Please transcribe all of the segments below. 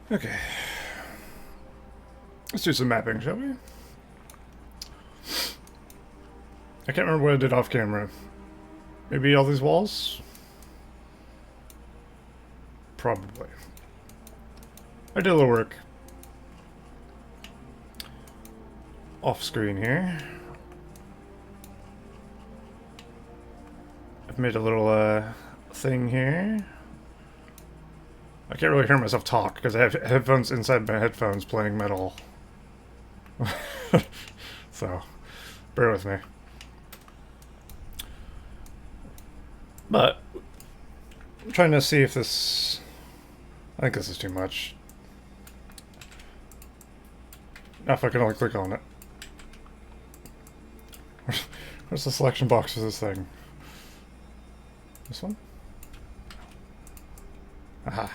Okay. Let's do some mapping, shall we? I can't remember what I did off camera. Maybe all these walls? Probably. I did a little work off screen here. I've made a little thing here. I can't really hear myself talk because I have headphones inside my headphones playing metal. So, bear with me. But, I'm trying to see if this... I think this is too much. Now if I can only click on it. Where's the selection box for this thing? This one? Aha.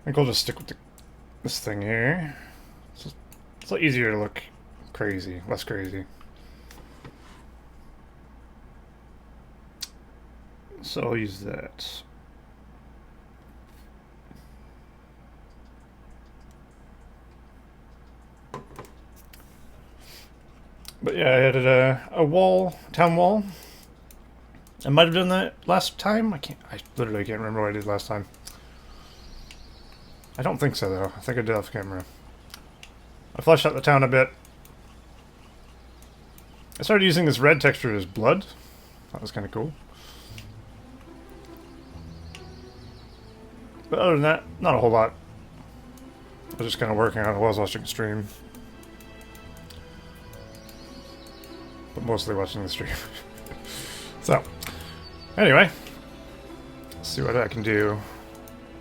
I think I'll just stick with this thing here. It's a little easier to look crazy, less crazy. So I'll use that. But yeah, I added a wall, town wall. I might have done that last time. I literally can't remember what I did last time. I don't think so though. I think I did off camera. I fleshed out the town a bit. I started using this red texture as blood. That was kind of cool. But other than that, not a whole lot. I was just kind of working on it while I was watching the stream. But mostly watching the stream. So, anyway. Let's see what I can do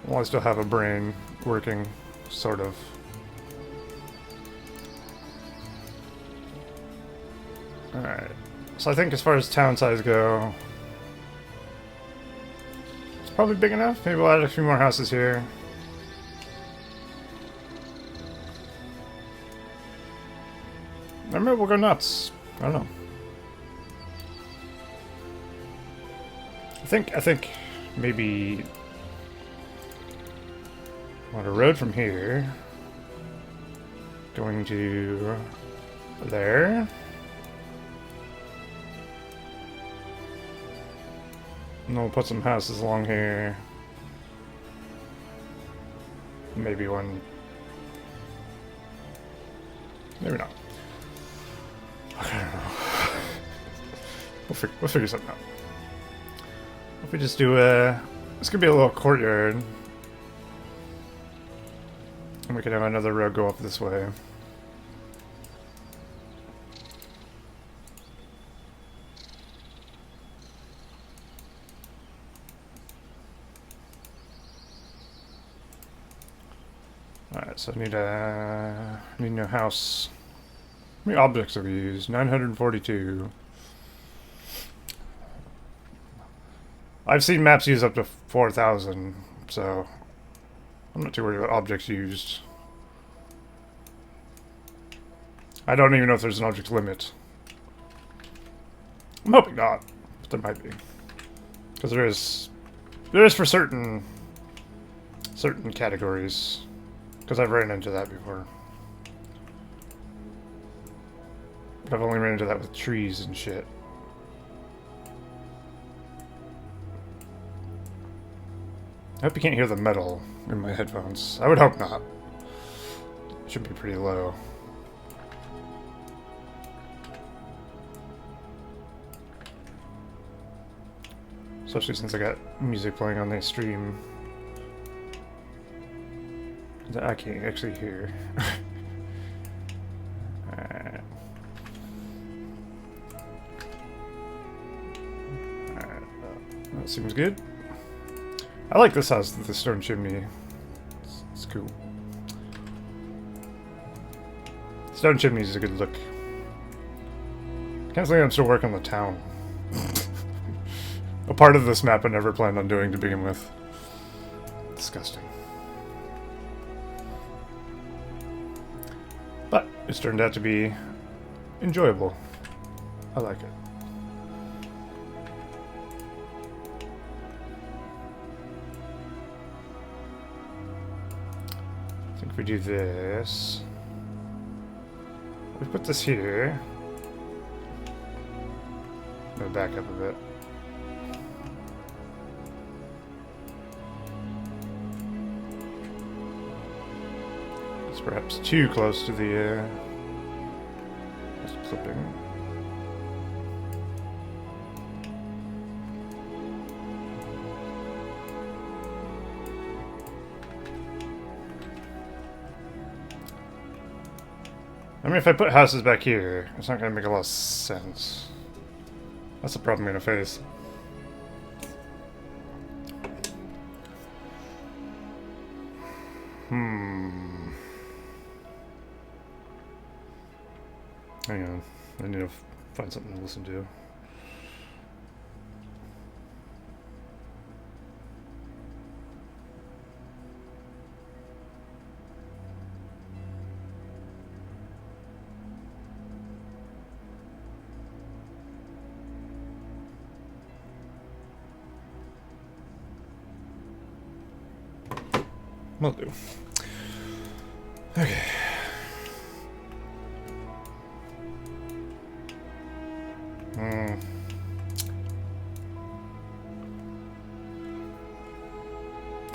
while I still have a brain working, sort of. Alright. So I think as far as town size go, it's probably big enough. Maybe we'll add a few more houses here. Or maybe we'll go nuts. I don't know. I think maybe on a road from here going to there. And then we'll put some houses along here. Maybe one. Maybe not. I don't know. We'll figure something out. If we just do this could be a little courtyard. And we could have another road go up this way. Alright, so I need a new house. How many objects have we used? 942. I've seen maps use up to 4,000, so I'm not too worried about objects used. I don't even know if there's an object limit. I'm hoping not, but there might be. Because there is for certain categories. Because I've ran into that before. But I've only ran into that with trees and shit. I hope you can't hear the metal in my headphones. I would hope not. It should be pretty low. Especially since I got music playing on the stream that I can't actually hear. Alright. Alright, that seems good. I like this house with the stone chimney. It's cool. Stone chimney is a good look. Can't say I'm still working on the town. A part of this map I never planned on doing to begin with. Disgusting. But it's turned out to be enjoyable. I like it. think if we do this, we put this here. I'm gonna back up a bit. It's perhaps too close to the clipping. I mean, if I put houses back here, it's not going to make a lot of sense. That's the problem I'm going to face. Hang on. I need to find something to listen to. Will do. Okay.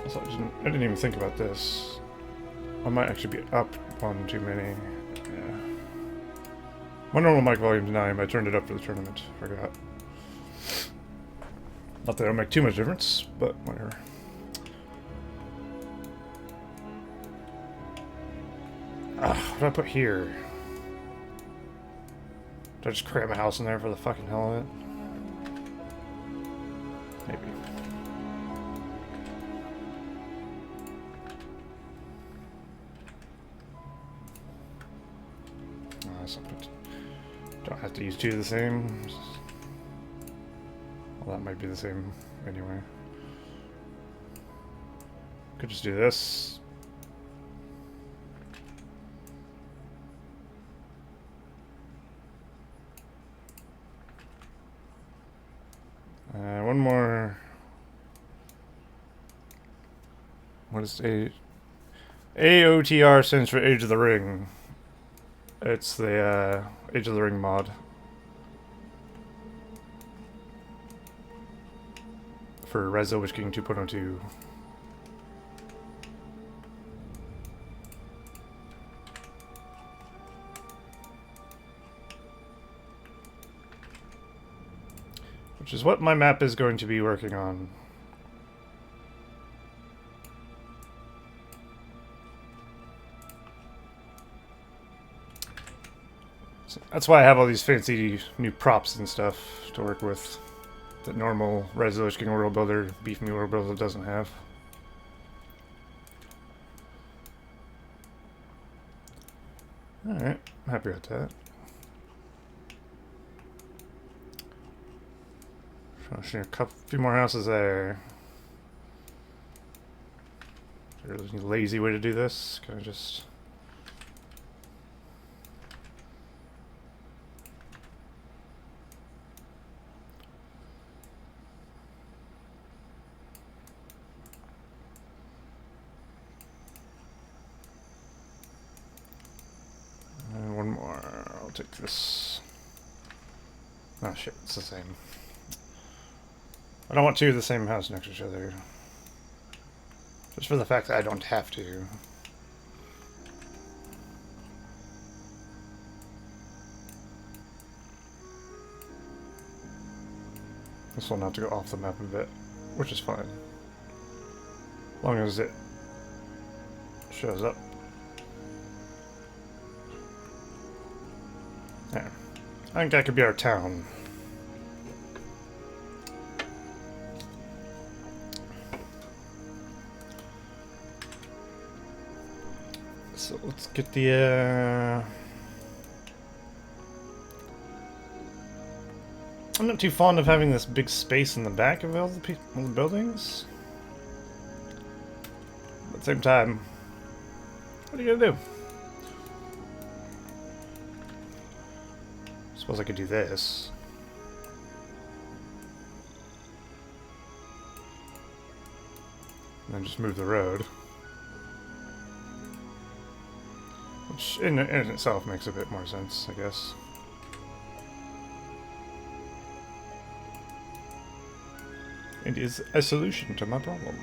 So I didn't even think about this. I might actually be up one too many. Yeah. My normal mic volume's 9, but I turned it up for the tournament. Forgot. Not that it'll make too much difference, but whatever. What do I put here? Do I just cram a house in there for the fucking hell of it? Maybe. Don't have to use two of the same. Well, that might be the same anyway. Could just do this. One more. What is AOTR stands for Age of the Ring. It's the Age of the Ring mod for Rise of the Witch King 2.02. Which is what my map is going to be working on. So that's why I have all these fancy new props and stuff to work with that normal Rise of the Witch King World Builder, Beef Me World Builder doesn't have. Alright, I'm happy with that. A few more houses there. There's a lazy way to do this. Kind of just. And one more. I'll take this. Oh shit, it's the same. I don't want two of the same house next to each other. Just for the fact that I don't have to. This will have to go off the map a bit, which is fine. As long as it shows up. There. I think that could be our town. So let's get the, I'm not too fond of having this big space in the back of all the buildings. But at the same time, what are you gonna do? Suppose I could do this. And then just move the road. Which in itself makes a bit more sense, I guess. It is a solution to my problem.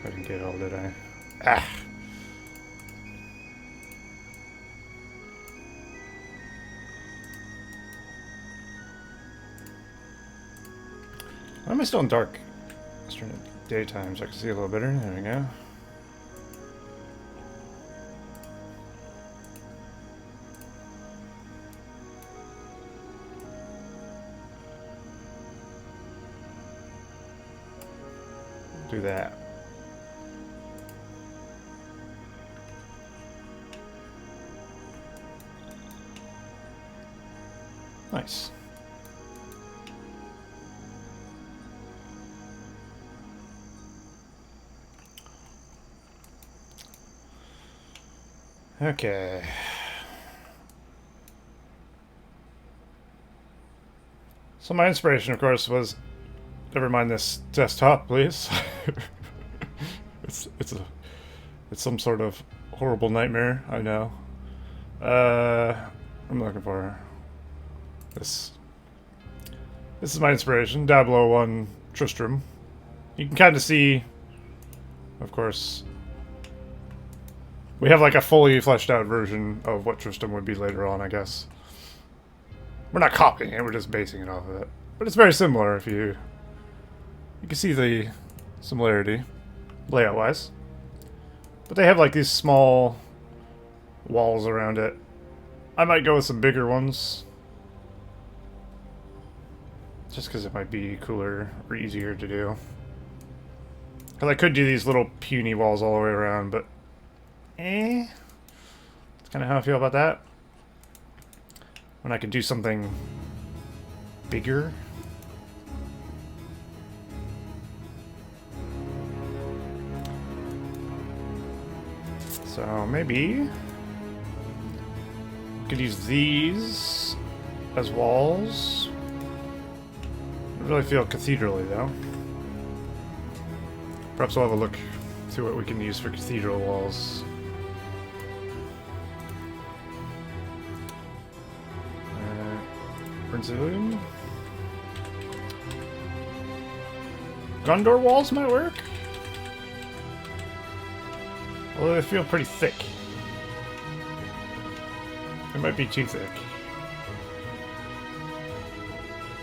I didn't get it all, did I? Ah! Why am I still in dark? Let's turn it daytime so I can see a little better. There we go. Do that. Nice. Okay. So my inspiration, of course, was never mind this desktop, please. it's some sort of horrible nightmare. I know. I'm looking for this. This is my inspiration. Diablo 1 Tristram. You can kind of see, of course. We have like a fully fleshed out version of what Tristram would be later on, I guess. We're not copying it, we're just basing it off of it. But it's very similar if you can see the similarity, layout-wise. But they have like these small walls around it. I might go with some bigger ones. Just because it might be cooler or easier to do. Because I could do these little puny walls all the way around, but that's kind of how I feel about that. When I could do something bigger. So maybe we could use these as walls. I really feel cathedral-y though. Perhaps we'll have a look, see what we can use for cathedral walls. Prince of William. Gondor walls might work. Although they feel pretty thick. They might be too thick.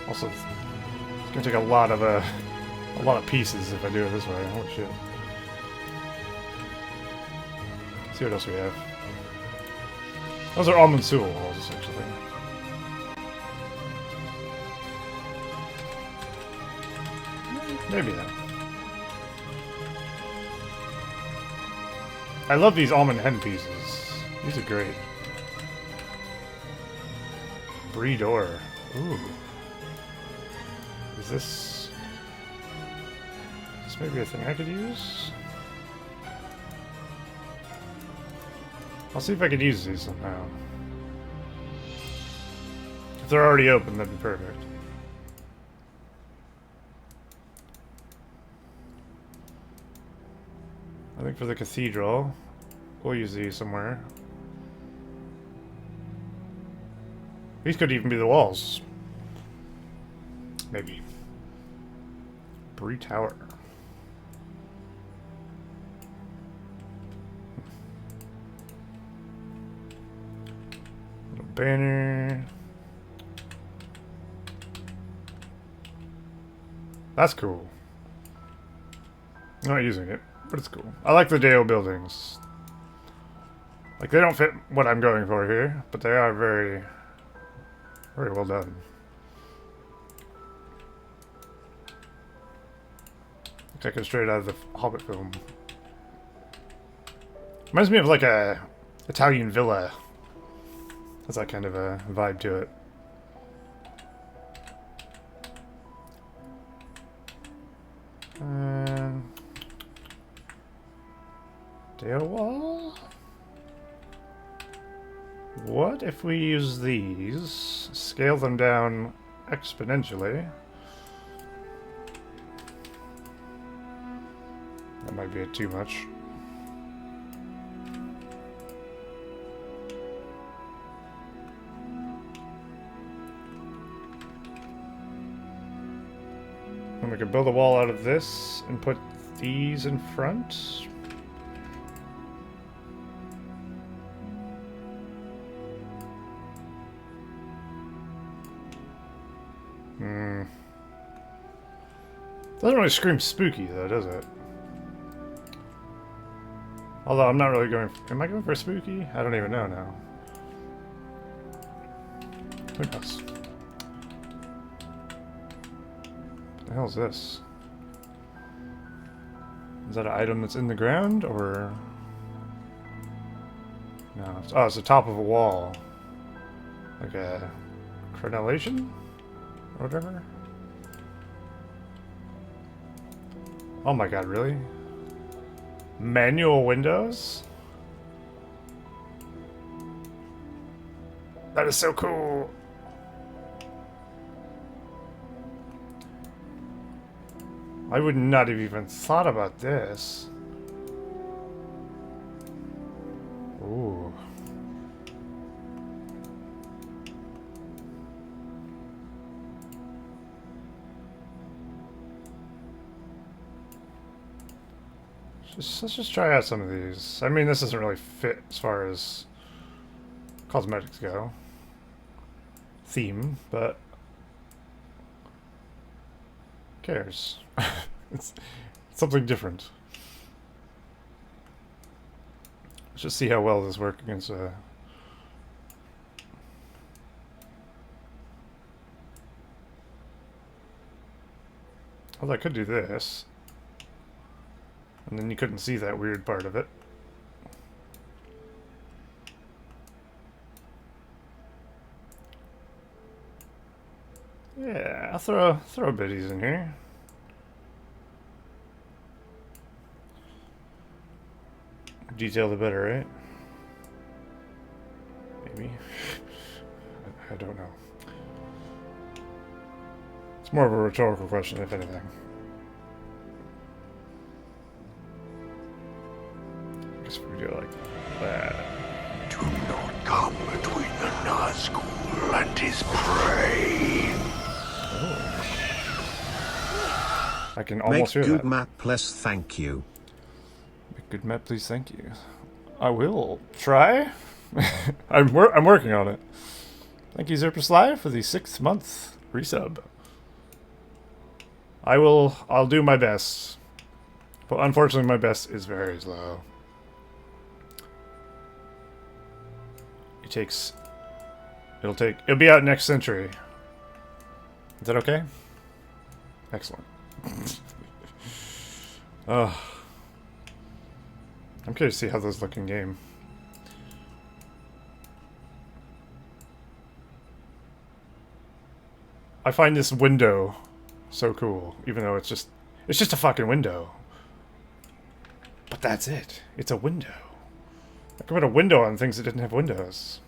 Also, it's gonna take a lot of pieces if I do it this way. Oh shit. Let's see what else we have. Those are Almond Sewell walls, essentially. Maybe that. I love these almond hen pieces. These are great. Brie door. Ooh. Is this maybe a thing I could use? I'll see if I could use these somehow. If they're already open, that'd be perfect. I think for the cathedral, we'll use these somewhere. These could even be the walls. Maybe. Brie Tower. Little banner. That's cool. I'm not using it, but it's cool. I like the Deo buildings. Like, they don't fit what I'm going for here, but they are very, very well done. Looks like it's straight out of the Hobbit film. Reminds me of like a Italian villa. Has that kind of a vibe to it. Dale wall? What if we use these, scale them down exponentially? That might be too much. And we could build a wall out of this and put these in front. Doesn't really scream spooky though, does it? Although I'm not really going... Am I going for spooky? I don't even know now. Who knows? What the hell is this? Is that an item that's in the ground, or... No. Oh, it's the top of a wall. Like a... crenellation? Or whatever? Oh my god, really? Manual windows? That is so cool! I would not have even thought about this. Ooh. Let's just try out some of these. I mean, this doesn't really fit as far as cosmetics go. Theme, but who cares? it's something different. Let's just see how well this works against a... Although I could do this. And then you couldn't see that weird part of it. Yeah, I'll throw biddies in here. Detail the better, right? Maybe. I don't know. It's more of a rhetorical question, if anything. I guess we could do it like that. Do not come between the Nazgul and his prey. Oh. I can almost hear Make good that. map, please, thank you. Make good map, please, thank you. I will try. I'm working on it. Thank you, Zerper Sly, for the 6th month resub. I'll do my best. But unfortunately, my best is very low. It'll be out next century. Is that okay? Excellent. I'm curious to see how those look in game. I find this window so cool, even though it's just a fucking window. But that's it. It's a window. I could put a window on things that didn't have windows.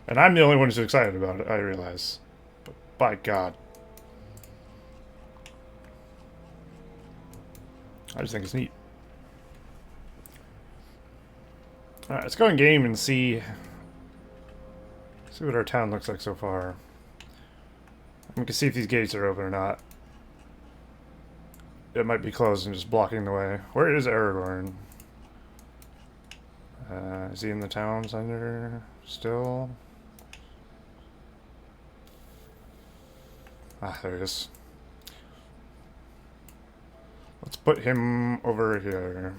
And I'm the only one who's excited about it, I realize. But by God. I just think it's neat. Alright, let's go in game and see what our town looks like so far. We can see if these gates are open or not. It might be closed and just blocking the way. Where is Aragorn? Is he in the town center still? Ah, there he is. Let's put him over here.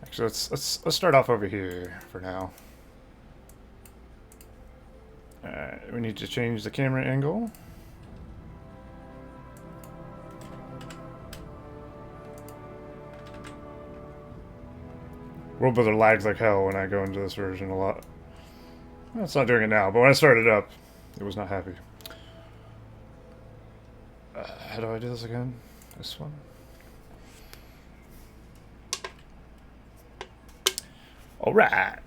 Actually, let's start off over here for now. We need to change the camera angle. World Builder lags like hell when I go into this version a lot. Well, it's not doing it now, but when I started up, it was not happy. How do I do this again? This one? Alright!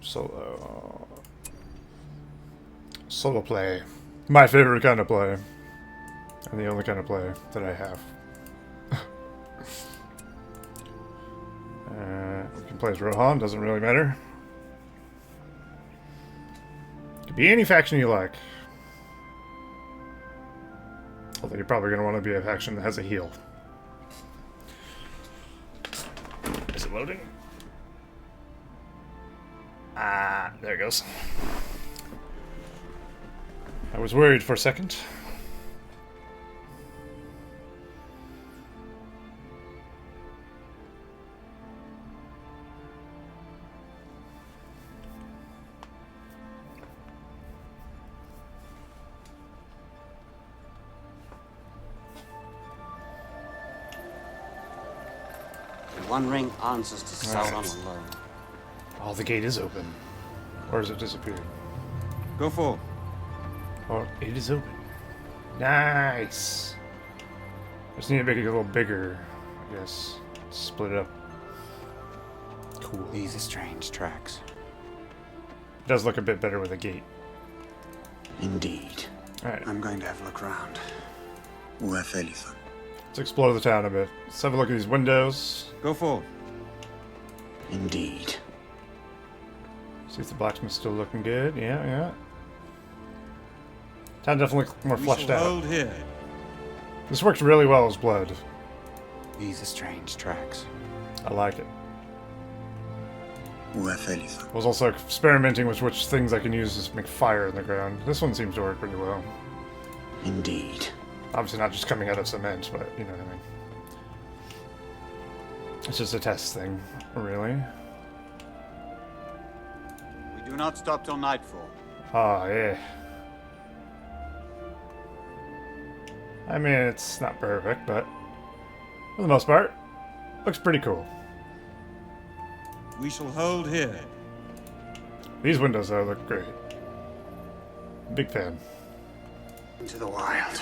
Solo. Solo play. My favorite kind of play. And the only kind of play that I have. We can play as Rohan, doesn't really matter. Could be any faction you like. Although you're probably going to want to be a faction that has a heal. Is it loading? Ah, there it goes. I was worried for a second. One ring answers to Sauron alone. Oh, the gate is open. Or has it disappeared? Go for. Oh, it is open. Nice! I just need to make it a little bigger, I guess. Split it up. Cool. These are strange tracks. It does look a bit better with a gate. Indeed. Alright, I'm going to have a look around. let's explore the town a bit. Let's have a look at these windows. Go for. Indeed. See if the blacksmith's still looking good. Yeah, yeah. Town definitely looks more We fleshed shall out. hold here. This works really well as blood. These are strange tracks. I like it. I was also experimenting with which things I can use to make fire in the ground. This one seems to work pretty well. Indeed. Obviously not just coming out of cement, but you know what I mean. It's just a test thing, really. We do not stop till nightfall. Ah, yeah. I mean, it's not perfect, but for the most part, looks pretty cool. We shall hold here. These windows, though, look great. Big fan. Into the wild.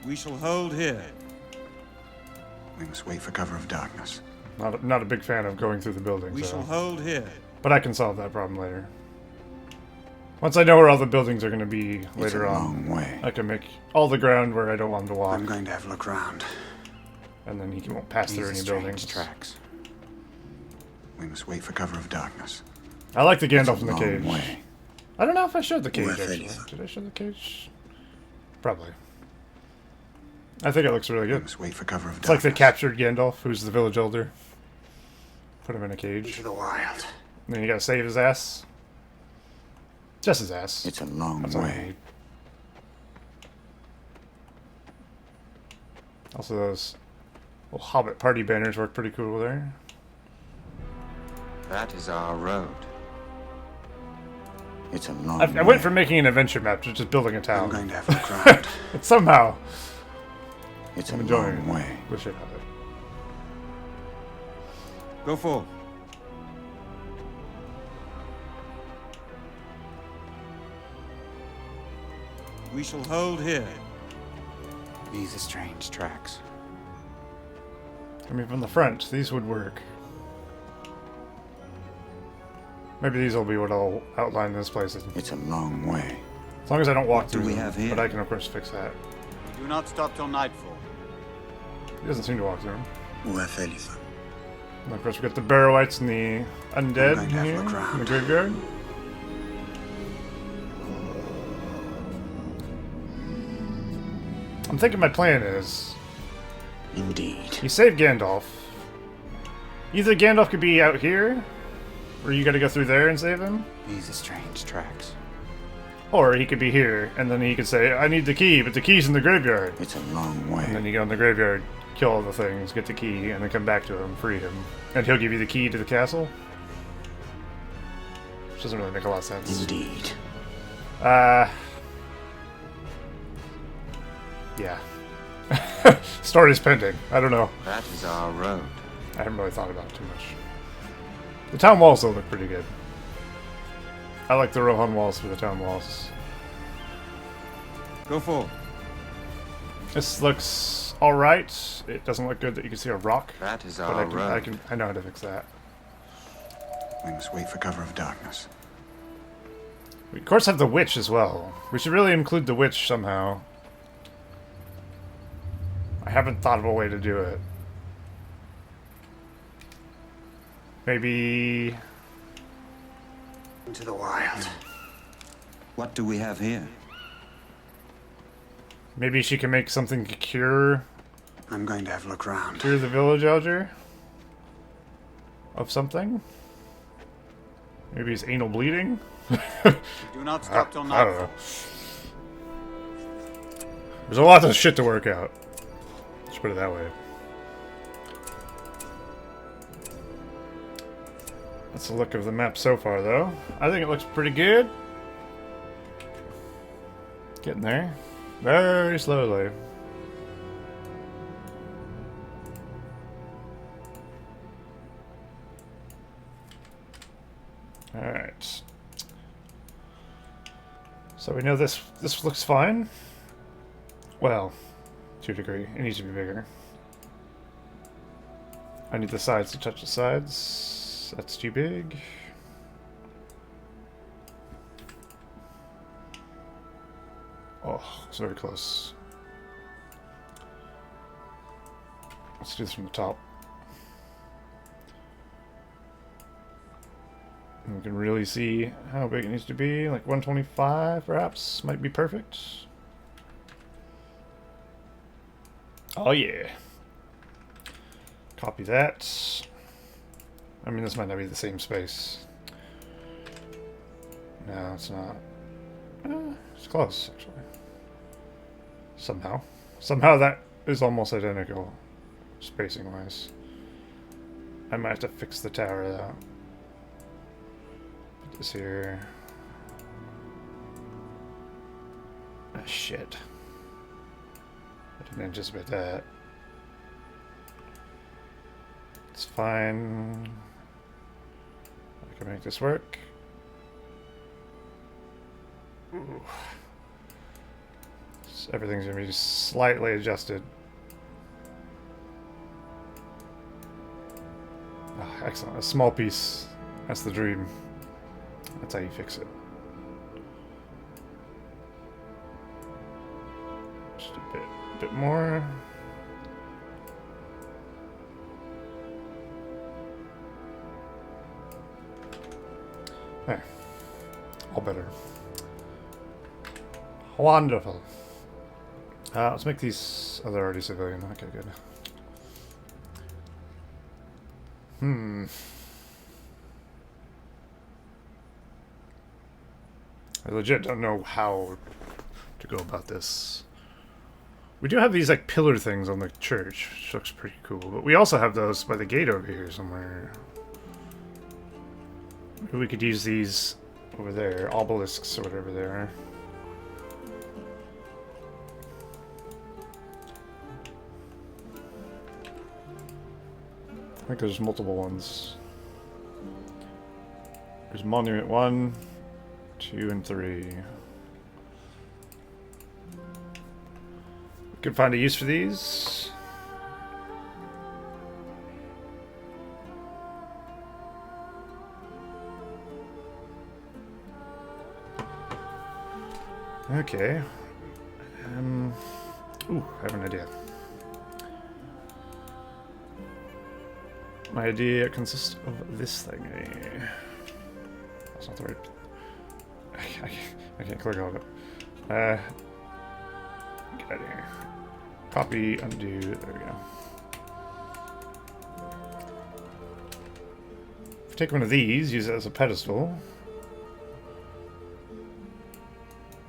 We shall hold here. We must wait for cover of darkness. Not a big fan of going through the buildings, We though. shall hold here. But I can solve that problem later. Once I know where all the buildings are going to be It's later a on, long way. I can make all the ground where I don't want him to walk, I'm going to have a look around. and then he won't pass These through are any strange buildings. tracks. We must wait for cover of darkness. I like the It's a Gandalf in the long cage. way. I don't know if I showed the cage, Worth actually. it. Did I show the cage? Probably. I think it looks really We good. must wait for cover of It's like darkness. they captured Gandalf, who's the village elder. Put him in a cage. Into the wild. And then you gotta save his ass. Just his ass. It's a long That's all you way. need. Also, those little Hobbit party banners work pretty cool there. That is our road. It's a long I went way. from making an adventure map to just building a I'm town. going to have a look around. But somehow, It's I'm a enjoying long way. the shit out of it. Go for. We shall hold here. These are strange tracks. I mean, from the front, these would work. Maybe these will be what I'll outline this place as. It's a long way. As long as I don't walk do through we them. have here? But I can, of course, fix that. We do not stop till nightfall. He doesn't seem to walk through them. Uathelitha. And of course, we got the Barrow-wights and the undead I'm going to have a here look in the around. graveyard. I'm thinking my plan is Indeed. you save Gandalf. Either Gandalf could be out here, or you gotta go through there and save him, These are strange tracks. or he could be here, and then he could say, I need the key, but the key's in the graveyard. It's a long And then way. you go in the graveyard, kill all the things, get the key, and then come back to him, free him. And he'll give you the key to the castle. Which doesn't really make a lot of sense. Indeed. Yeah. Story's pending. I don't know. That is our road. I haven't really thought about it too much. The town walls though look pretty good. I like the Rohan walls for the town walls. Go for. This looks alright. It doesn't look good that you can see a rock. That is But our road. I know how to fix that. We must wait for cover of darkness. We, of course, have the witch as well. We should really include the witch somehow. I haven't thought of a way to do it. Maybe... Into the wild. What do we have here? Maybe she can make something to cure I'm going to have a look around. the village elder? Of something? Maybe it's anal bleeding? We do not stop till I don't know. nightfall. There's a lot of shit to work out. Let's put it that way. That's the look of the map so far, though. I think it looks pretty good. Getting there. Very slowly. Alright. So we know this looks fine. Well, to a degree. It needs to be bigger. I need the sides to touch the sides. That's too big. Oh, it's very close. Let's do this from the top. And we can really see how big it needs to be. Like 125 perhaps might be perfect. Oh yeah. Copy that. I mean, this might not be the same space. No, it's not. It's close, actually. Somehow. Somehow that is almost identical, spacing-wise. I might have to fix the tower, though. Put this here. Ah, shit. I didn't anticipate that. It's fine. I can make this work. Ooh. So everything's gonna be slightly adjusted. Ah, excellent. A small piece. That's the dream. That's how you fix it. Just a bit more. There. All better. Wonderful. Let's make these... Oh, they're already civilian. Okay, good. I legit don't know how to go about this. We do have these, like, pillar things on the church, which looks pretty cool. But we also have those by the gate over here somewhere. Maybe we could use these over there. Obelisks or whatever they are. I think there's multiple ones. There's Monument 1, 2, and 3. We could find a use for these. Okay. Ooh, I have an idea. My idea consists of this thing. That's not the right... I can't click on it. Get out of here. Copy, undo, there we go. Take one of these, use it as a pedestal.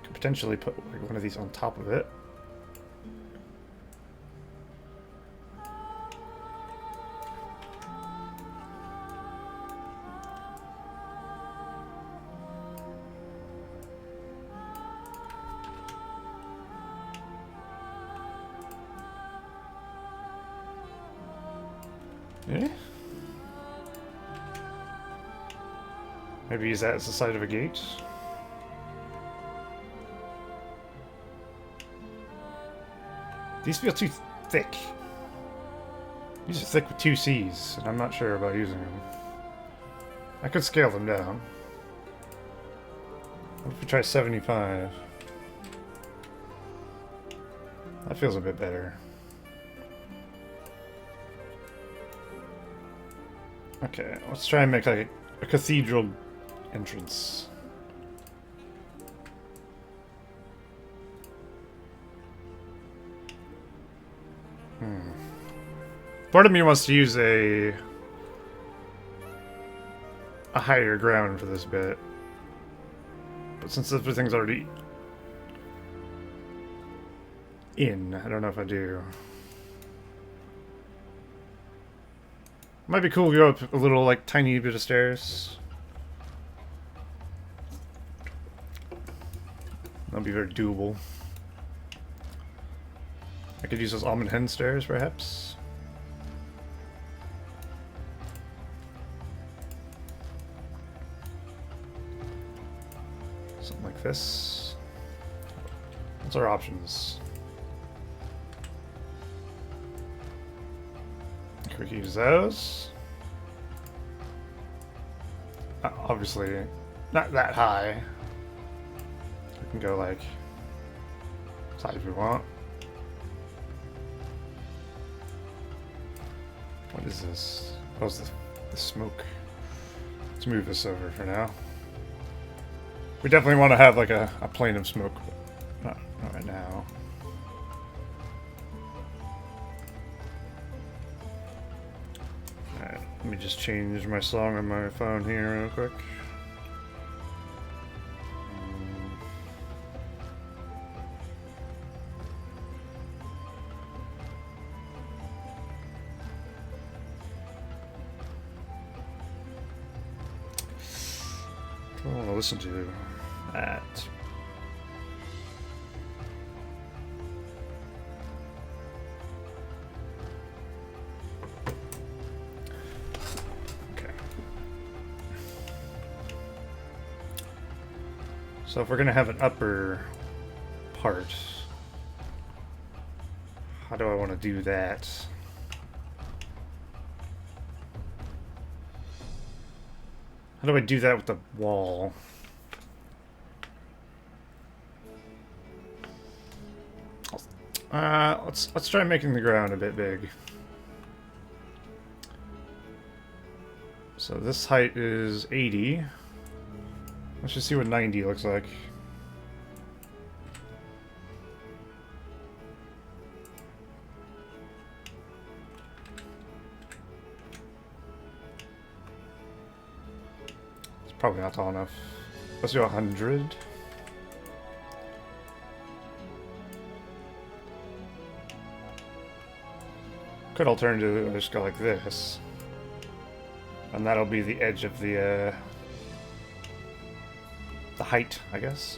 Could potentially put like one of these on top of it. Yeah. Maybe use that as the side of a gate. These feel too thick. These are thick with two C's, and I'm not sure about using them. I could scale them down. What if we try 75? That feels a bit better. Okay, let's try and make like a cathedral entrance. Part of me wants to use a higher ground for this bit. But since everything's already in, I don't know if I do. Might be cool to go up a little, like, tiny bit of stairs. That'll be very doable. I could use those almond hen stairs, perhaps. Something like this. What's our options? We can use those. Obviously, not that high. We can go like as high as we want. What is this? Oh, it's the smoke. Let's move this over for now. We definitely want to have like a plane of smoke, but not right now. Alright, let me just change my song on my phone here real quick. I want to listen to that. Okay. So if we're going to have an upper part, how do I want to do that? How do I do that with the wall? Let's try making the ground a bit big. So this height is 80. Let's just see what 90 looks like. Probably not tall enough. Let's do 100. Could alternatively just go like this. And that'll be the edge of the height, I guess.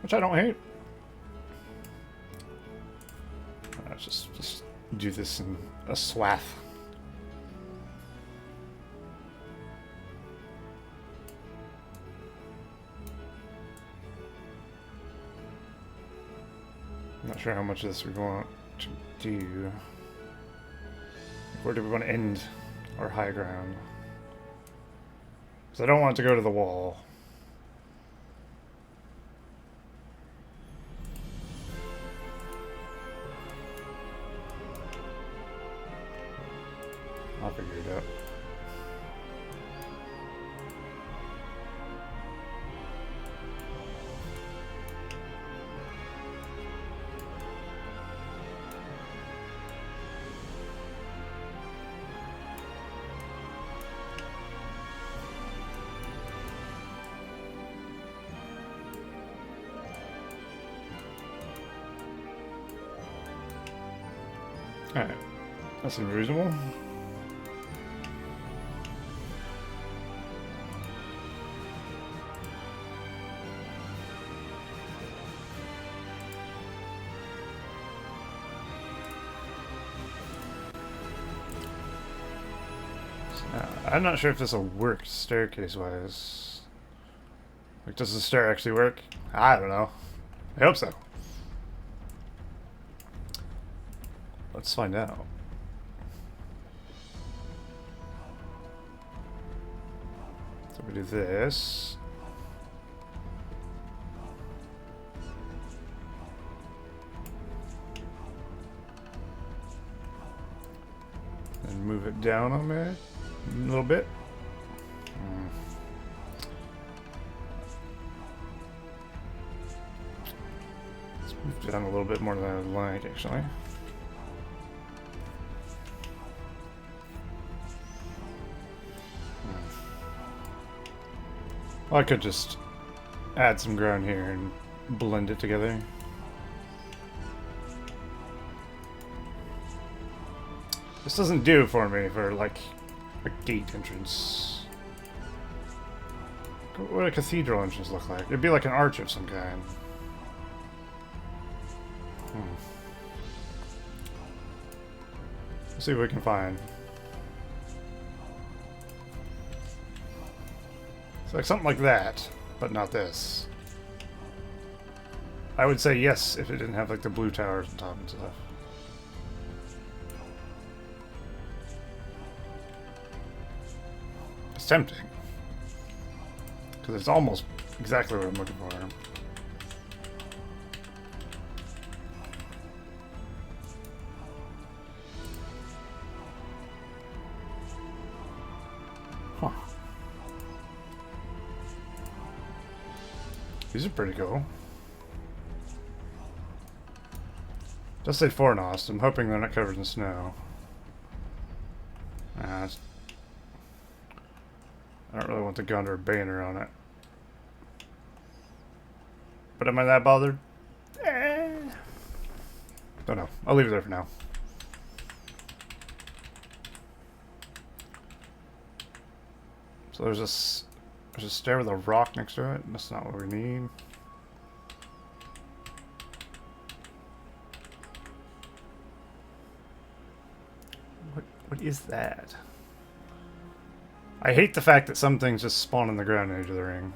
Which I don't hate. Let's just do this in a swath. Not sure how much of this we want to do. Where do we want to end our high ground? Because I don't want it to go to the wall. I'll figure it out. Alright, that seems reasonable. I'm not sure if this will work staircase-wise. Like, does the stair actually work? I don't know. I hope so. Let's find out. So we do this. And move it down on it a little bit. Let's move it down a little bit more than I would like, actually. Well, I could just add some ground here and blend it together. This doesn't do for me for like a gate entrance. What would a cathedral entrance look like? It'd be like an arch of some kind. Let's see what we can find. It's like something like that, but not this. I would say yes if it didn't have like the blue towers on top and stuff. It's tempting. Because it's almost exactly what I'm looking for. Huh. These are pretty cool. Just say Fornost. I'm hoping they're not covered in snow. I don't really want the Gondor banner on it. But am I that bothered? Don't know. I'll leave it there for now. So there's a stair with a rock next to it. That's not what we need. What is that? I hate the fact that some things just spawn on the ground edge of the ring.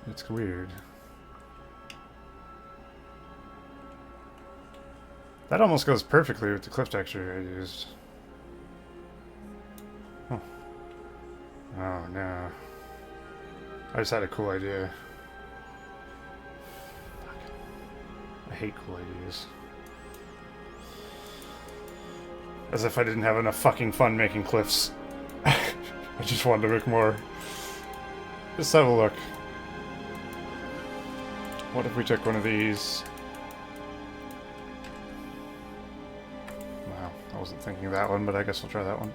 It's weird. That almost goes perfectly with the cliff texture I used. Oh. Oh no. I just had a cool idea. Fuck. I hate cool ideas. As if I didn't have enough fucking fun making cliffs. I just wanted to make more. Just have a look. What if we took one of these? Wow, I wasn't thinking of that one, but I guess we'll try that one.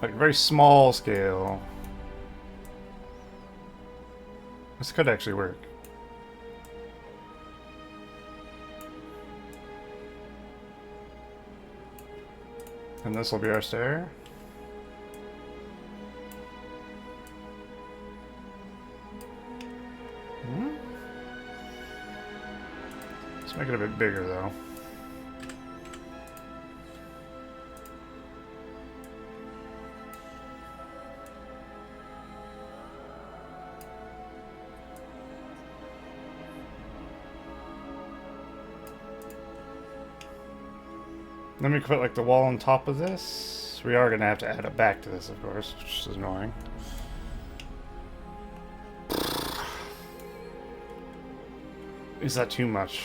Like, very small scale. This could actually work. And this will be our stair. Let's make it a bit bigger, though. Then we could put like the wall on top of this. We are going to have to add it back to this, of course, which is annoying. Is that too much?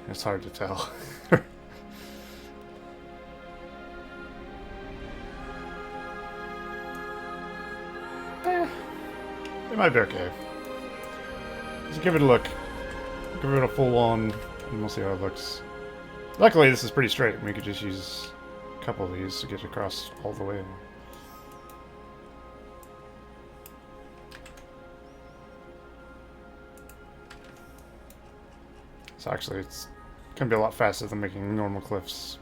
It's hard to tell. It might be okay. Let's give it a look. Give it a full-on, and we'll see how it looks. Luckily, this is pretty straight. We could just use a couple of these to get across all the way. So actually, it's going to be a lot faster than making normal cliffs.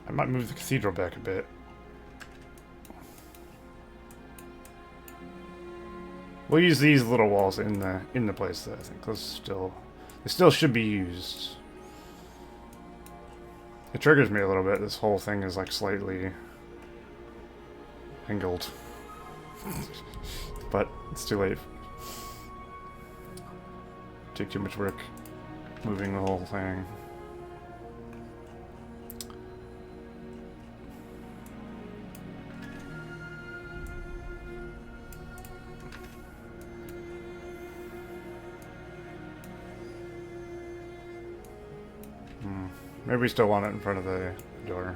I might move the cathedral back a bit. We'll use these little walls in the place though. I think they still should be used. It triggers me a little bit. This whole thing is like slightly angled. But it's too late take too much work moving the whole thing. Maybe we still want it in front of the door.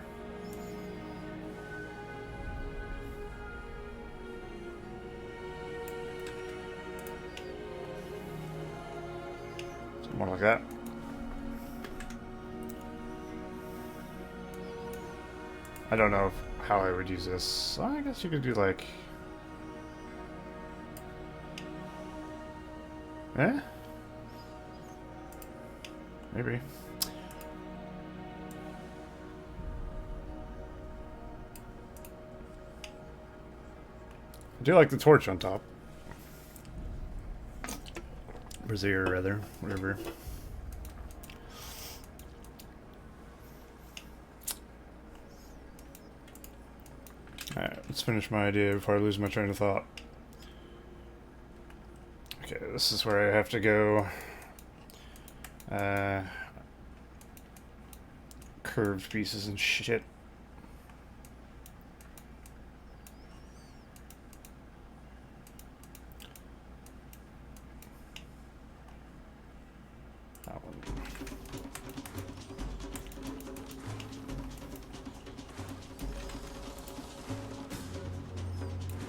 More like that. I don't know how I would use this. I guess you could do like... Eh? Maybe. I do like the torch on top. Brazier, rather. Whatever. Alright, let's finish my idea before I lose my train of thought. Okay, this is where I have to go. Curved pieces and shit. That one.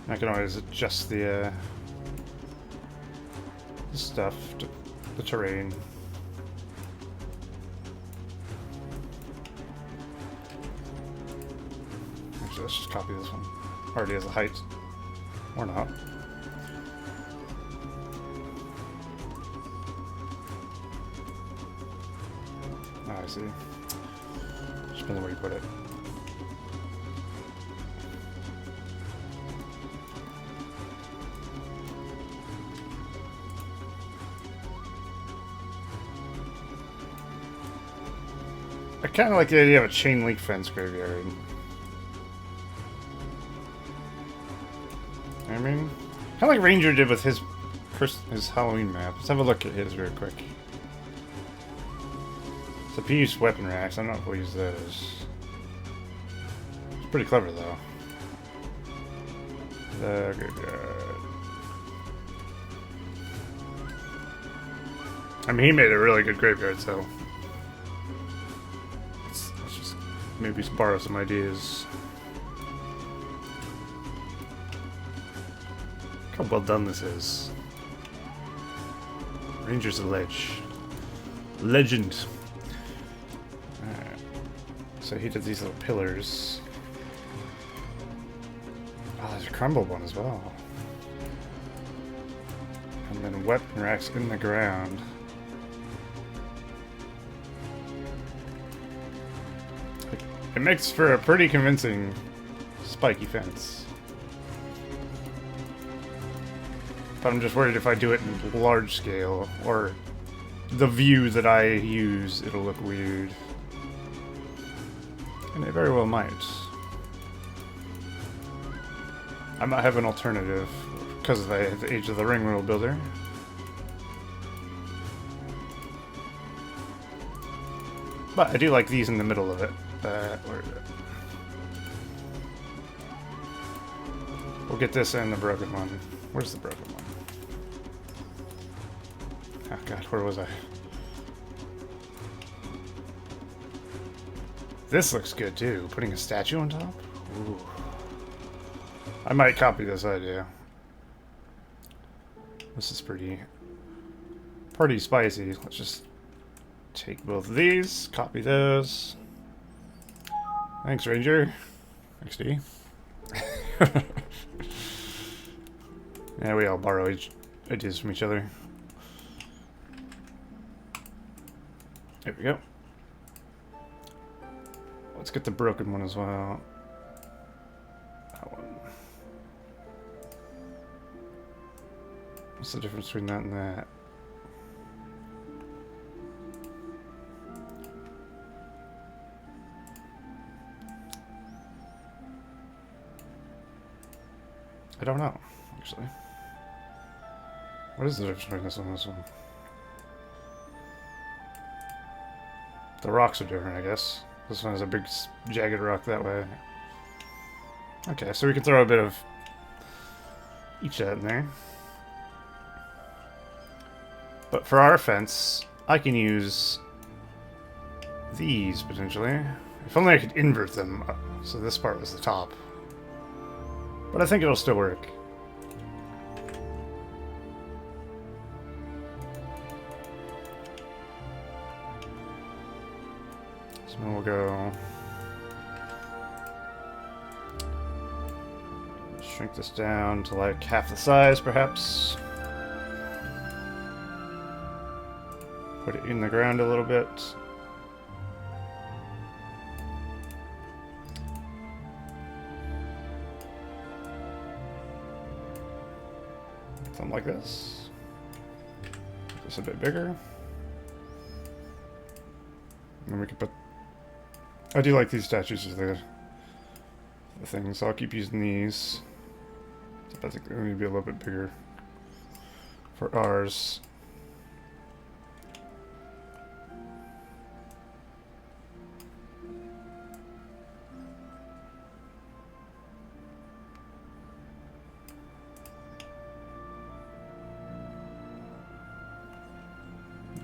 I can always adjust the stuff to the terrain. Actually, let's just copy this one. Already has a height. Or not. Ah, I see. Just depends on where you put it. I kind of like the idea of a chain link fence graveyard. I mean, kind of like Ranger did with his Halloween map. Let's have a look at his real quick. So he used weapon racks. I don't know if we'll use those. It's pretty clever though. The graveyard. I mean, he made a really good graveyard, so let's just maybe borrow some ideas. Look how well done this is. Ranger's a legend. Alright. So he did these little pillars. Oh, there's a crumble one as well. And then weapon racks in the ground. It makes for a pretty convincing spiky fence. But I'm just worried if I do it in large scale, or the view that I use, it'll look weird. And it very well might. I might have an alternative, because of the Age of the Ring World Builder. But I do like these in the middle of it. Where is it? We'll get this and the broken one. Where's the broken one? Oh god, where was I? This looks good too. Putting a statue on top? Ooh. I might copy this idea. This is pretty spicy. Let's just take both of these, copy those. Thanks, Ranger. XD. Yeah, we all borrow ideas from each other. There we go. Let's get the broken one as well. That one. What's the difference between that and that? I don't know, actually. What is the difference between this one and this one? The rocks are different, I guess. This one has a big jagged rock that way. Okay, so we can throw a bit of each of that in there. But for our fence, I can use these, potentially. If only I could invert them, so this part was the top. But I think it'll still work. So we'll go... shrink this down to like half the size, perhaps. Put it in the ground a little bit. Something like this. Just a bit bigger. And then we can put... I do like these statues as the thing, so I'll keep using these. I think they need to be a little bit bigger for ours.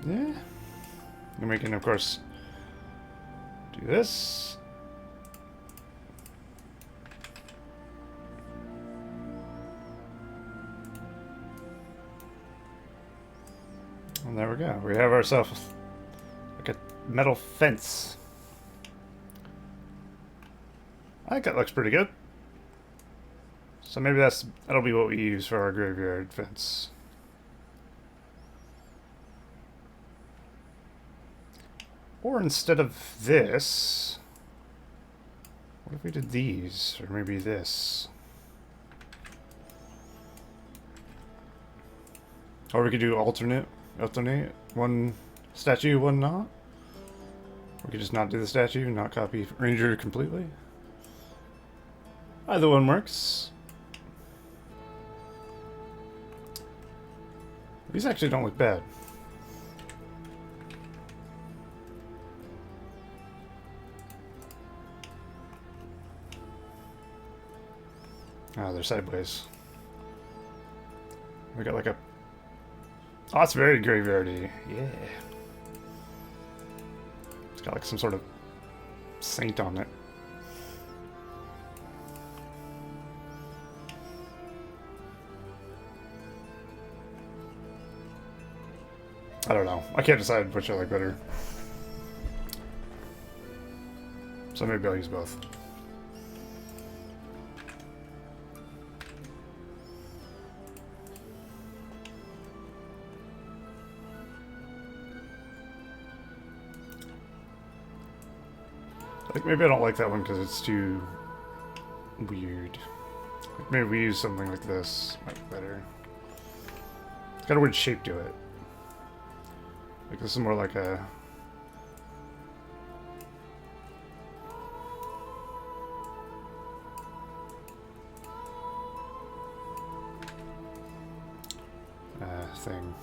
Yeah. And we can, of course, do this. And there we go. We have ourselves like a metal fence. I think that looks pretty good. So maybe that'll be what we use for our graveyard fence. Or instead of this, what if we did these? Or maybe this? Or we could do alternate. One statue, one not. We could just not do the statue, not copy Ranger completely. Either one works. These actually don't look bad. Oh, they're sideways. We got like a... Oh, it's very graveyardy. Yeah. It's got like some sort of saint on it. I don't know. I can't decide which I like better. So maybe I'll use both. Like, maybe I don't like that one because it's too weird. Like, maybe we use something like this. Might be better. It's got a weird shape to it. Like, this is more like a... thing.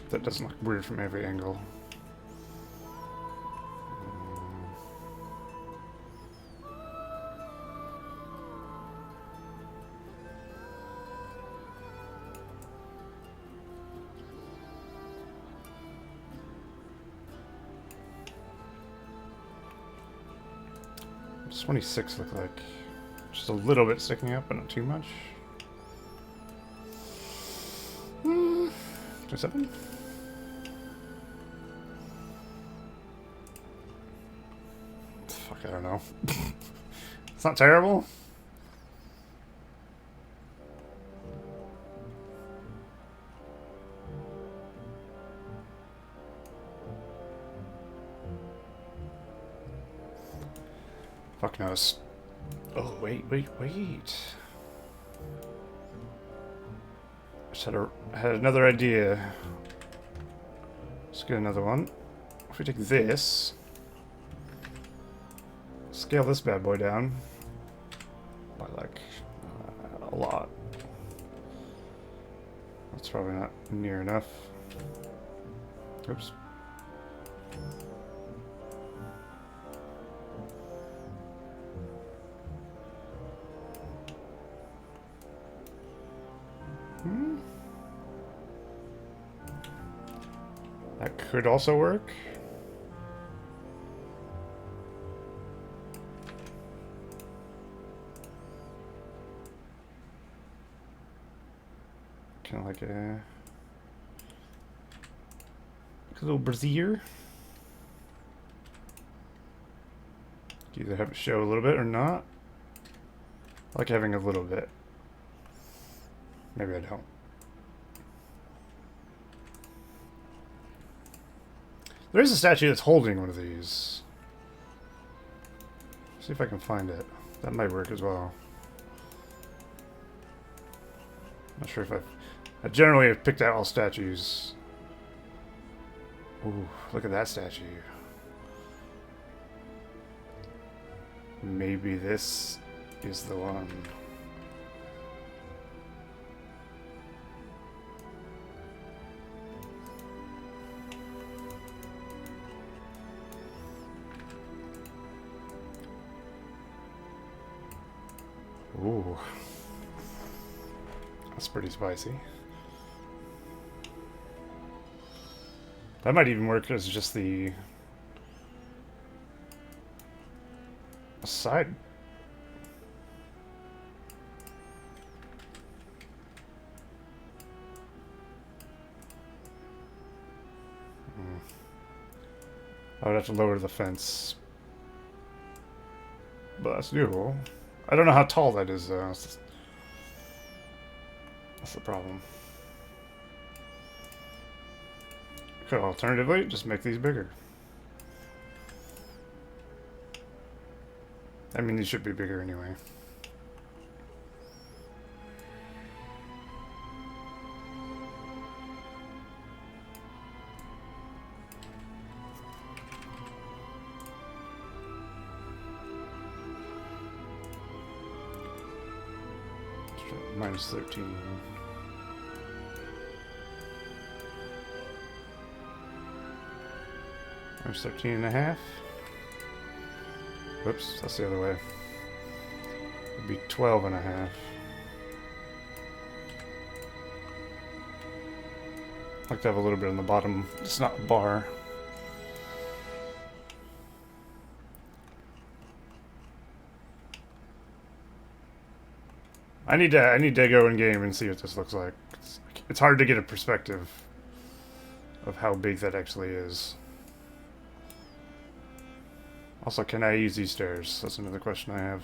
That doesn't look weird from every angle. What's 26 look like? Just a little bit sticking up, but not too much. 27? Fuck, I don't know. It's not terrible. Fuck knows. Oh, wait. I had another idea. Let's get another one. If we take this, scale this bad boy down by like a lot. That's probably not near enough. Oops. That could also work. Kind of like a little brazier. Either have it show a little bit or not. I like having a little bit. Maybe I don't. There is a statue that's holding one of these. See if I can find it. That might work as well. Not sure if I generally have picked out all statues. Ooh, look at that statue. Maybe this is the one. Ooh. That's pretty spicy. That might even work as just the side. I would have to lower the fence. But that's doable. I don't know how tall that is, though. That's the problem. Could alternatively just make these bigger. I mean, these should be bigger anyway. Minus 13. Minus 13 and a half. Whoops, that's the other way. It'd be 12 and a half. I'd like to have a little bit on the bottom. It's not a bar. I need to go in game and see what this looks like. It's hard to get a perspective of how big that actually is. Also, can I use these stairs? That's another question I have.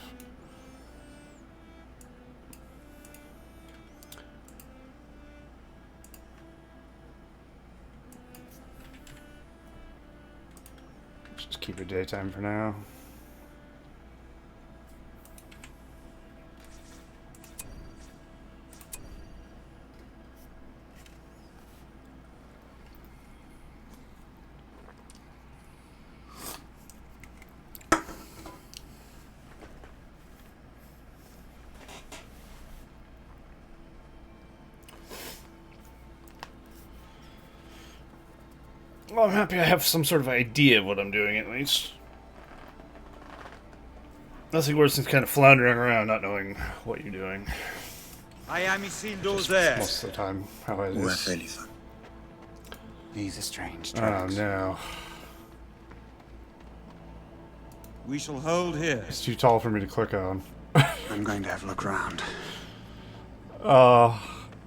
Just keep it daytime for now. Well, I'm happy I have some sort of idea of what I'm doing, at least. Nothing worse than kind of floundering around, not knowing what you're doing. I am Isildur there. Most of the time, how it is. These are strange Oh, tracks. no. We shall hold here. It's too tall for me to click on. I'm going to have a look around.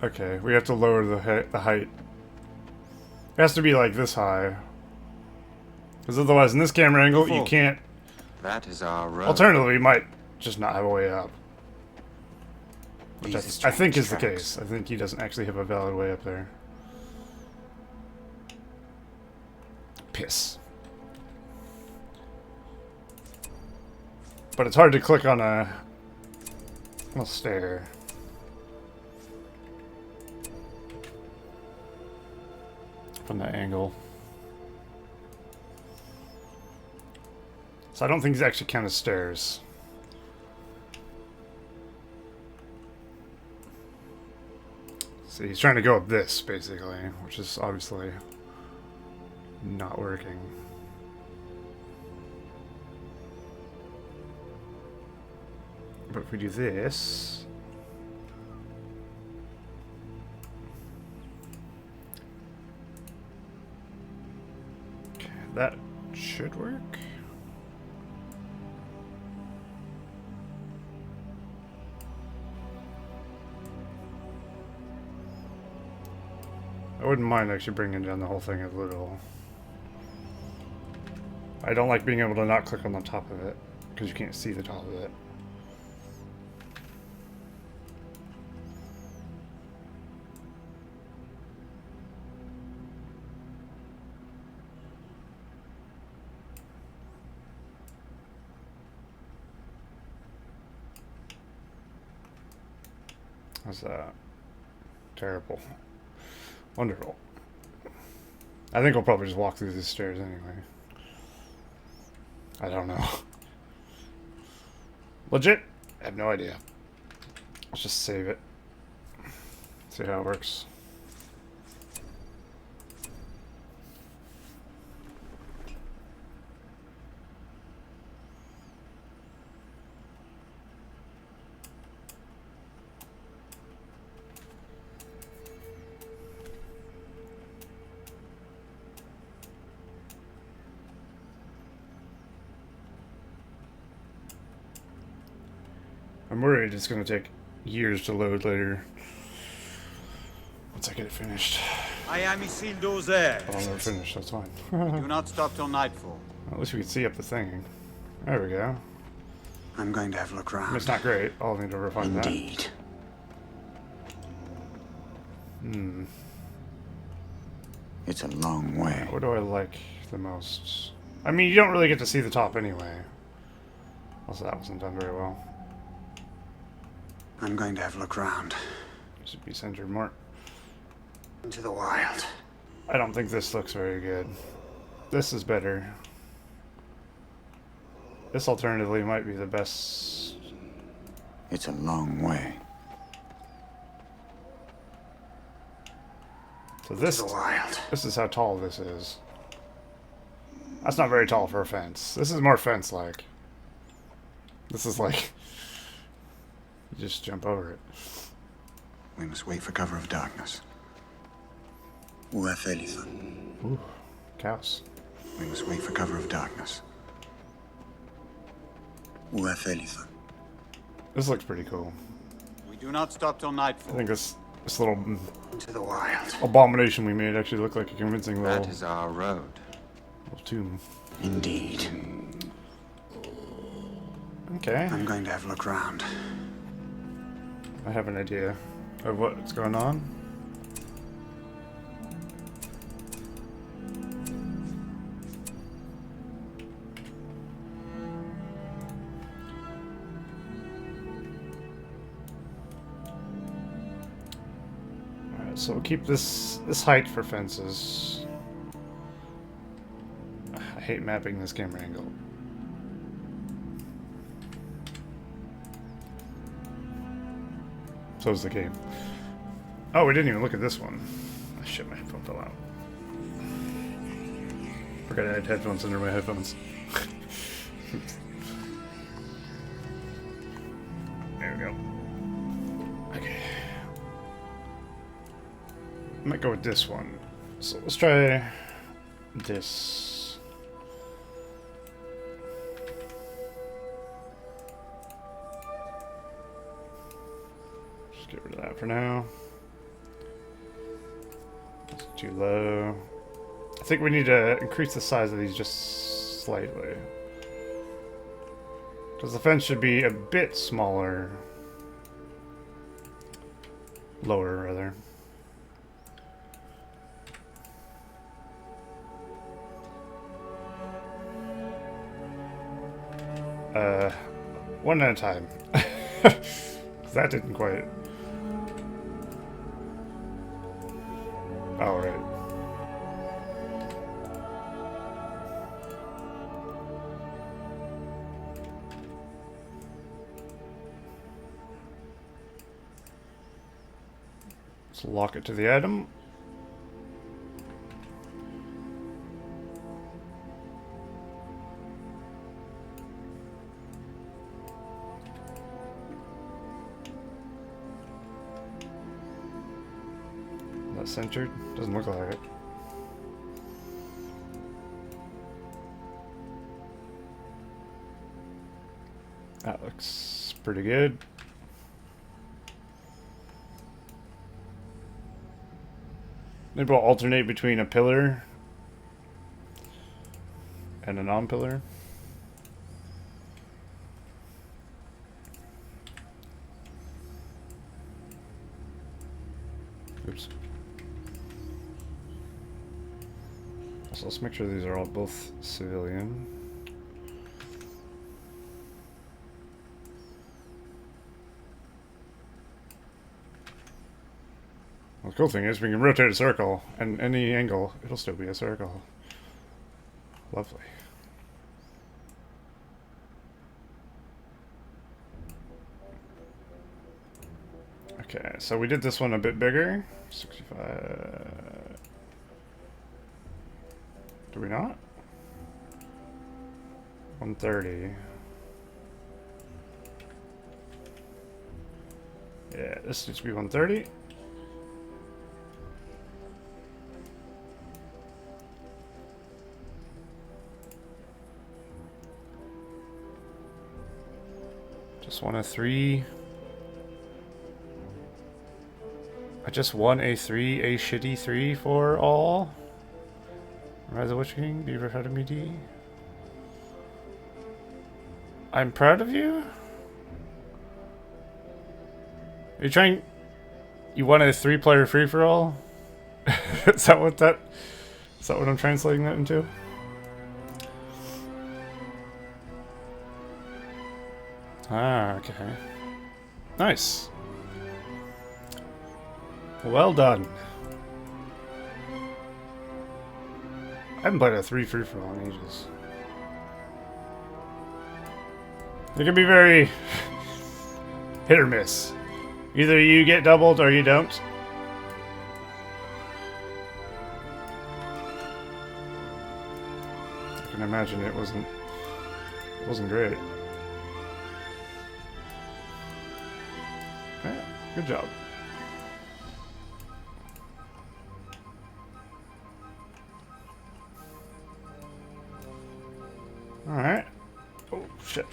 Okay, we have to lower the height. It has to be like this high. Because otherwise, in this camera angle, you can't... That is our road. Alternatively, we might just not have a way up. Which These I are think is strange the tracks. case. I think he doesn't actually have a valid way up there. Piss. But it's hard to click on a stair. From that angle. So I don't think these actually count as stairs. See, he's trying to go up this, basically, which is obviously not working. But if we do this... Okay, that should work. I wouldn't mind actually bringing down the whole thing a little. I don't like being able to not click on the top of it, because you can't see the top of it. How's that? Terrible. Wonderful. I think we'll probably just walk through these stairs anyway. I don't know. Legit? I have no idea. Let's just save it. See how it works. I'm worried it's going to take years to load later. Once I get it finished. I am Isildur there. But I'll never finish, that's fine. Do not stop till nightfall. At least we can see up the thing. There we go. I'm going to have a look I mean, around. it's not great. I'll need to refine that. Indeed. It's a long way. What do I like the most? I mean, you don't really get to see the top anyway. Also, that wasn't done very well. I'm going to have a look around. Should be centered more. Into the wild. I don't think this looks very good. This is better. This alternatively might be the best. It's a long way. So this Into the wild. is how tall this is. That's not very tall for a fence. This is more fence-like. This is like you just jump over it. We must wait for cover of darkness. Ooh, cows. We must wait for cover of darkness. This looks pretty cool. We do not stop till I nightfall. think this little Into the wild. abomination we made actually looked like a convincing That little, is our road. little tomb. Indeed. Okay, I'm going to have a look around. I have an idea of what's going on. Alright, so we'll keep this height for fences. I hate mapping this camera angle. So's the game. Oh, we didn't even look at this one. Oh, shit, my headphone fell out. Forgot I had headphones under my headphones. There we go. Okay. I might go with this one. So let's try this. Just get rid of that for now. It's too low. I think we need to increase the size of these just slightly. Because the fence should be a bit smaller. Lower, rather. One at a time. That didn't quite. Oh, right. Let's lock it to the item. that centered? Doesn't look like it. That looks pretty good. Maybe we'll alternate between a pillar and a non-pillar. Oops. So let's make sure these are all both civilian. Well, the cool thing is we can rotate a circle, and any angle, it'll still be a circle. Lovely. Okay, so we did this one a bit bigger. 65. Do we not? 130. Yeah, this needs to be 130. Just want a 3. I just won a shitty 3 for all. Rise of the Witch King, Beaver Head of me D. I'm proud of you? Are you trying... You want a 3-player free-for-all? Is that what I'm translating that into? Ah, okay. Nice. Well done. I haven't played a 3 free-for-all in ages. It can be very hit or miss. Either you get doubled or you don't. I can imagine it wasn't great. Yeah, good job. Alright. Oh, shit.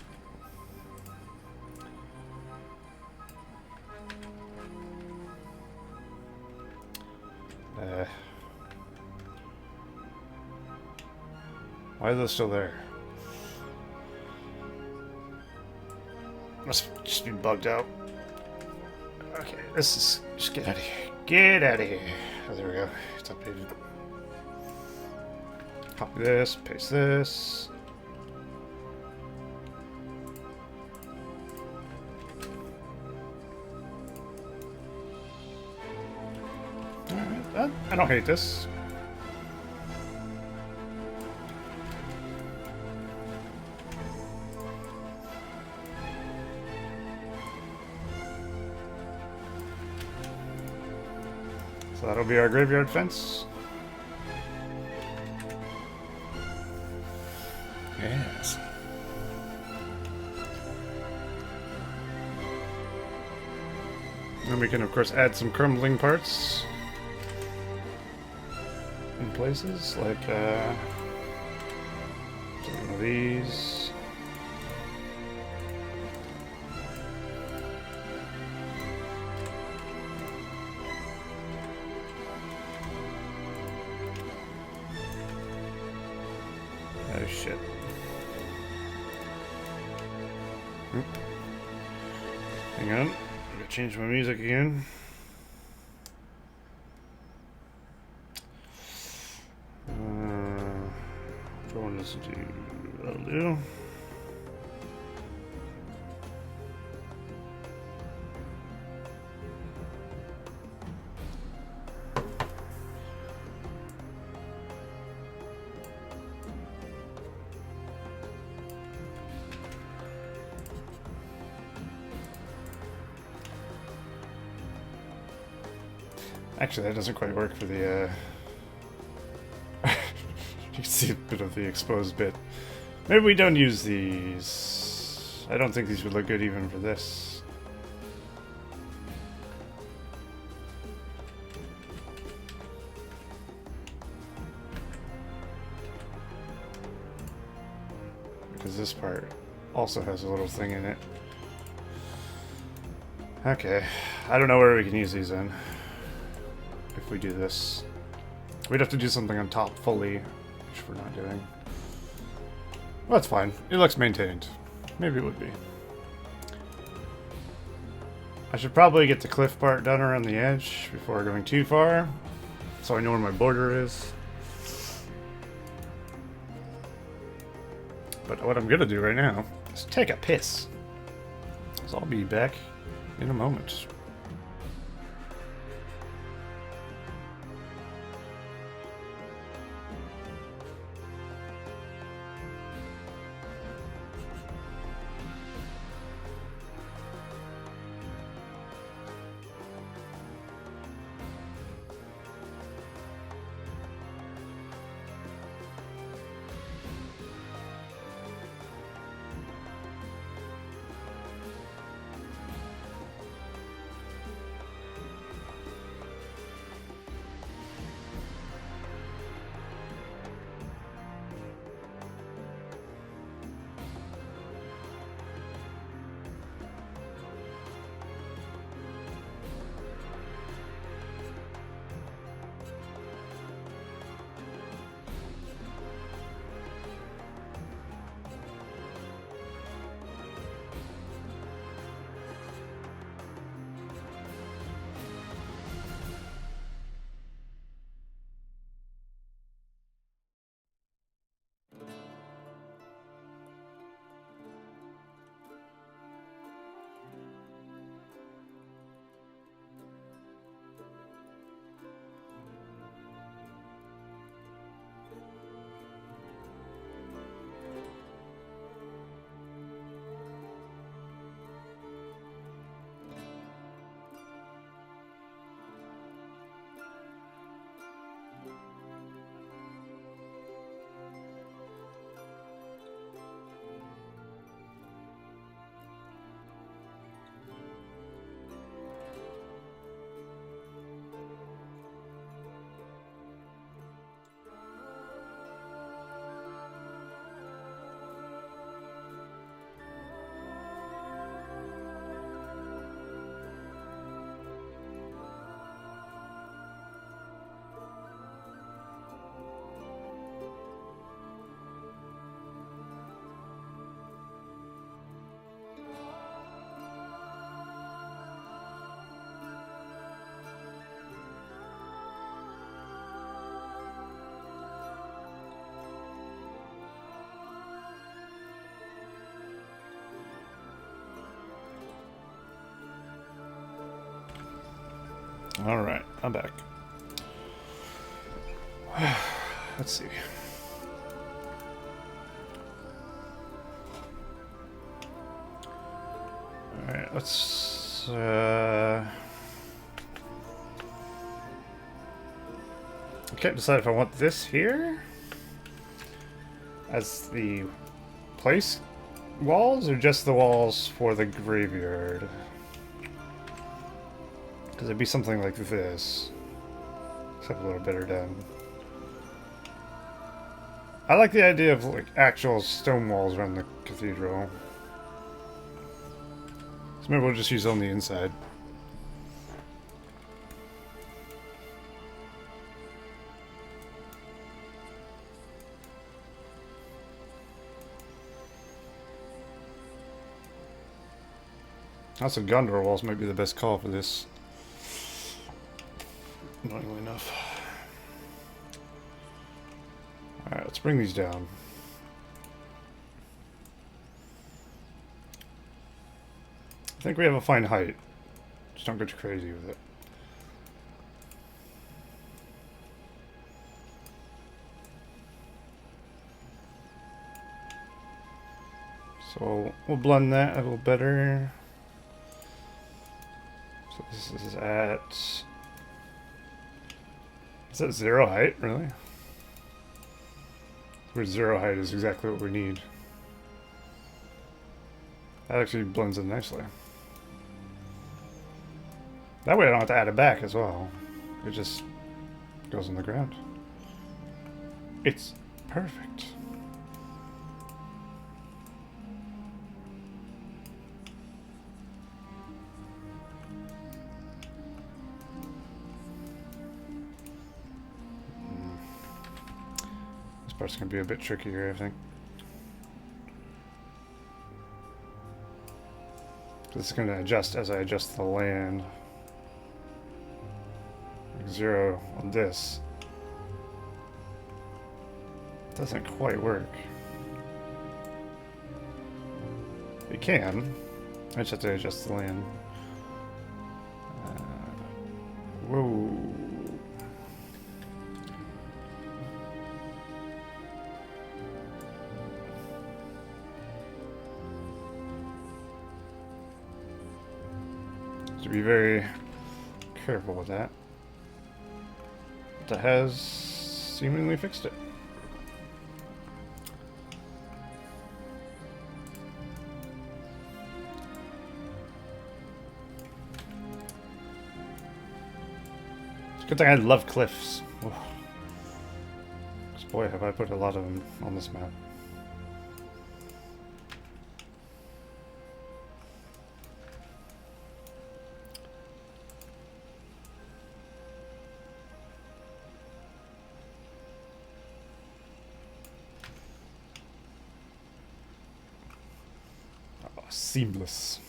Why are those still there? Must just be bugged out. Okay, this is... Just get out of here. Get out of here. Oh, there we go. It's updated. Copy this, paste this. Alright, I don't hate this. So that'll be our graveyard fence. Yes. And we can, of course, add some crumbling parts in places, like one of these. Oh shit. Hang on, I gotta change my music again. What one does it do? That'll do. Actually, that doesn't quite work for the, you can see a bit of the exposed bit. Maybe we don't use these. I don't think these would look good even for this. because this part also has a little thing in it. Okay, I don't know where we can use these in. If we do this, we'd have to do something on top fully, which we're not doing. Well, that's fine. It looks maintained. Maybe it would be. I should probably get the cliff part done around the edge before going too far, so I know where my border is. But what I'm gonna do right now is take a piss. So I'll be back in a moment. Alright, I'm back. Let's see. Alright, let's... I can't decide if I want this here as the place walls or just the walls for the graveyard. Because it'd be something like this, except a little better done. I like the idea of like actual stone walls around the cathedral. So maybe we'll just use on the inside. Also, gondola walls might be the best call for this. Annoyingly enough. Alright, let's bring these down. I think we have a fine height. Just don't go too crazy with it. So we'll blend that a little better. So this is at... Is that 0 height, really? Where 0 height is exactly what we need. That actually blends in nicely. That way I don't have to add it back as well. It just goes on the ground. It's perfect. part's gonna be a bit trickier, I think. This is gonna adjust as I adjust the land. Like 0 on this. Doesn't quite work. You can. I just have to adjust the land. Whoa. To be very careful with that. That has seemingly fixed it. Good thing I love cliffs. Because boy, have I put a lot of them on this map. Oh, seamless.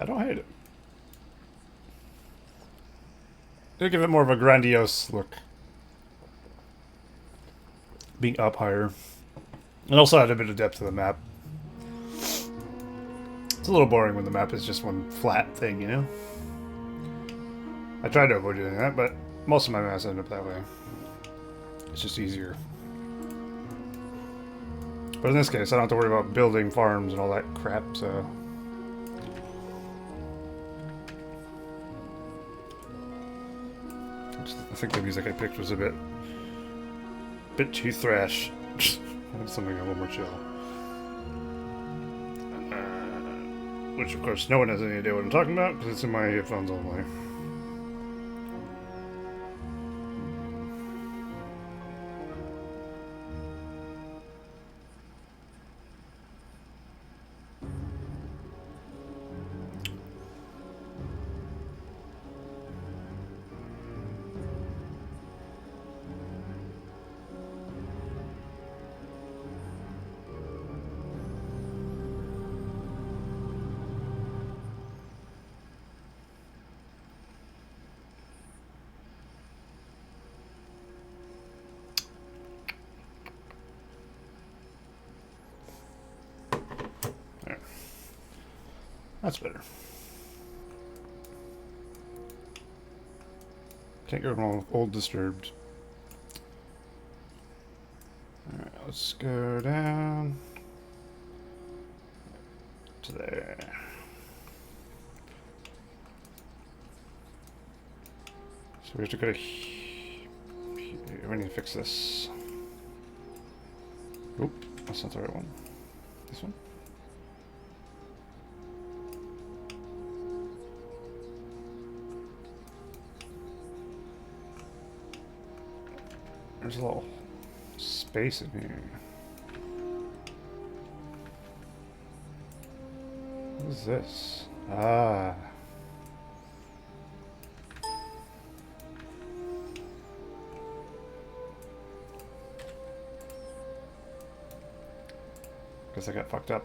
I don't hate it. They give it more of a grandiose look. Being up higher. And also add a bit of depth to the map. It's a little boring when the map is just one flat thing, you know? I try to avoid doing that, but most of my maps end up that way. It's just easier. But in this case, I don't have to worry about building farms and all that crap, so... I think the music I picked was a bit too thrash. I want something a little more chill. Which, of course, no one has any idea what I'm talking about because it's in my headphones only. That's better. Can't go wrong with old disturbed. Alright, let's go down to there. So we have to go to here. We need to fix this. Oop, that's not the right one. This one? There's a little space in here. What is this? Ah. Guess I got fucked up.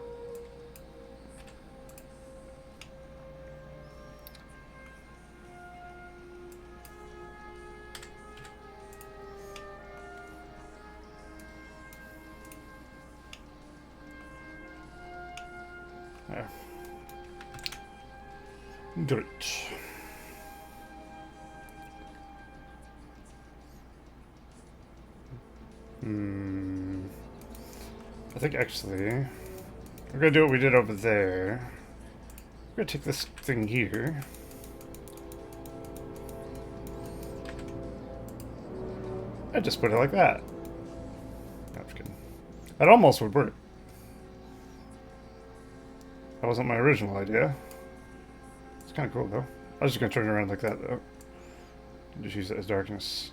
There. Dirt. I think actually we're gonna do what we did over there. We're gonna take this thing here. I just put it like that. No, I'm just kidding. That almost would work. That wasn't my original idea. It's kind of cool though. I was just gonna turn it around like that though. And just use it as darkness.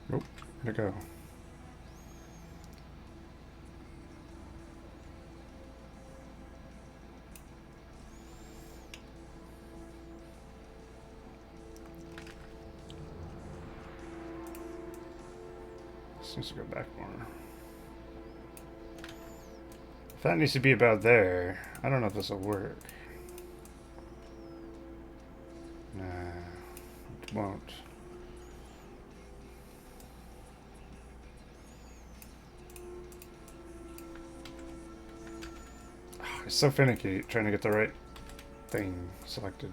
Nope, where'd it go? This needs to go back more. If that needs to be about there, I don't know if this will work. Nah, it won't. Oh, it's so finicky trying to get the right thing selected.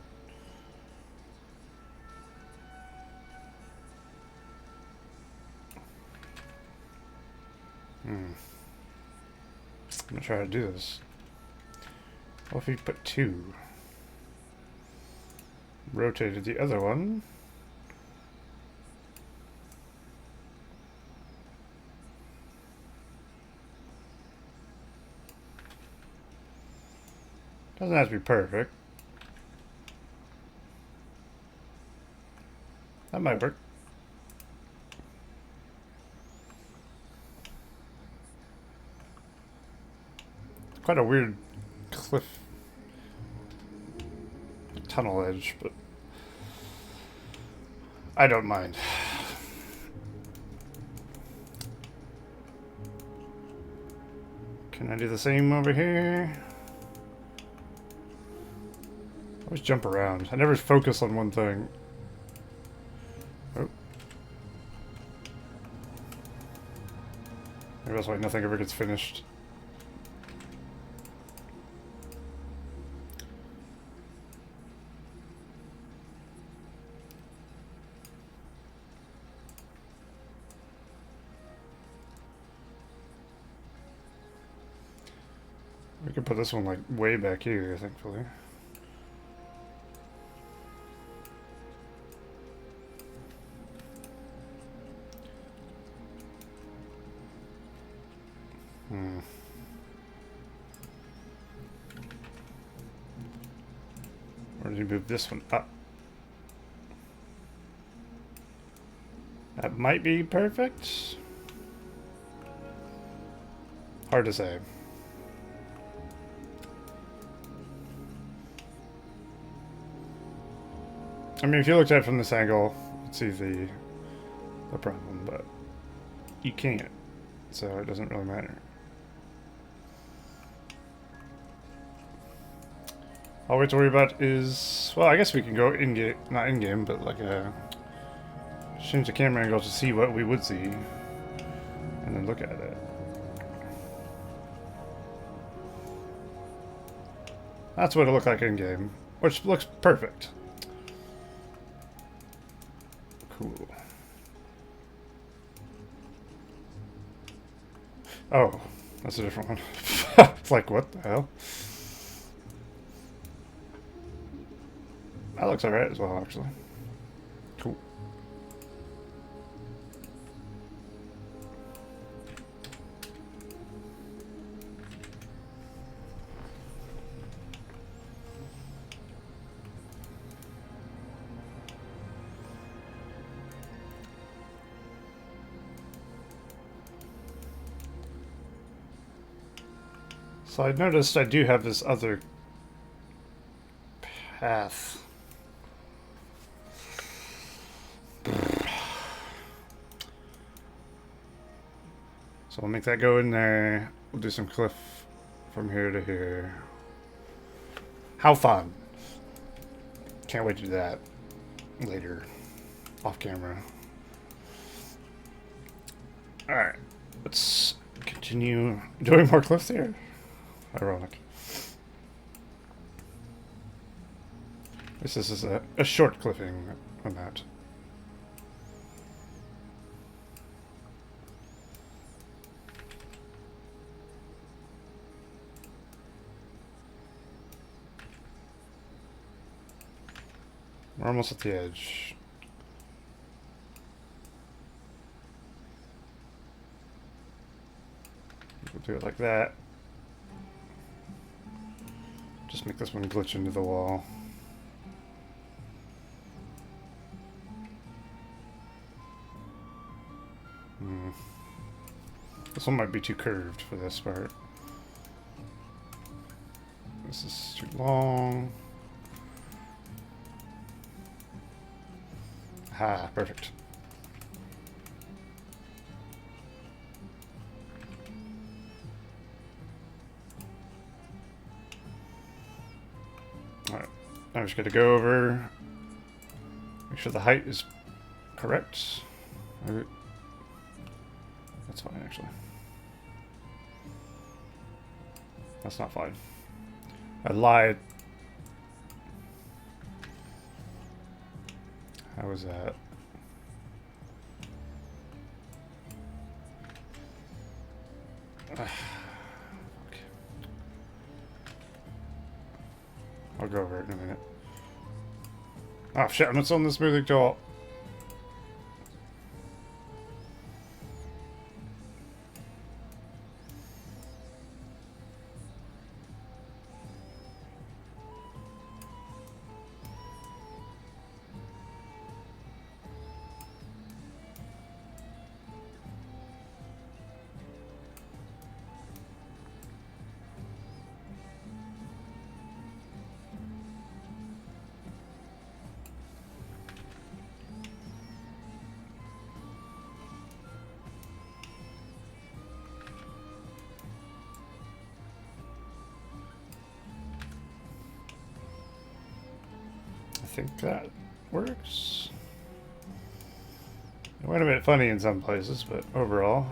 I'm gonna try to do this. What if we put 2? Rotated the other one. Doesn't have to be perfect. That might work. Quite a weird cliff tunnel edge, but I don't mind. Can I do the same over here? I always jump around. I never focus on one thing. Oh. Maybe that's why nothing ever gets finished. We could put this one like way back here, thankfully. Or did you move this one up? That might be perfect. Hard to say. I mean, if you looked at it from this angle, you'd see the problem, but you can't, so it doesn't really matter. All we have to worry about is, well, I guess we can go in-game, not in-game, but like change the camera angle to see what we would see, and then look at it. That's what it looked like in-game, which looks perfect. Cool. Oh, that's a different one. It's like, what the hell? That looks alright as well, actually. Cool. So I noticed I do have this other path. So we'll make that go in there. We'll do some cliff from here to here. How fun. Can't wait to do that later, off camera. Alright, let's continue doing more cliffs here. Ironic. This is a short clipping on that. We're almost at the edge. We'll do it like that. Just make this one glitch into the wall. This one might be too curved for this part. This is too long. Ah, perfect. I'm just going to go over, make sure the height is correct. That's fine, actually. That's not fine. I lied. How was that? Okay. I'll go over it in a minute. Oh shit, I'm not on the smoothing tool. I think that works. It went a bit funny in some places, but overall,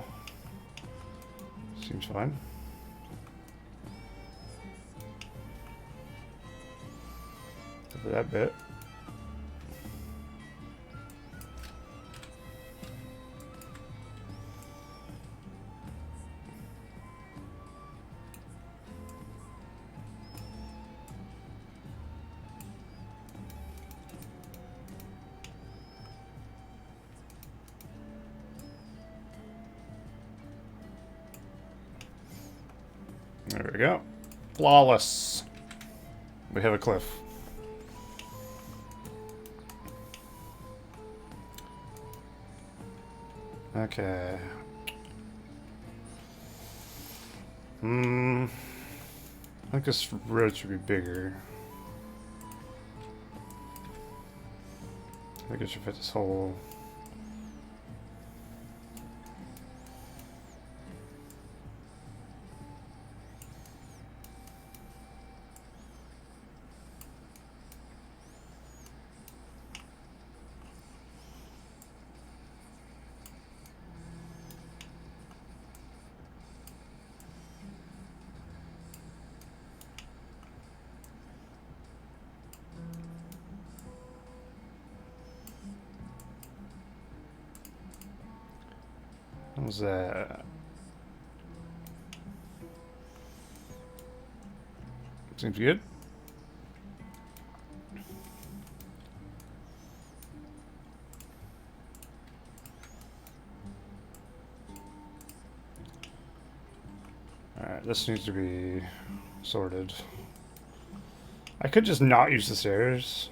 seems fine. Except for that bit. There we go. Flawless. We have a cliff. Okay. I think this road should be bigger. I think it should fit this whole... What was that? Seems good. Alright, this needs to be sorted. I could just not use the stairs.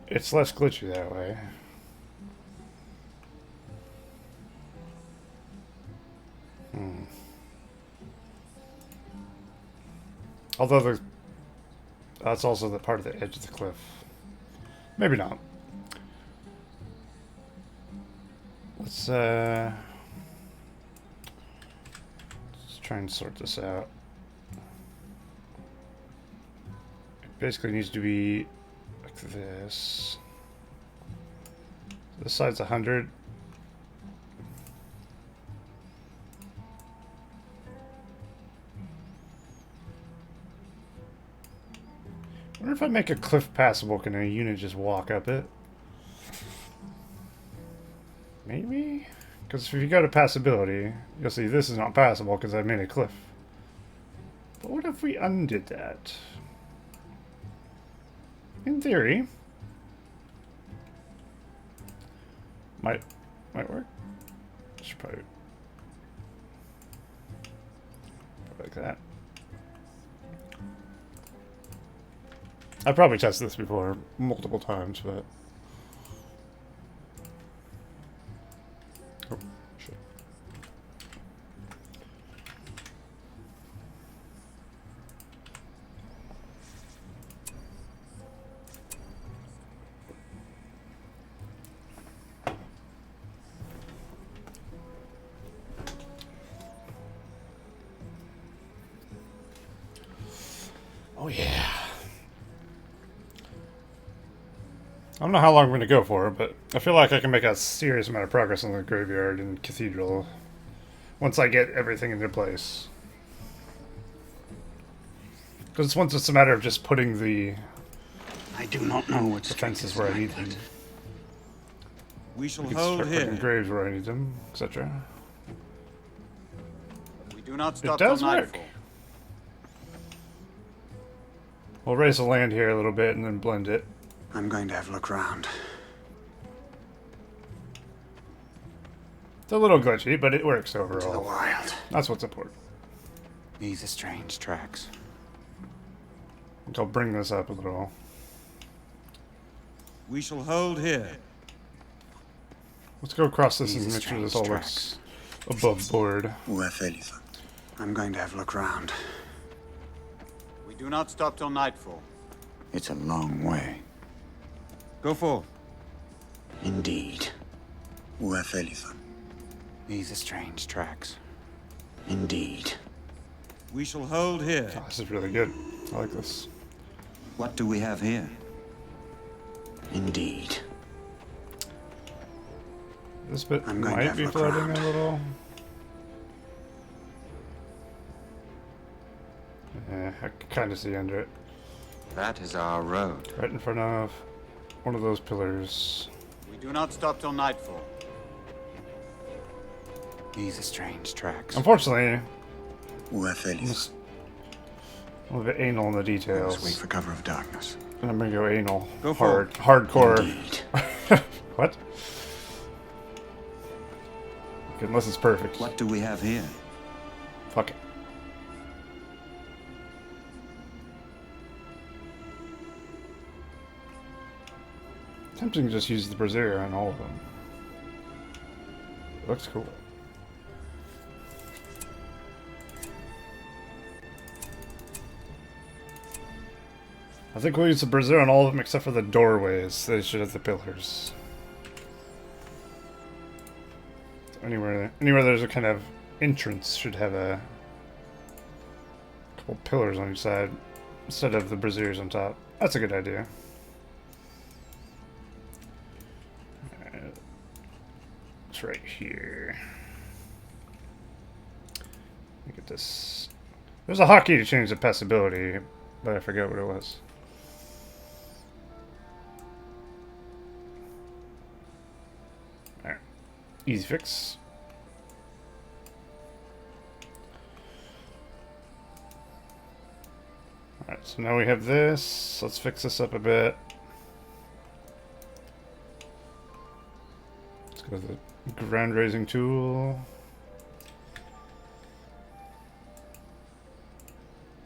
It's less glitchy that way. Although that's also the part of the edge of the cliff. Maybe not. Let's try and sort this out. It basically needs to be like this. This side's 100. I wonder if I make a cliff passable, can a unit just walk up it? Maybe? Because if you go to passability, you'll see this is not passable because I made a cliff. But what if we undid that? In theory, might work. Should probably like that. I've probably tested this before multiple times, but oh shit. Oh yeah. I don't know how long I'm going to go for, but I feel like I can make a serious amount of progress on the graveyard and cathedral once I get everything into place. Because once it's a matter of just putting the I do not know what defenses where I need them. We shall I can hold start putting here. graves where I need them, etc. We do not stop does till work. nightfall. We'll raise the land here a little bit and then blend it. I'm going to have a look round. It's a little glitchy, but it works To the overall. wild. That's what's important. These are strange tracks. I'll bring this up a little. We shall hold here. Let's go across this These and are make sure this strange all looks above board. I'm going to have a look round. We do not stop till nightfall. It's a long way. Go forth. Indeed. These are strange tracks. Indeed. We shall hold here. Oh, this is really good. I like this. What do we have here? Indeed. This bit I'm going to might have be a look floating around. a little. Yeah, I can kind of see under it. That is our road. Right in front of one of those pillars. We do not stop till nightfall. These are strange tracks. Unfortunately, I'm just a little bit anal in the We must wait details. for cover of darkness. And I'm gonna go anal. Go for Hardcore. Indeed. What? Okay, unless it's perfect. What do we have here? Fuck it. Tempting to just use the Brazier on all of them. Looks cool. I think we'll use the Brazier on all of them except for the doorways. They should have the pillars. Anywhere there's a kind of entrance should have a couple pillars on each side instead of the Braziers on top. That's a good idea. It's right here. Look at this. There's a hotkey to change the passability, but I forget what it was. Alright. Easy fix. Alright, so now we have this. Let's fix this up a bit. Let's go to the ground raising tool.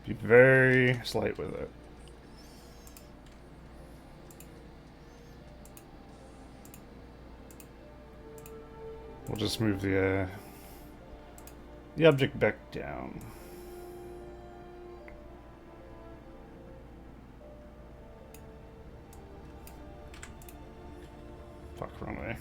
Be very slight with it. We'll just move the object back down. Fuck, wrong way.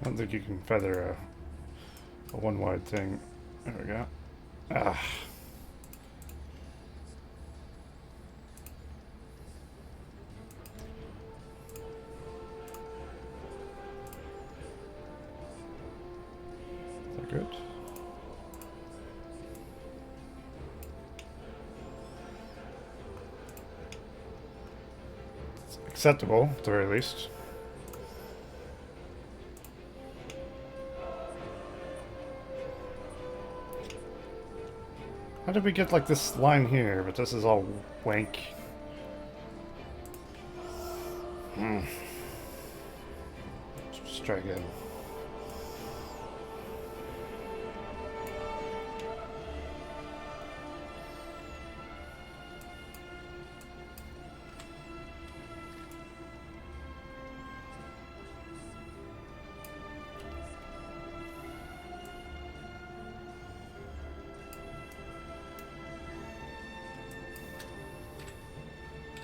I don't think you can feather a one wide thing. There we go. Ah. Is that good? It's acceptable, at the very least. How did we get like this line here, but this is all wank? Let's try again.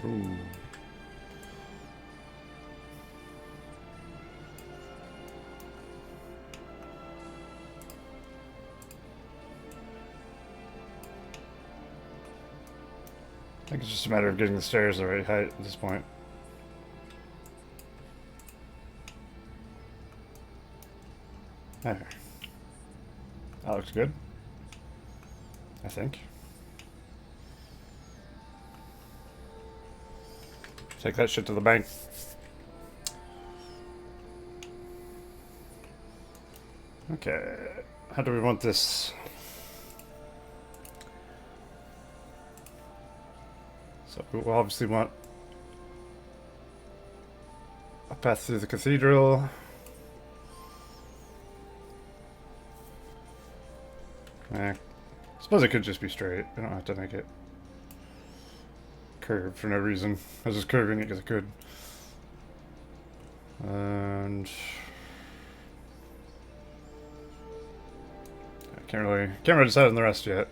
Ooh. I think it's just a matter of getting the stairs the right height at this point. There. That looks good. I think. Take that shit to the bank. Okay. How do we want this? So we'll obviously want a path through the cathedral. I suppose it could just be straight. I don't have to make it curved for no reason. I was just curving it because I could. And I can't really decide on the rest yet.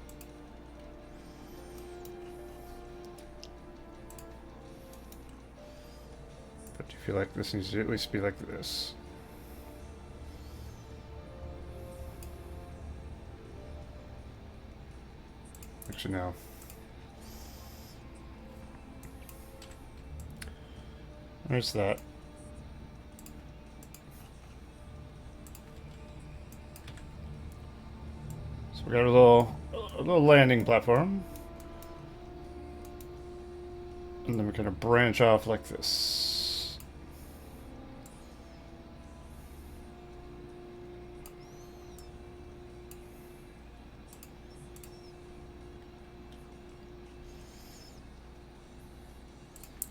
But do you feel like this needs to at least be like this? Actually, no. There's that. So we got a little landing platform. And then we're gonna branch off like this.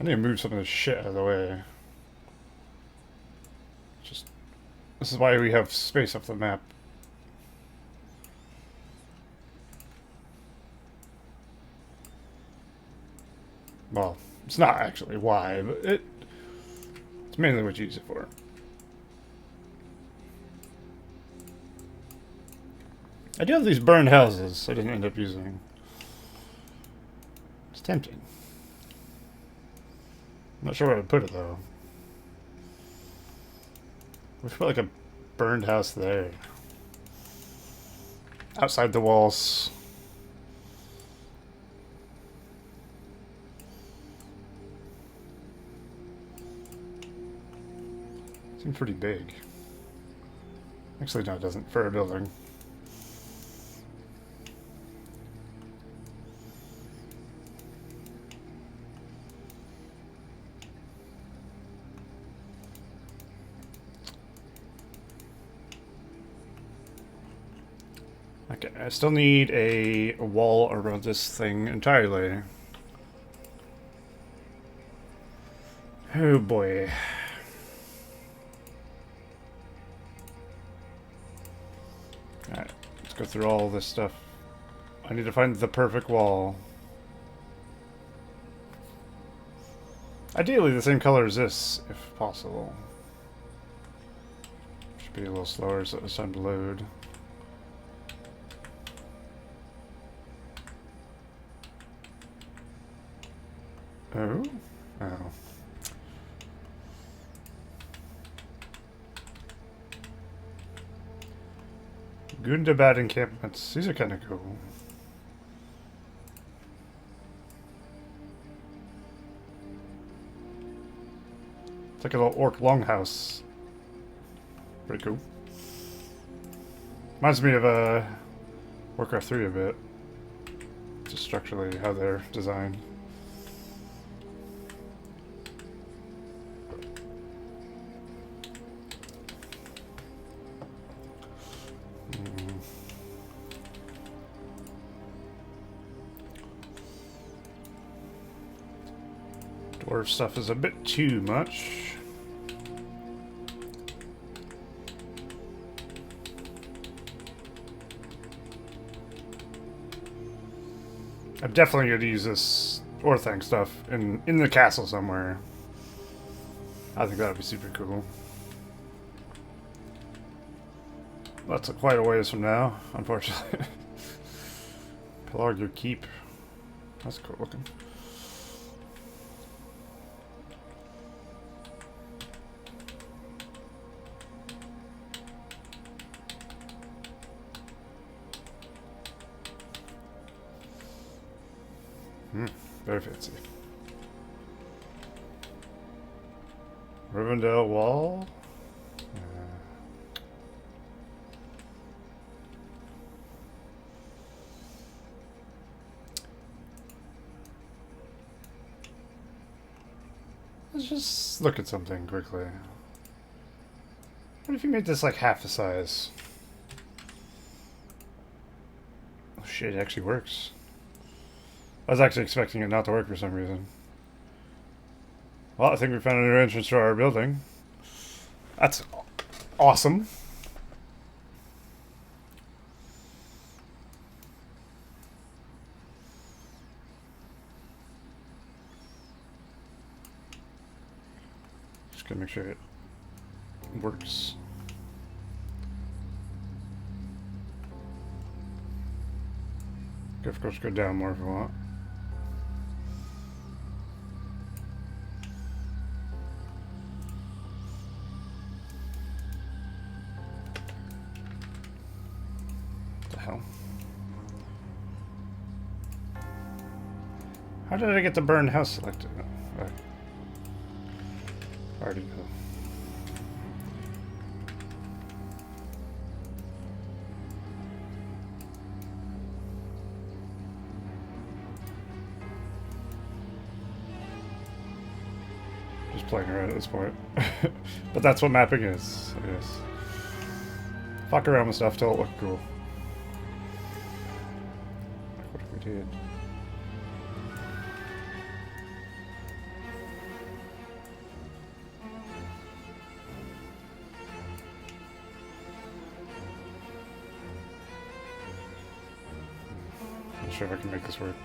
I need to move some of this shit out of the way. This is why we have space off the map. Well, it's not actually why, but it's mainly what you use it for. I do have these burned houses I didn't end up using. It's tempting. I'm not sure where to put it though. We should put like a burned house there. Outside the walls. Seems pretty big. Actually, no, it doesn't for a building. Okay, I still need a wall around this thing entirely. Oh boy. Alright, let's go through all this stuff. I need to find the perfect wall. Ideally the same color as this, if possible. Should be a little slower so it's time to load. Oh? Oh. Gundabad encampments. These are kind of cool. It's like a little orc longhouse. Pretty cool. Reminds me of Warcraft 3 a bit. Just structurally how they're designed. Dwarf stuff is a bit too much. I'm definitely going to use this Orthanc stuff in the castle somewhere. I think that would be super cool. That's quite a ways from now, unfortunately. Pelargir Keep. That's cool looking. Very fancy. Rivendell Wall? Let's just look at something quickly. What if you made this like half the size? Oh shit, it actually works. I was actually expecting it not to work for some reason. Well, I think we found a new entrance to our building. That's awesome. Just gotta make sure it works. Of course, go down more if we want. What the hell? How did I get the burned house selected? Oh, already go. Playing around at this point. But that's what mapping is, I guess. Fuck around with stuff till it looks cool. Like, what if we did? Not sure if I can make this work.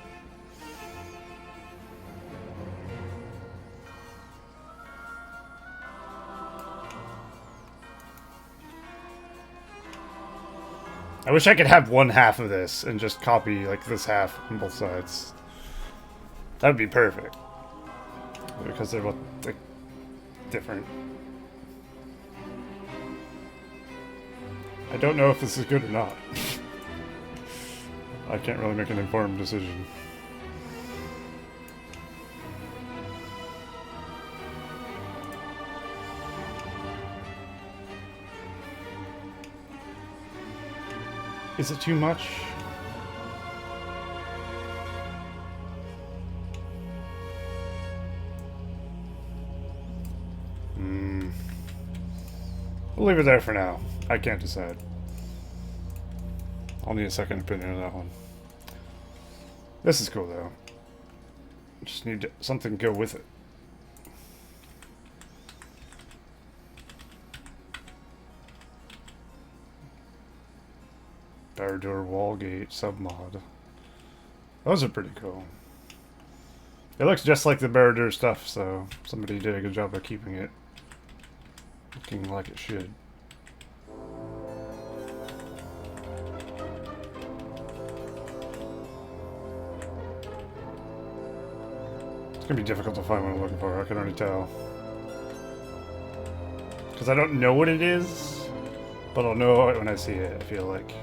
I wish I could have one half of this and just copy like this half on both sides. That would be perfect. Because they're both like different. I don't know if this is good or not. I can't really make an informed decision. Is it too much? We'll leave it there for now. I can't decide. I'll need a second opinion on that one. This is cool though. Just need something to go with it. Barad-dûr Wallgate submod. Those are pretty cool. It looks just like the Barad-dûr stuff, so somebody did a good job of keeping it looking like it should. It's gonna be difficult to find what I'm looking for, I can already tell. Because I don't know what it is, but I'll know it when I see it, I feel like.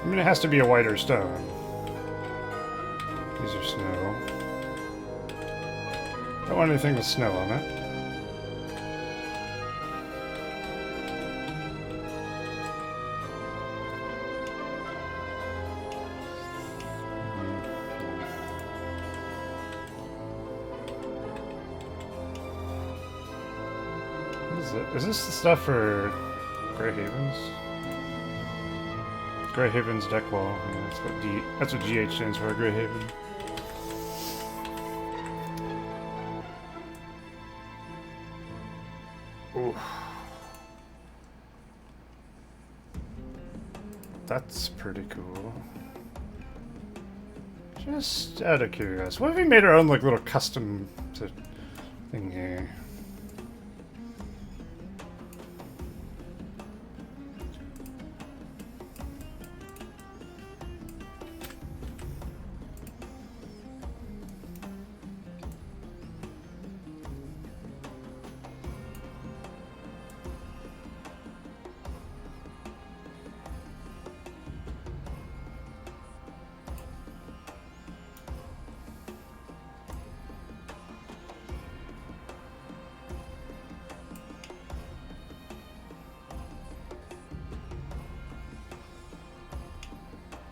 I mean, it has to be a whiter stone. These are snow. Don't want anything with snow on it. What is it? Is this the stuff for Grey Havens? Grey Haven's deck wall. Yeah, that's what GH stands for, Grey Haven. Ooh. That's pretty cool. Just out of curiosity, what if we made our own like little custom thing here?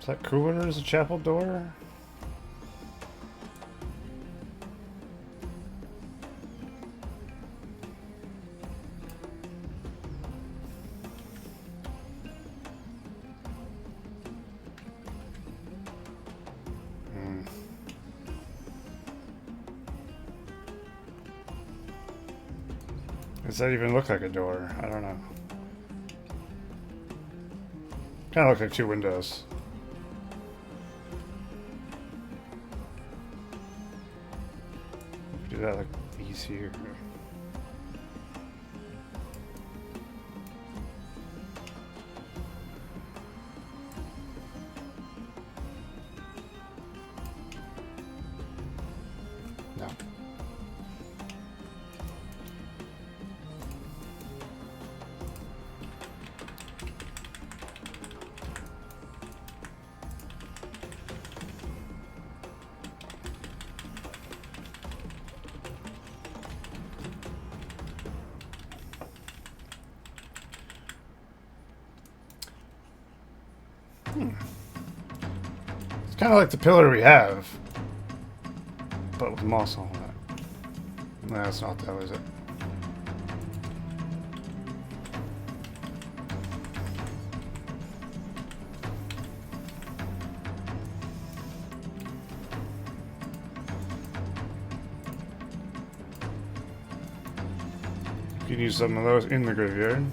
Is that cooler as a chapel door? Does that even look like a door? I don't know. Kind of look like two windows. Do that like these here. No. It's kind of like the pillar we have, but with moss on it. No, that's not that, is it? You can use some of those in the graveyard.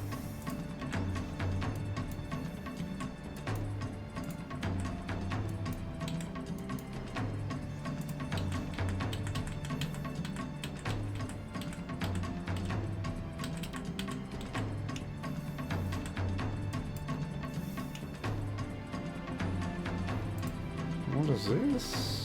What is this?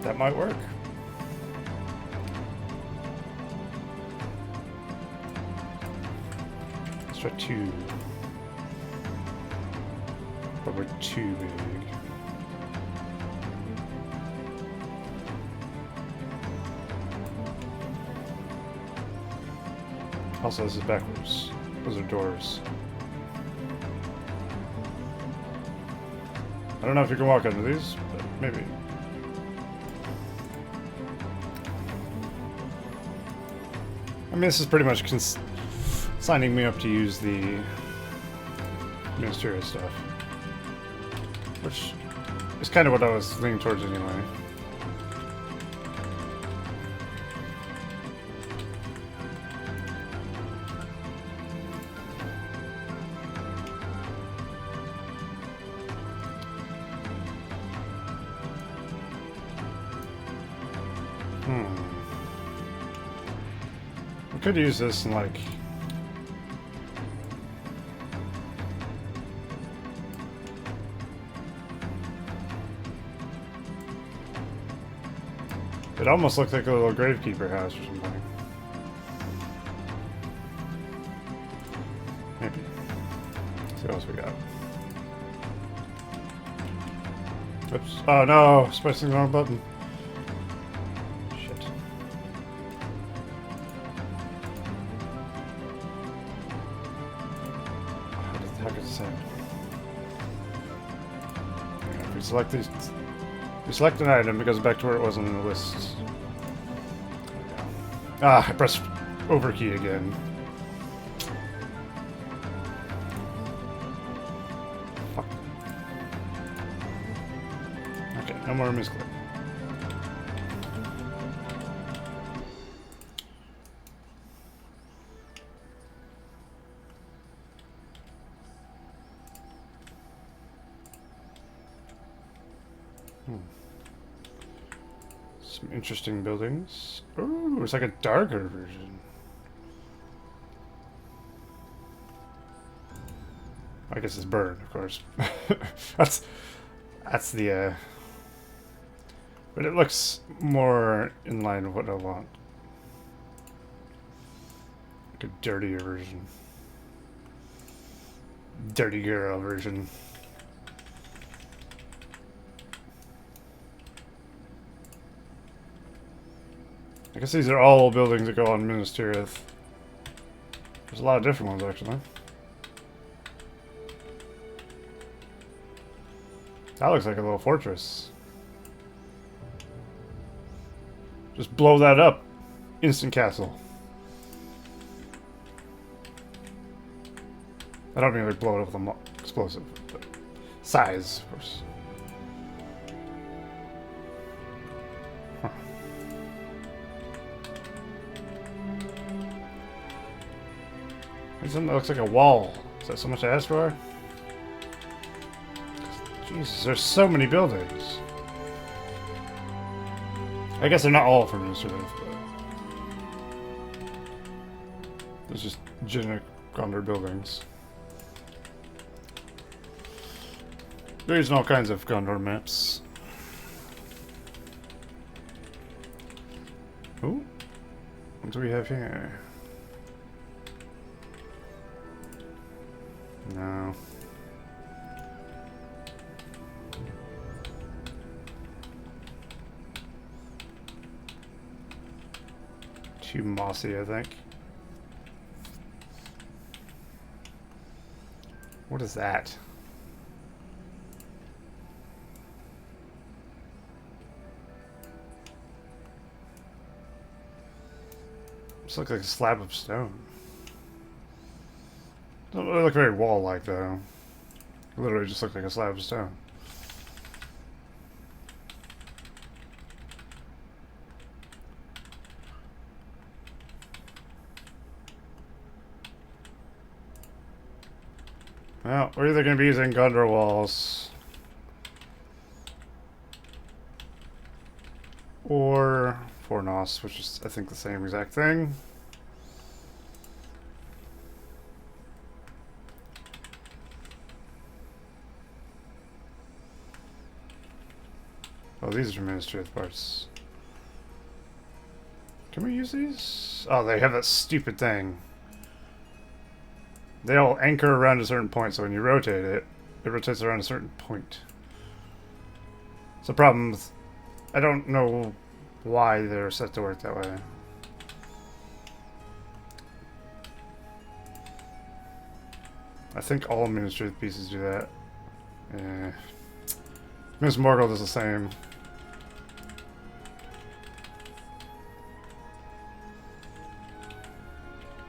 That might work. Let's try two. But we're too big. Also, this is backwards. Those are doors. I don't know if you can walk under these, but maybe. I mean, this is pretty much signing me up to use the ministerial stuff. Which is kind of what I was leaning towards anyway. I could use this in like... It almost looked like a little gravekeeper house or something. Maybe. Let's see what else we got. Oops. Oh no! Pressing the wrong button. Shit. How could it sound? Yeah, if we select these... We select an item, it goes back to where it was on the list. Ah, I pressed over key again. Fuck. Okay, no more misclick. Some interesting buildings. Ooh, it's like a darker version. I guess it's burn, of course. that's the but it looks more in line with what I want. Like a dirtier version. Dirty girl version. I guess these are all buildings that go on Minas Tirith. There's a lot of different ones, actually. That looks like a little fortress. Just blow that up. Instant castle. I don't mean like blow it up with an explosive, but size, of course. Huh. There's something that looks like a wall. Is that so much to ask for? Jesus, there's so many buildings. I guess they're not all from Minas Tirith, but there's just generic Gondor buildings. They're using all kinds of Gondor maps. Ooh, what do we have here? No. Too mossy, I think. What is that? This looks like a slab of stone. Doesn't really look very wall-like, though. It literally just looks like a slab of stone. Well, we're either going to be using Gondor walls or Fornos, which is, I think, the same exact thing. Oh, these are Minas Tirith parts. Can we use these? Oh, they have that stupid thing. They all anchor around a certain point, so when you rotate it, it rotates around a certain point. It's a problem with... I don't know why they're set to work that way. I think all Minas Tirith pieces do that. Yeah. Minas Morgul does the same.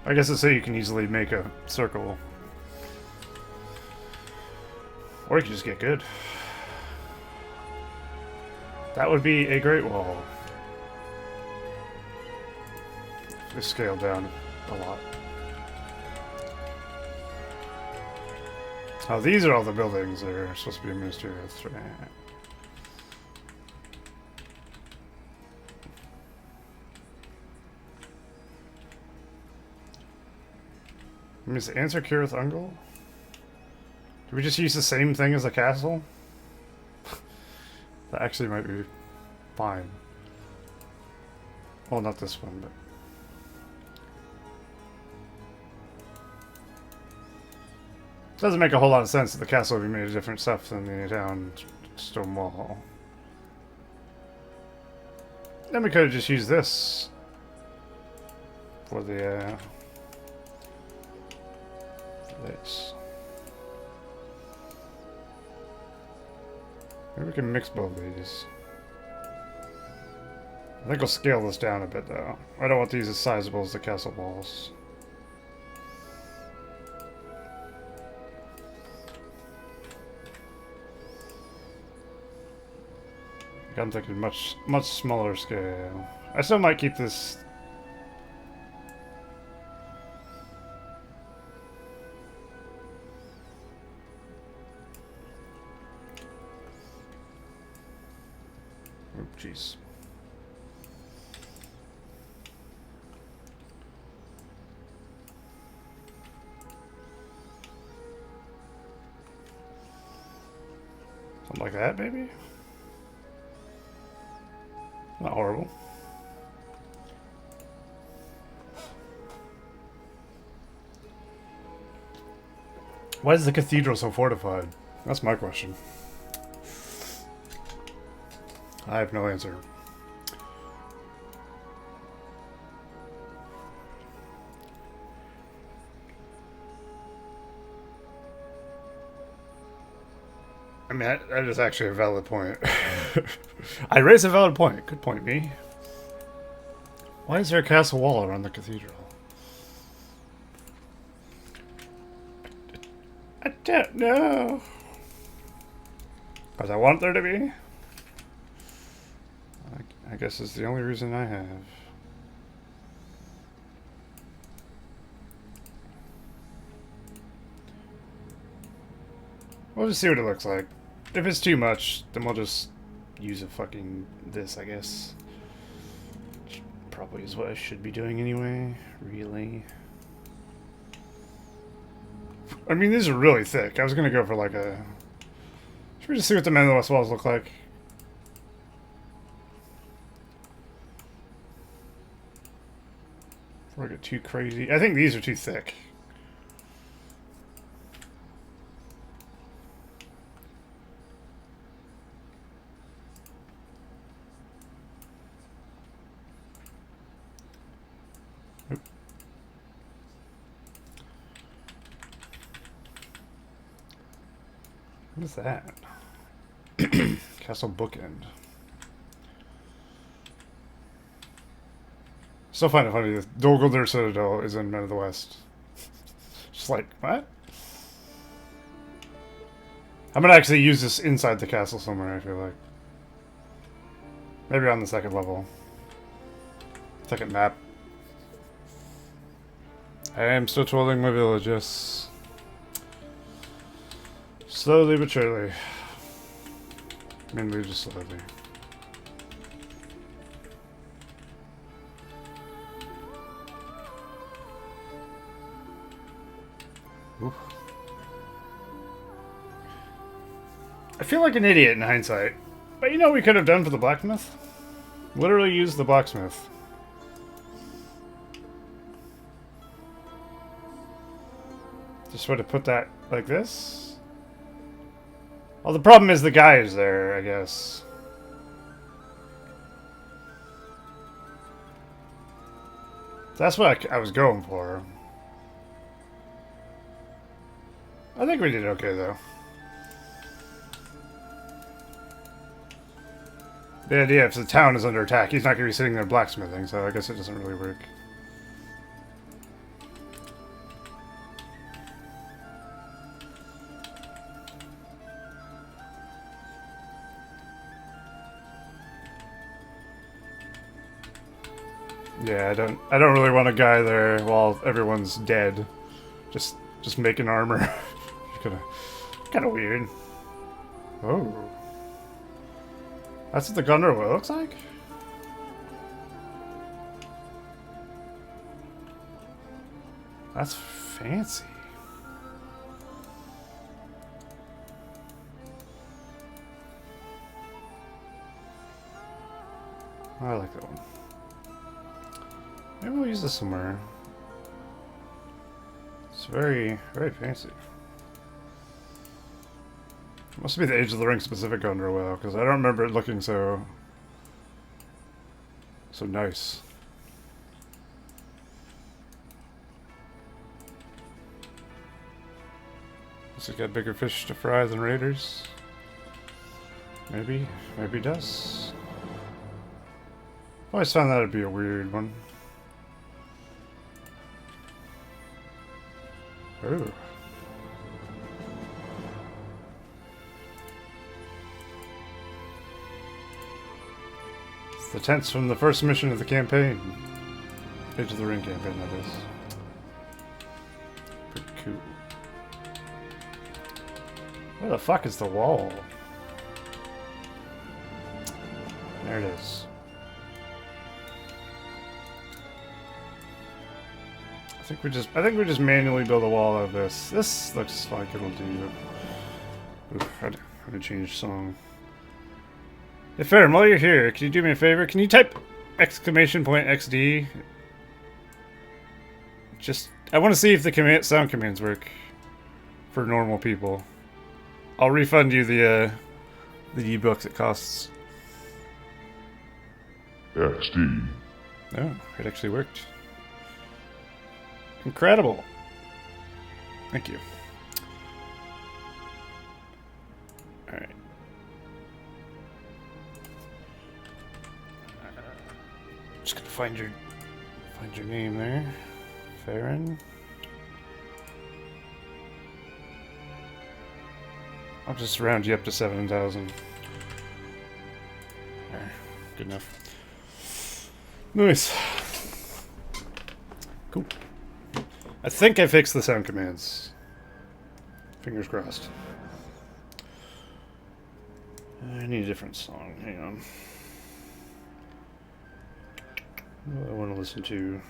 I guess it's so you can easily make a circle. Or you can just get good. That would be a great wall. Just scale down a lot. Oh, these are all the buildings that are supposed to be in Minas Tirith. Right. Is the answer Cirith Ungol? Do we just use the same thing as the castle? That actually might be fine. Well, not this one, but... Doesn't make a whole lot of sense that the castle would be made of different stuff than the town stone wall. Then we could have just used this for the, this. Maybe we can mix both of these. I think I'll scale this down a bit though. I don't want these as sizable as the castle walls. I'm thinking much smaller scale. I still might keep this. Oh, jeez. Something like that, maybe? Not horrible. Why is the cathedral so fortified? That's my question. I have no answer. I mean, that is actually a valid point. I raise a valid point. Good point, me. Why is there a castle wall around the cathedral? I don't know. Because I want there to be. I guess it's the only reason I have. We'll just see what it looks like. If it's too much, then we'll just use a fucking this, I guess. Which probably is what I should be doing anyway, really. I mean, these are really thick. I was gonna go for like a... Should we just see what the Men of the West walls look like? Before I get too crazy. I think these are too thick. What is that? Castle Bookend. Still find it funny that Dol Guldur Citadel is in Men of the West. Just like, what? I'm gonna actually use this inside the castle somewhere, I feel like. Maybe on the second level. Second map. I am still twirling my village, yes. Slowly but surely. Mainly just slowly. Oof. I feel like an idiot in hindsight. But you know what we could have done for the blacksmith? Literally use the blacksmith. Just sort of put that like this. Well, the problem is the guy is there, I guess. That's what I was going for. I think we did okay, though. The idea, if the town is under attack, he's not going to be sitting there blacksmithing, so I guess it doesn't really work. Yeah, I don't really want a guy there while everyone's dead. Just making armor. Kinda weird. Oh. That's what the Gunner looks like? That's fancy. I like that one. Maybe we'll use this somewhere. It's very, very fancy. It must be the Age of the Ring specific Underwell, because I don't remember it looking so nice. Does it got bigger fish to fry than Raiders? Maybe it does. Always found that to be a weird one. Ooh. It's the tents from the first mission of the campaign. Age of the Ring campaign, that is. Pretty cool. Where the fuck is the wall? There it is. I think we just manually build a wall out of this. This looks like it'll do. Oof, I had to change song. Hey Ferrum, while you're here, can you do me a favor? Can you type !XD? I want to see if the sound commands work for normal people. I'll refund you the ebook it costs. XD. Oh, it actually worked. Incredible. Thank you. Alright. Just gonna find your name there. Farron. I'll just round you up to 7,000. There. Good enough. Nice. Cool. I think I fixed the sound commands. Fingers crossed. I need a different song. Hang on. What do I want to listen to?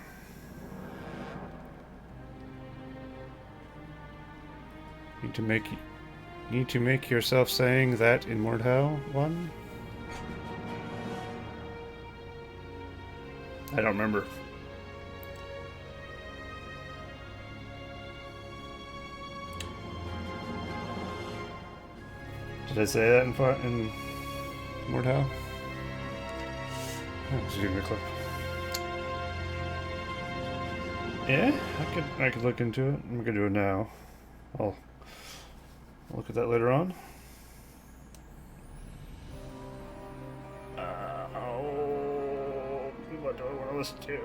Need to make yourself saying that in Mordhau one? I don't remember. Did I say that in Mordhau? Oh, just give me a clip. Yeah, I could look into it. I'm gonna do it now. I'll look at that later on. What do I want to listen to?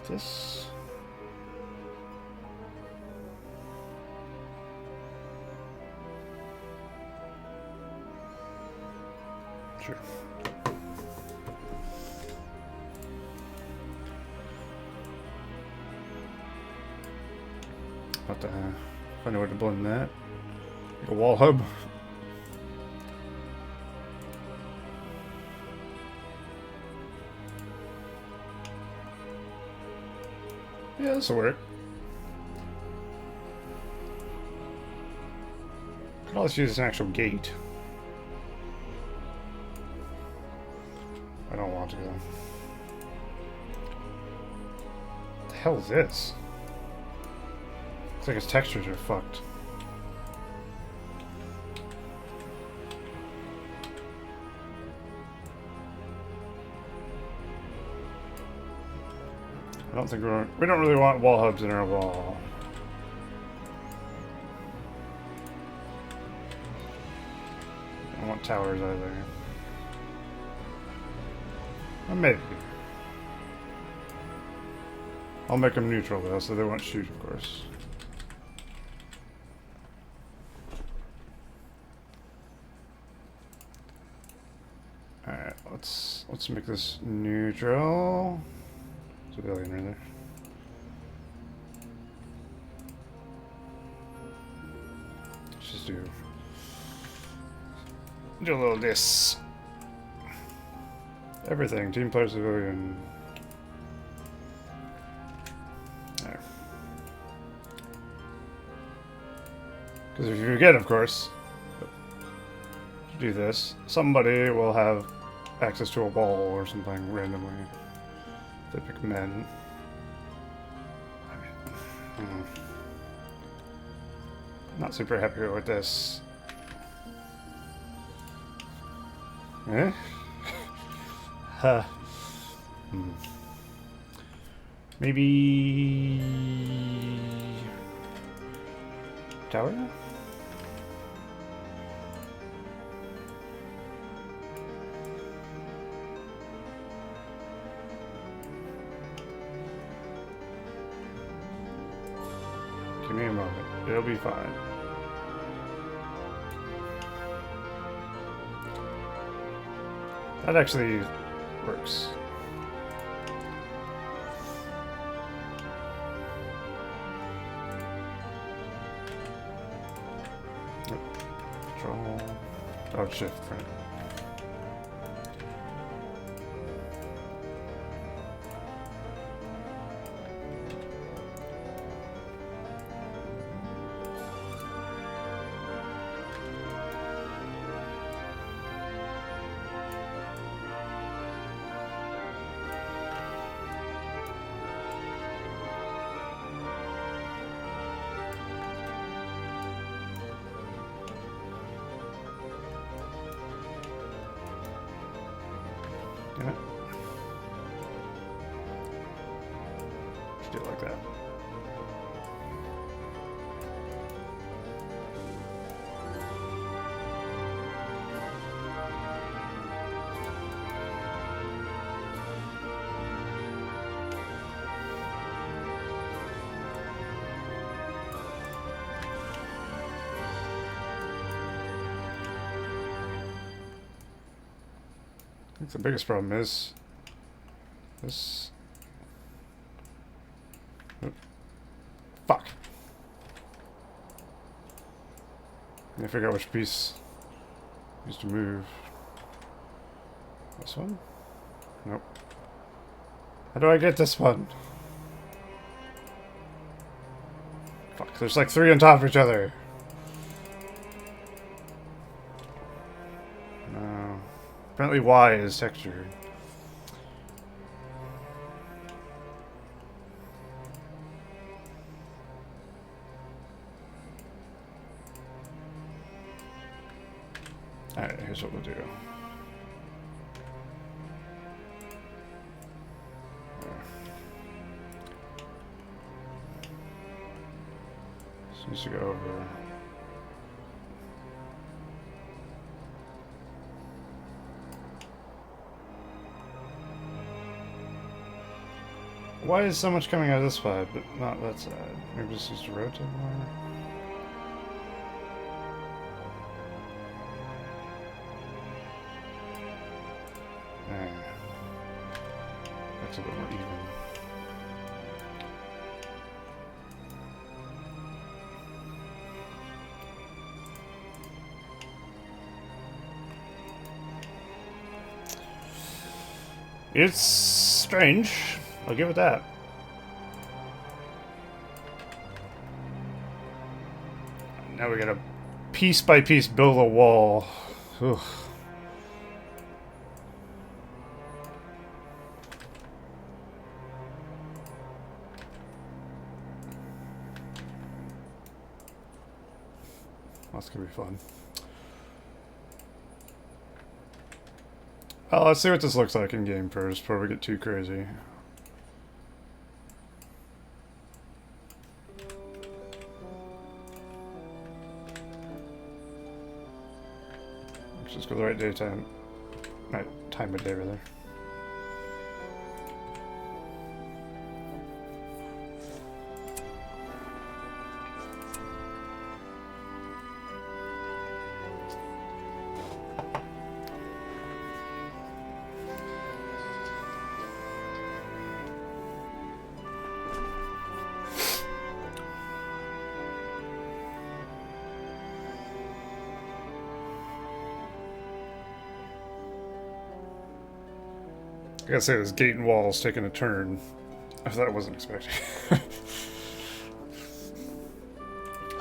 This. Sure. Have to find a way to blend that. Like a wall hub. Yeah, this'll work. Could also use an actual gate. I don't want to though. What the hell is this? Looks like its textures are fucked. I don't think we don't really want wall hubs in our wall. I don't want towers either. Or maybe. I'll make them neutral though, so they won't shoot, of course. Alright, let's make this neutral. Civilian, rather. Let's just do a little this. Everything. Team player civilian. There. Because if you forget, of course, to do this, somebody will have access to a wall or something randomly. They pick men. I mean, not super happy with this. Eh? Huh. Maybe tower? Give me a moment. It'll be fine. That actually works. Yep. Control. Oh, shift, right. Damn it. Just do it like that. I think the biggest problem is this. Oh, fuck. I figure out which piece needs to move. This one? Nope. How do I get this one? Fuck, there's like 3 on top of each other. No. Apparently Y is textured. Alright, here's what we'll do. So needs to go over. Why is so much coming out of this side, but not that side? Maybe just needs to rotate more. That's a bit more even. It's strange. I'll give it that. Now we gotta piece by piece build a wall. Ugh. That's gonna be fun. Let's see what this looks like in game first before we get too crazy. Let's just go the right daytime. Right time of day rather. I gotta say, this gate and wall's taking a turn. I thought I wasn't expecting.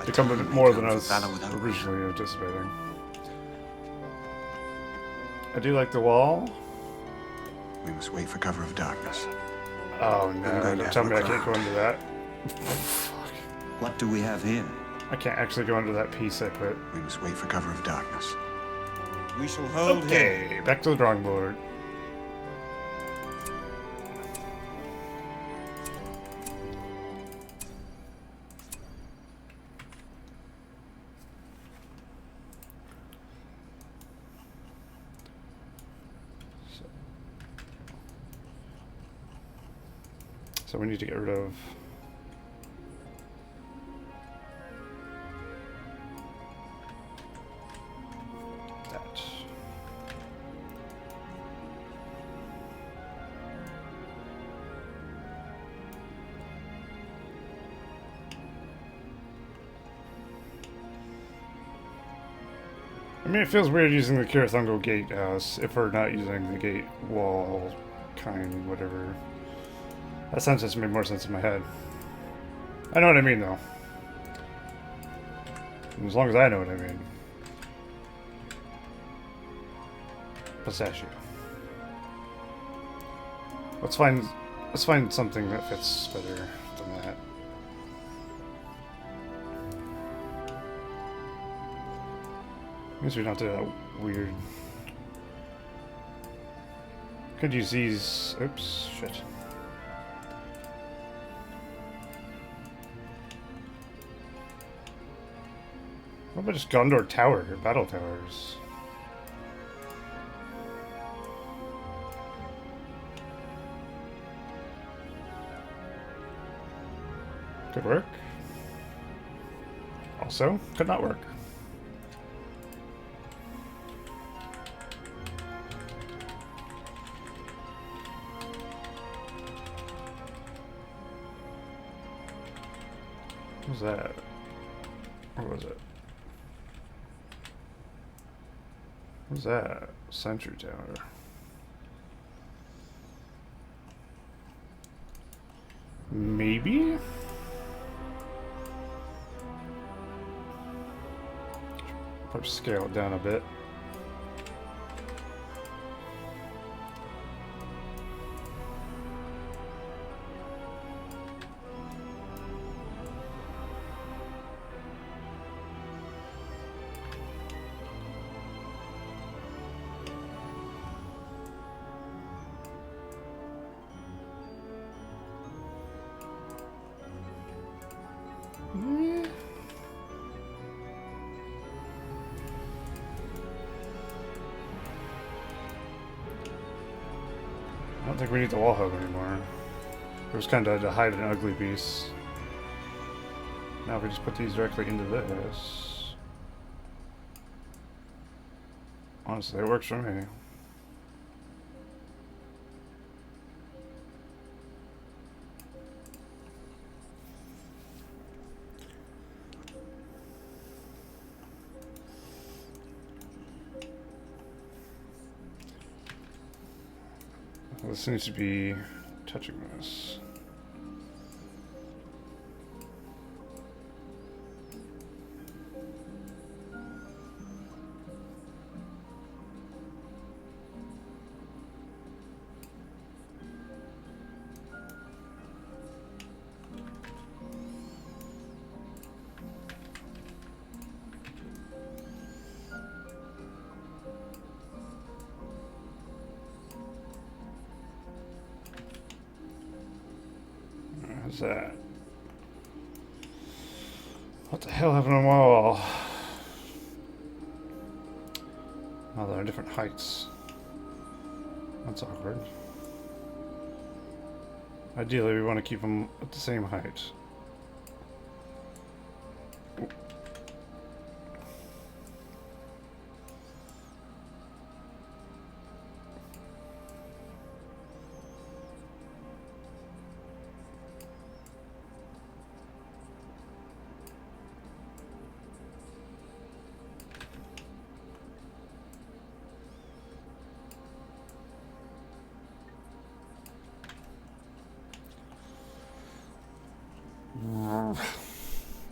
Become a bit more than I was originally anticipating. I do like the wall. We must wait for cover of darkness. Oh no, going don't to tell have me a I can't go crowd. into that. What do we have here? I can't actually go into that piece I put. We must wait for cover of darkness. We shall hold here. Okay, back to the drawing board. So we need to get rid of that. I mean, it feels weird using the Kirathungo gate house if we're not using the gate wall kind, whatever. That sentence made more sense in my head. I know what I mean, though. And as long as I know what I mean. Pistachio. Let's find something that fits better than that. Means we don't have to do that weird. Could use these. Oops, shit. What about just Gondor Tower, battle towers? Could work. Also, could not work. What was that? What was it? What was that? Sentry tower. Maybe? Probably scale it down a bit. I don't think we need the wall hub anymore. It was kind of to hide an ugly piece. Now if we just put these directly into this. Honestly, it works for me. This needs to be touching this. What's that? What the hell happened on the wall? Oh, they're different heights. That's awkward. Ideally, we want to keep them at the same height.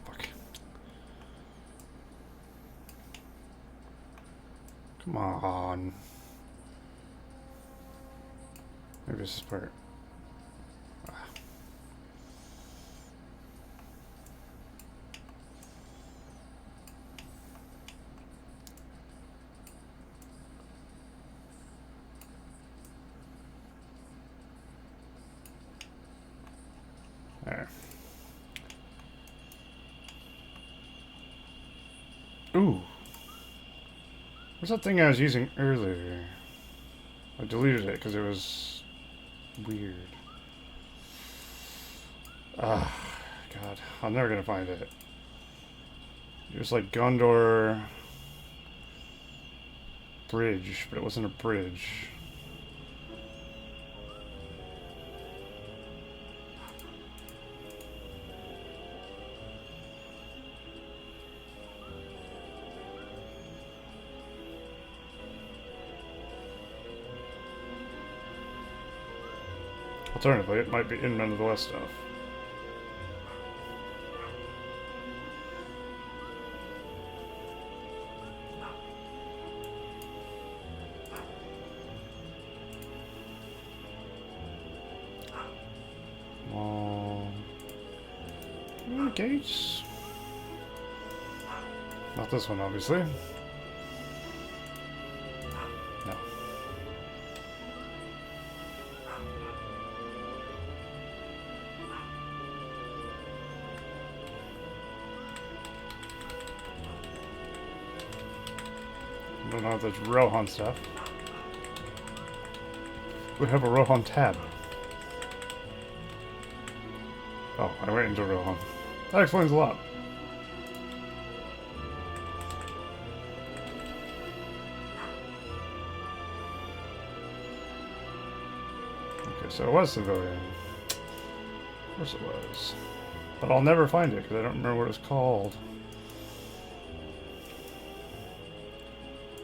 Fuck. Come on. Maybe this is part. There. Ooh. What's that thing I was using earlier? I deleted it because it was weird. Ah, God. I'm never gonna find it. It was like Gondor Bridge, but it wasn't a bridge. Alternatively, it might be in none of the West stuff. Gates. Not this one, obviously. No. don't know if there's Rohan stuff. We have a Rohan tab. Oh, I went into Rohan. That explains a lot. Okay, so it was civilian. Of course it was. But I'll never find it because I don't remember what it's called.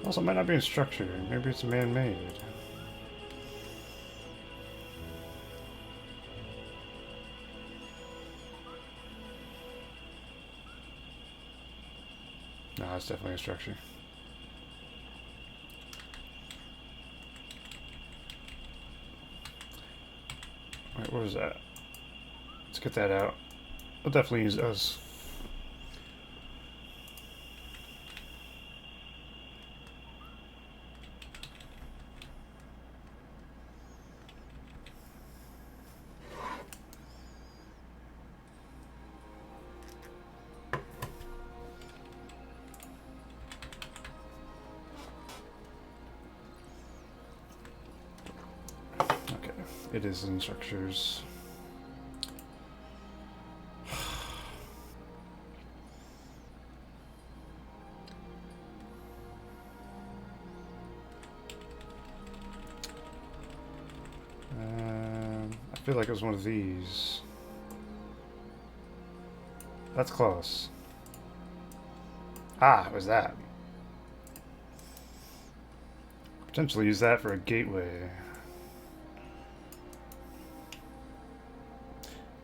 Also, it might not be in structure. Maybe it's man-made. No, it's definitely a structure. Alright, what is that? Let's get that out. I'll definitely use those. Okay, it is in structures. I feel like it was one of these. That's close. Ah, it was that. Potentially use that for a gateway.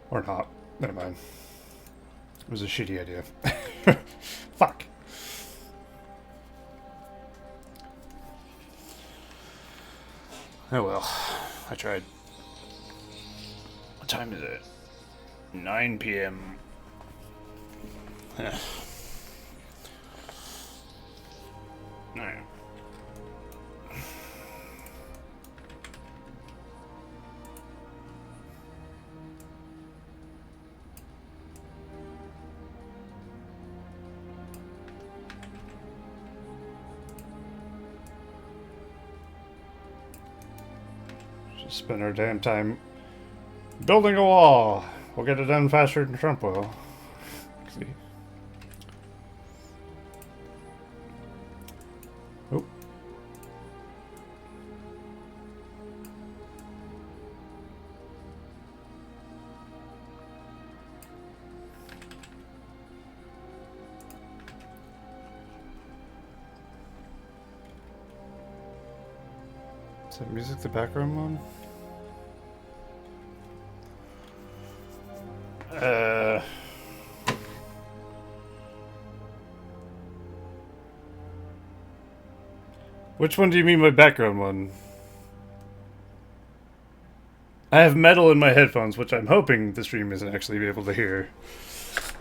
Or not. Never mind. It was a shitty idea. Fuck. Oh well. I tried. What time is it? 9 p.m. Alright. Just spend our damn time building a wall. We'll get it done faster than Trump will. See. Oh. Is that music the background one? Which one do you mean by background one? I have metal in my headphones, which I'm hoping the stream isn't actually be able to hear.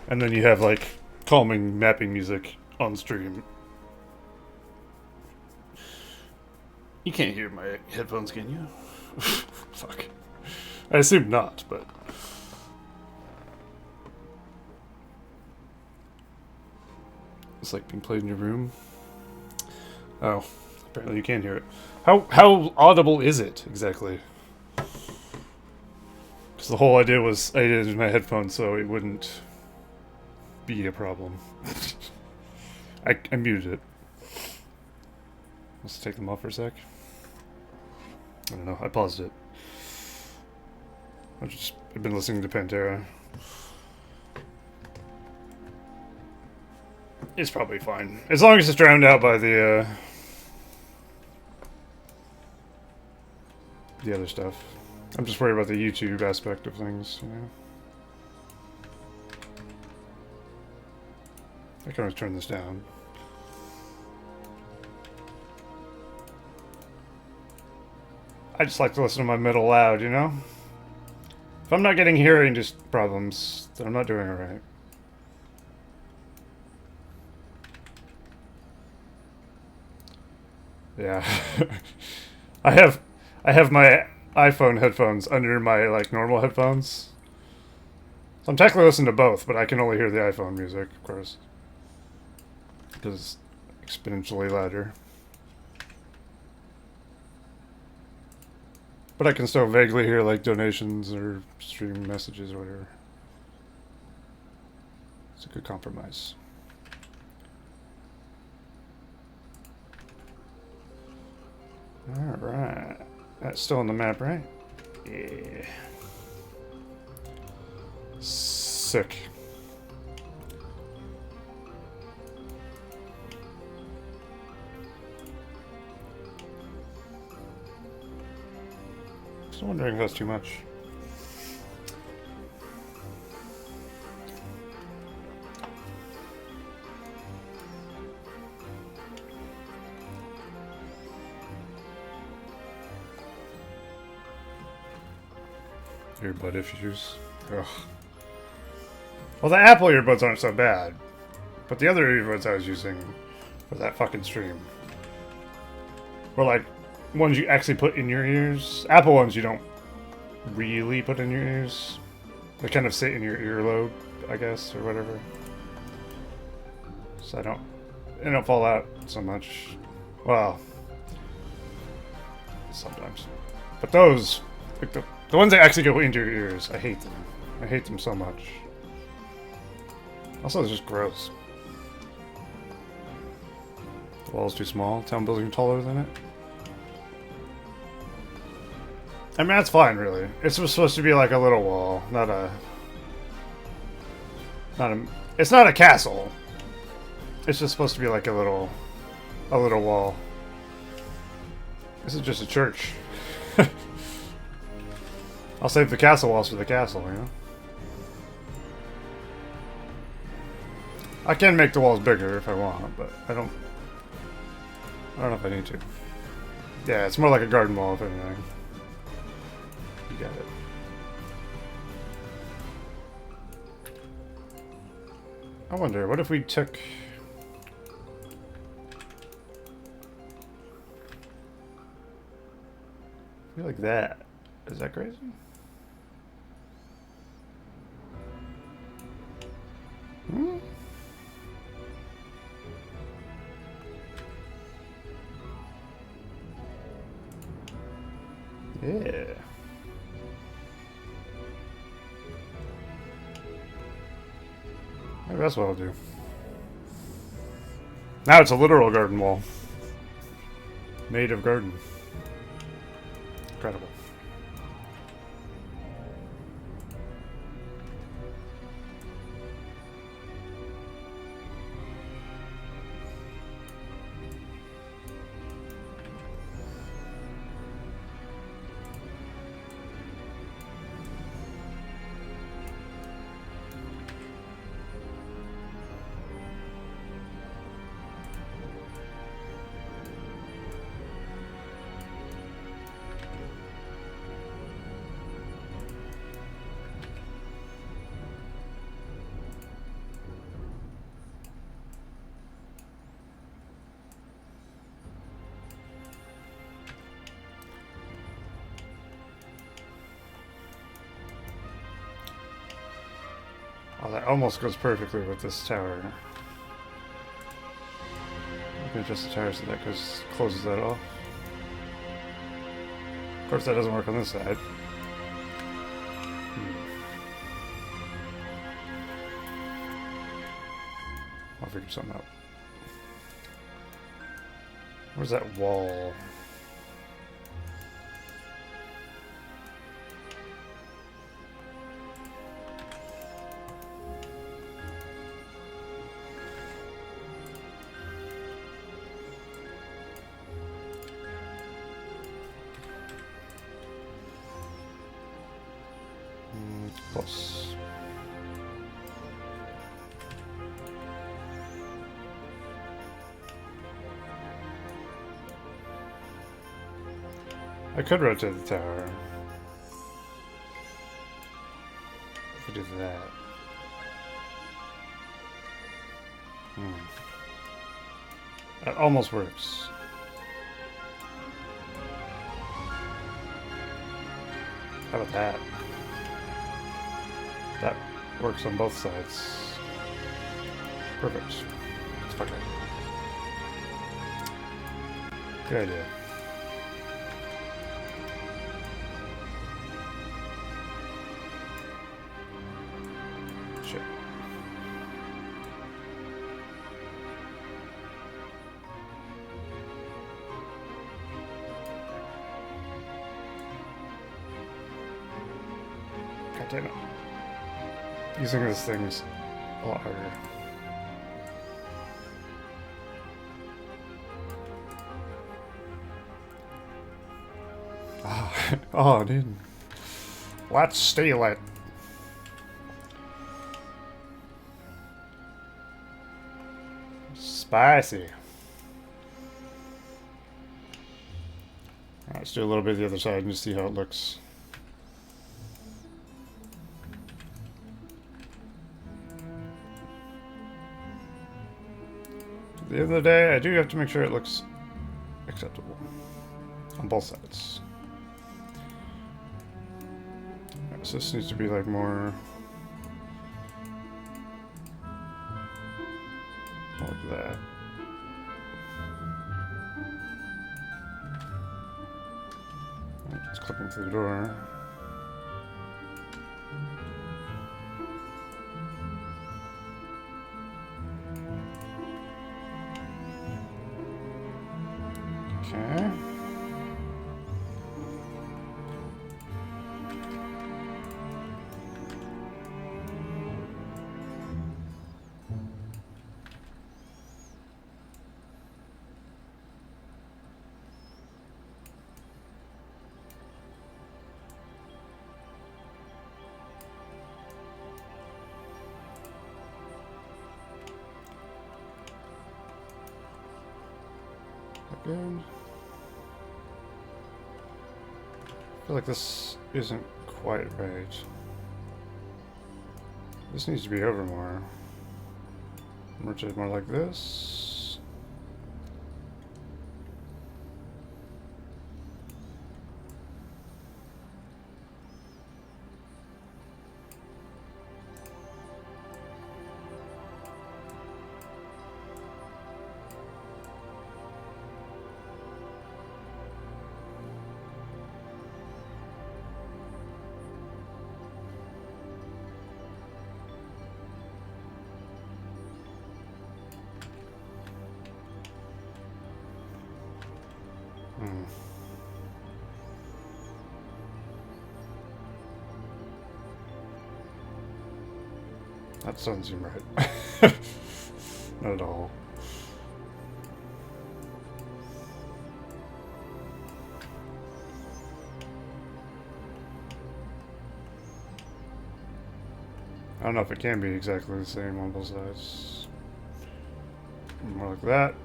And then you have, like, calming mapping music on stream. You can't hear my headphones, can you? Fuck. I assume not, but... It's like being played in your room. Oh. Apparently you can hear it. How audible is it, exactly? Because the whole idea was I did it in my headphones so it wouldn't be a problem. I muted it. Let's take them off for a sec. I don't know, I paused it. I've been listening to Pantera. It's probably fine. As long as it's drowned out by the other stuff. I'm just worried about the YouTube aspect of things, you know. I can always turn this down. I just like to listen to my metal loud, you know? If I'm not getting hearing just problems, then I'm not doing it right. Yeah. I have my iPhone headphones under my, like, normal headphones. So I'm technically listening to both, but I can only hear the iPhone music, of course. Because it's exponentially louder. But I can still vaguely hear like donations or stream messages or whatever. It's a good compromise. Alright. That's still on the map, right? Yeah. Sick. Just wondering if that's too much. Earbud issues. Ugh. Well, the Apple earbuds aren't so bad, but the other earbuds I was using for that fucking stream were like ones you actually put in your ears. Apple ones you don't really put in your ears. They kind of sit in your earlobe, I guess, or whatever. So they don't fall out so much. Well, sometimes. But those, like the ones that actually go into your ears, I hate them. I hate them so much. Also, it's just gross. The wall's too small. Town building taller than it. I mean, that's fine, really. It's supposed to be like a little wall, not a. It's not a castle. It's just supposed to be like a little wall. This is just a church. I'll save the castle walls for the castle, you know? I can make the walls bigger if I want, but I don't know if I need to. Yeah, it's more like a garden wall, if anything. You got it. I wonder, what if we took... I feel like that. Is that crazy? Hmm? Yeah. Maybe that's what I'll do. Now it's a literal garden wall. Made of garden. Incredible. Oh, that almost goes perfectly with this tower. I can adjust the tower so that closes that off. Of course, that doesn't work on this side. I'll figure something out. Where's that wall? Plus. I could rotate the tower. If we do that. That almost works. How about that? That works on both sides. Perfect. It's okay. Good idea. Shit. God damn it. Using this thing's a lot harder. Oh, dude. Let's steal it. Spicy. Alright, let's do a little bit of the other side and just see how it looks. At the end of the day, I do have to make sure it looks acceptable on both sides. Right, so this needs to be like more like that. It's clipping through the door. Okay. Good. I feel like this isn't quite right. This needs to be over more. Merge it more like this. That doesn't seem right. Not at all. I don't know if it can be exactly the same on both sides. More like that.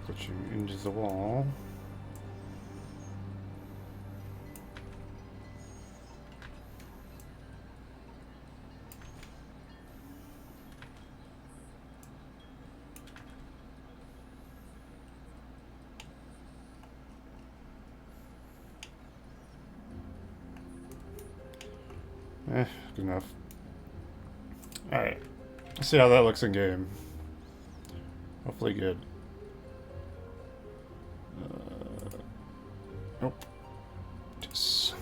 Put you into the wall. Good enough. Alright. Let's see how that looks in game. Hopefully good. Nope. Just.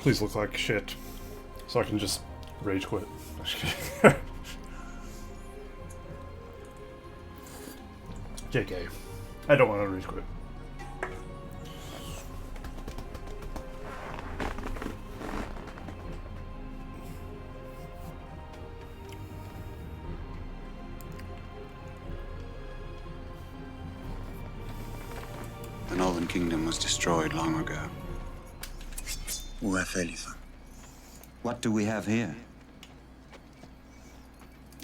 Please look like shit, so I can just rage quit. JK. I don't want to rage quit. The Northern Kingdom was destroyed long ago. What do we have here?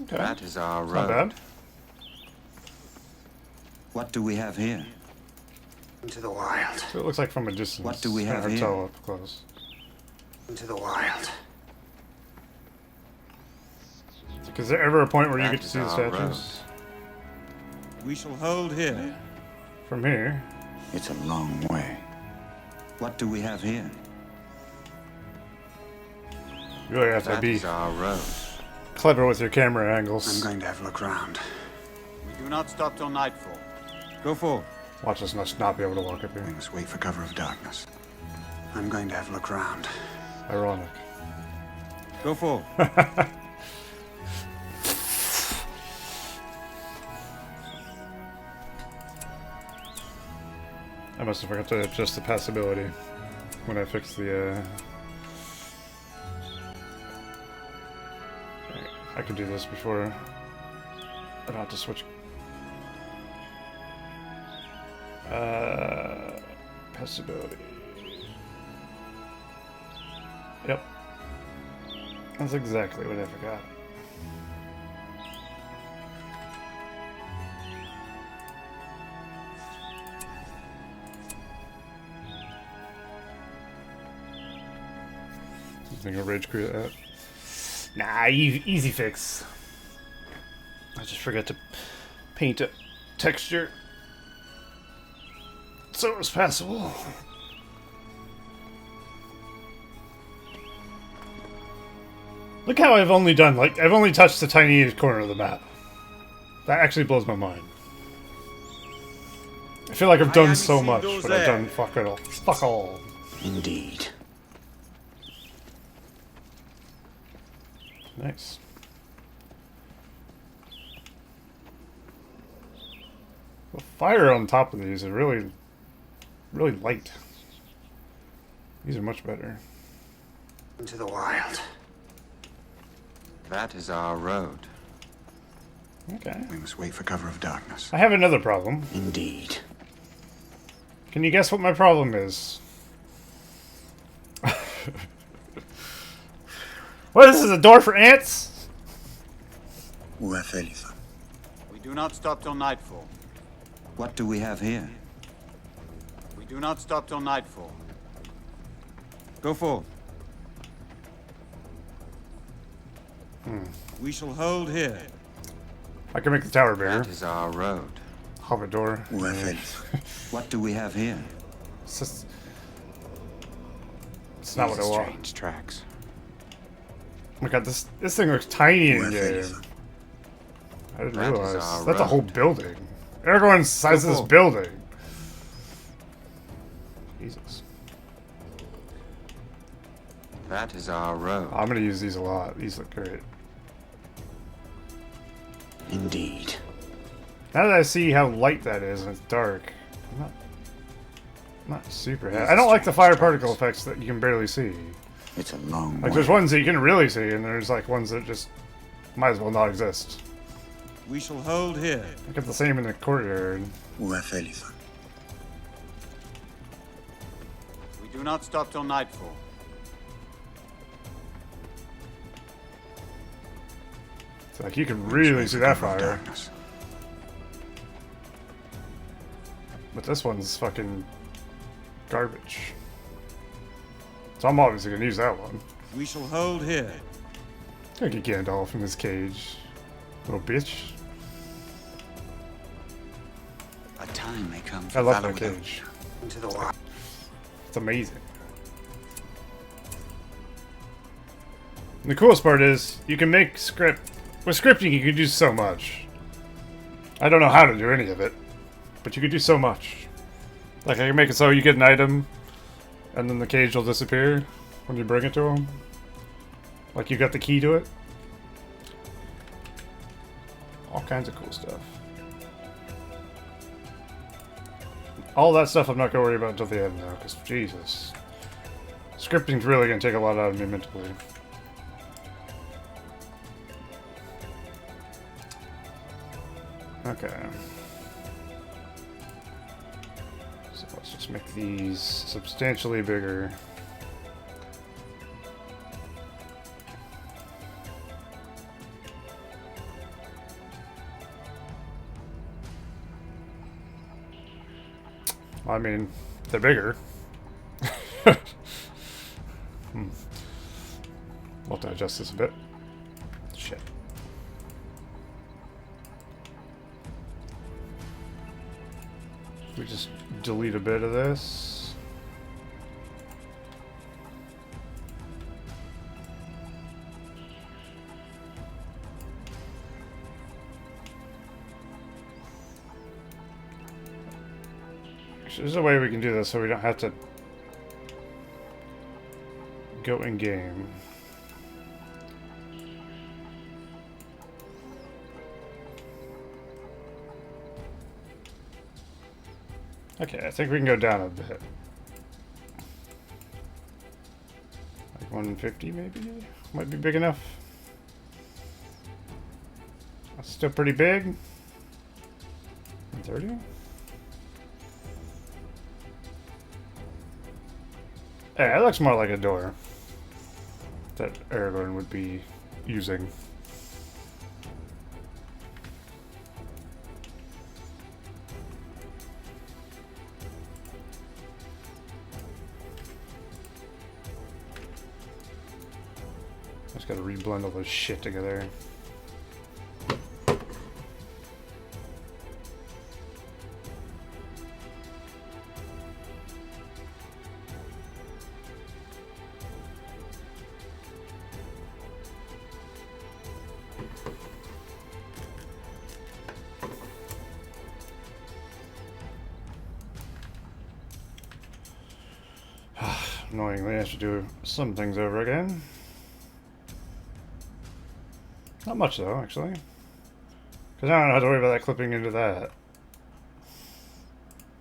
Okay. That is our Not road. bad. What do we have here? Into the wild. So it looks like from a distance. What do we have Can't here? tell up close. Into the wild. Is there ever a point where you That get to is see the our statues? We shall hold here. From here. It's a long way. What do we have here? You really have to That be is our road. clever with your camera I'm angles. going to have a look round. We do not stop till nightfall. Go forth. Watch us not be able to walk up We here. must wait for cover of darkness. I'm going to have a look round. Ironic. Go forth. I must have forgot to adjust the passability when I fixed the, Alright, I can do this before I don't have to switch. Passability. Yep. That's exactly what I forgot. You think I'll rage create that? Nah, easy fix. I just forgot to paint a texture so it was passable. Look how I've only done, like, I've only touched the tiniest corner of the map. That actually blows my mind. I feel like I've done so much, but I've done fuck it all. Fuck all. Indeed. Nice. The fire on top of these is really light. These are much better. Into the wild. That is our road. Okay. We must wait for cover of darkness. I have another problem. Indeed. Can you guess what my problem is? What, this is a door for ants? Uathelitha. We do not stop till nightfall. What do we have here? We do not stop till nightfall. Go forth. We shall hold here. I can make the tower bigger. That is our road. Have a door. Uathelitha. What do we have here? It's just... It's not what I want. Strange tracks. Oh my god, this thing looks tiny in game. Uathelitha. I didn't That is realize. our That's a whole road. building. Everyone's the size of this Cool. building. Jesus. That is our road. I'm gonna use these a lot. These look great. Indeed. Now that I see how light that is and it's dark, I'm not super happy. I don't like the fire particle effects that you can barely see. It's a long Like, way. there's ones that you can really see, and there's like ones that just might as well not exist. We shall hold here. I get the same in the courtyard. Uathelitha. We do not stop till nightfall. It's like you can really Wait see for that cover of fire. darkness. But this one's fucking garbage. So I'm obviously gonna use that one. We shall hold here. Gonna get Gandalf in his cage. Little bitch. A time may come I for love valor that without cage. Into the wild. It's amazing. And the coolest part is, you can make script. With scripting, you can do so much. I don't know how to do any of it, but you can do so much. Like, I can make it so you get an item, and then the cage will disappear when you bring it to him. Like, you got the key to it. All kinds of cool stuff. All that stuff I'm not going to worry about until the end now, because Jesus. Scripting's really going to take a lot out of me mentally. Okay. So let's just make these substantially bigger. I mean, they're bigger. We'll have to adjust this a bit. Shit. We just delete a bit of this. There's a way we can do this so we don't have to go in game. Okay, I think we can go down a bit. Like 150 maybe? Might be big enough. That's still pretty big. 130? Yeah, it looks more like a door that Aragorn would be using. Just gotta reblend all this shit together. Annoyingly, I have to do some things over again. Not much though, actually. Because I don't have to worry about that clipping into that.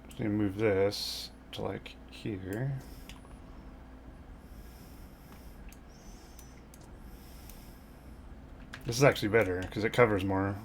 Just need to move this to like here. This is actually better because it covers more.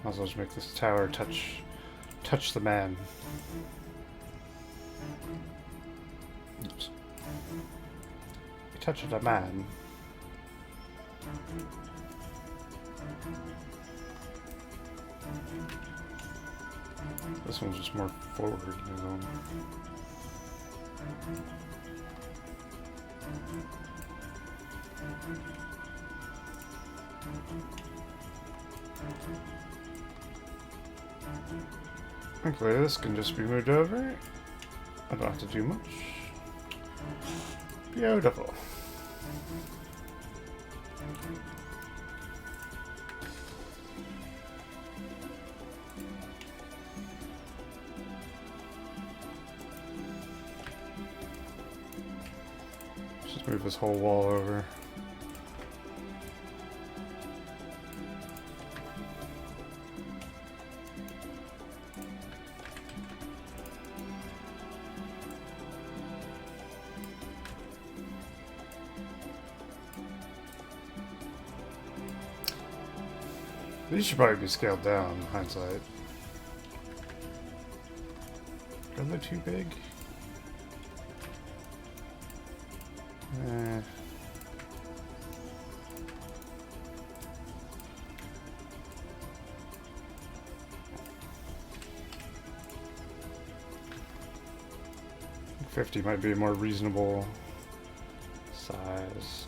Might as well just make this tower touch the man. Oops. You touch the man. This one's just more forward. Hopefully this can just be moved over. I don't have to do much. Beautiful. Just move this whole wall over. These should probably be scaled down in hindsight. Are they too big? Eh. $50 might be a more reasonable size.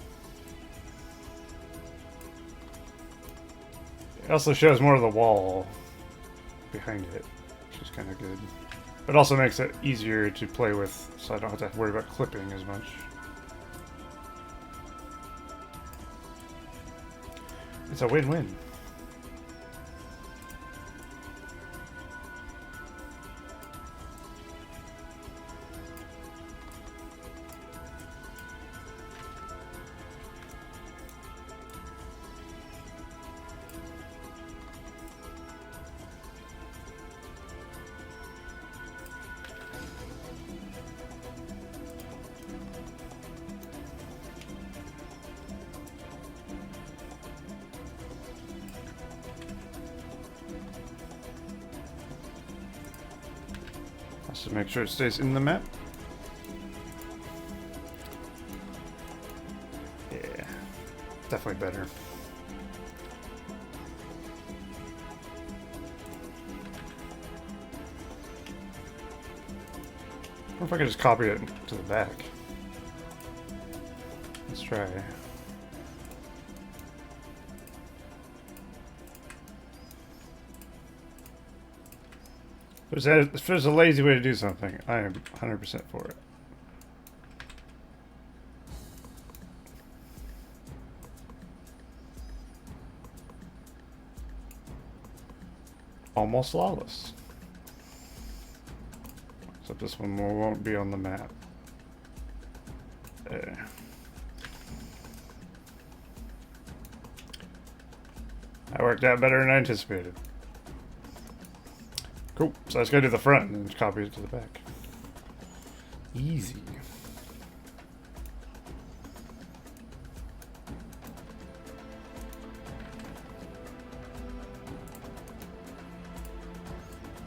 It also shows more of the wall behind it, which is kind of good. It also makes it easier to play with, so I don't have to worry about clipping as much. It's a win-win. So make sure it stays in the map. Yeah, definitely better. Or if I could just copy it to the back. Let's try. If there's a lazy way to do something, I am 100% for it. Almost flawless. Except this one won't be on the map. There. That worked out better than I anticipated. Cool. So I just gotta do the front and then copy it to the back. Easy.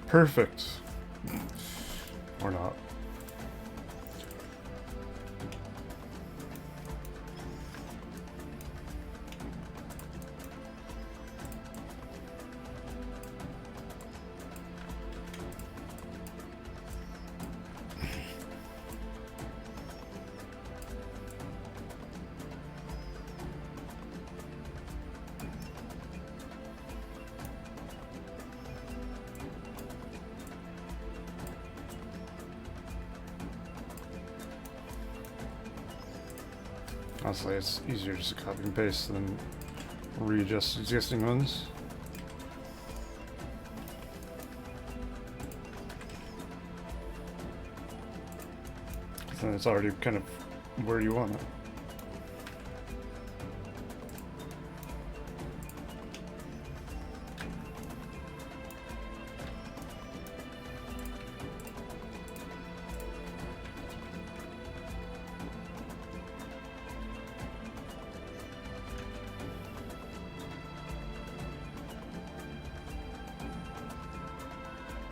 Perfect. Or not. Honestly, it's easier just to copy and paste than readjust existing ones. Then it's already kind of where you want it.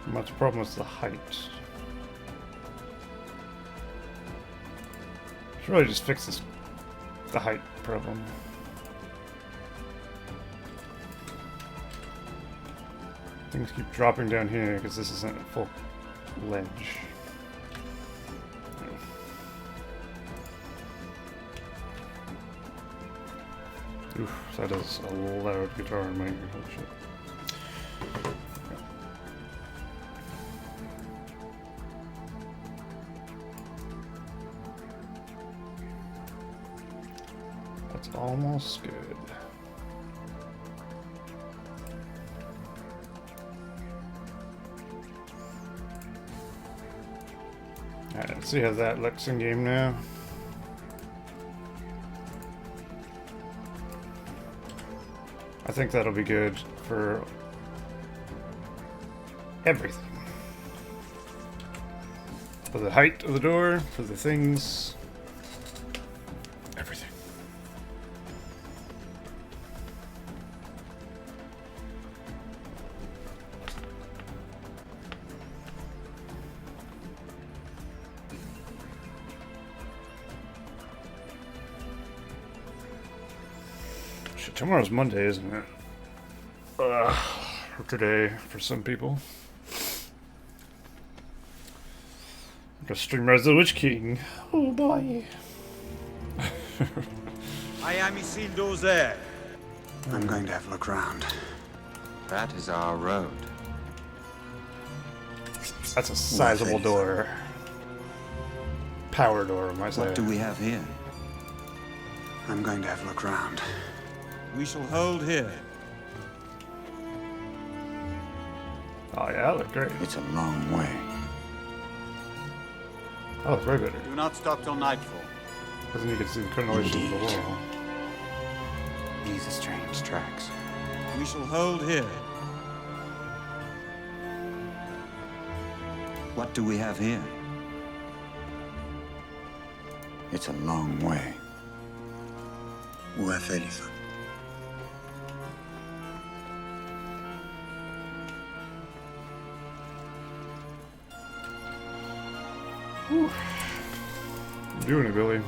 Much problem is the height. Should really just fix this, the height problem. Things keep dropping down here because this isn't a full ledge. Oof, that is a loud guitar in my ear. Holy shit. That's almost good. Alright, let's see how that looks in game now. I think that'll be good for everything. For the height of the door, for the things, everything. Shit, tomorrow's Monday, isn't it? Or today, for some people. I'm gonna stream Rise of the Witch King. Oh boy. I am Isildur there. I'm going to have a look around. That is our road. That's a sizable door. Power door, I might say. What do we have here? I'm going to have a look around. We shall hold here. Oh yeah, that looked great. It's a long way. Oh, it's way better. Do not stop till nightfall. Because then you can see the crenellation of the Indeed. wall. These are strange tracks. We shall hold here. What do we have here? It's a long way. Where Felisa? Whew. You doing it, Billy?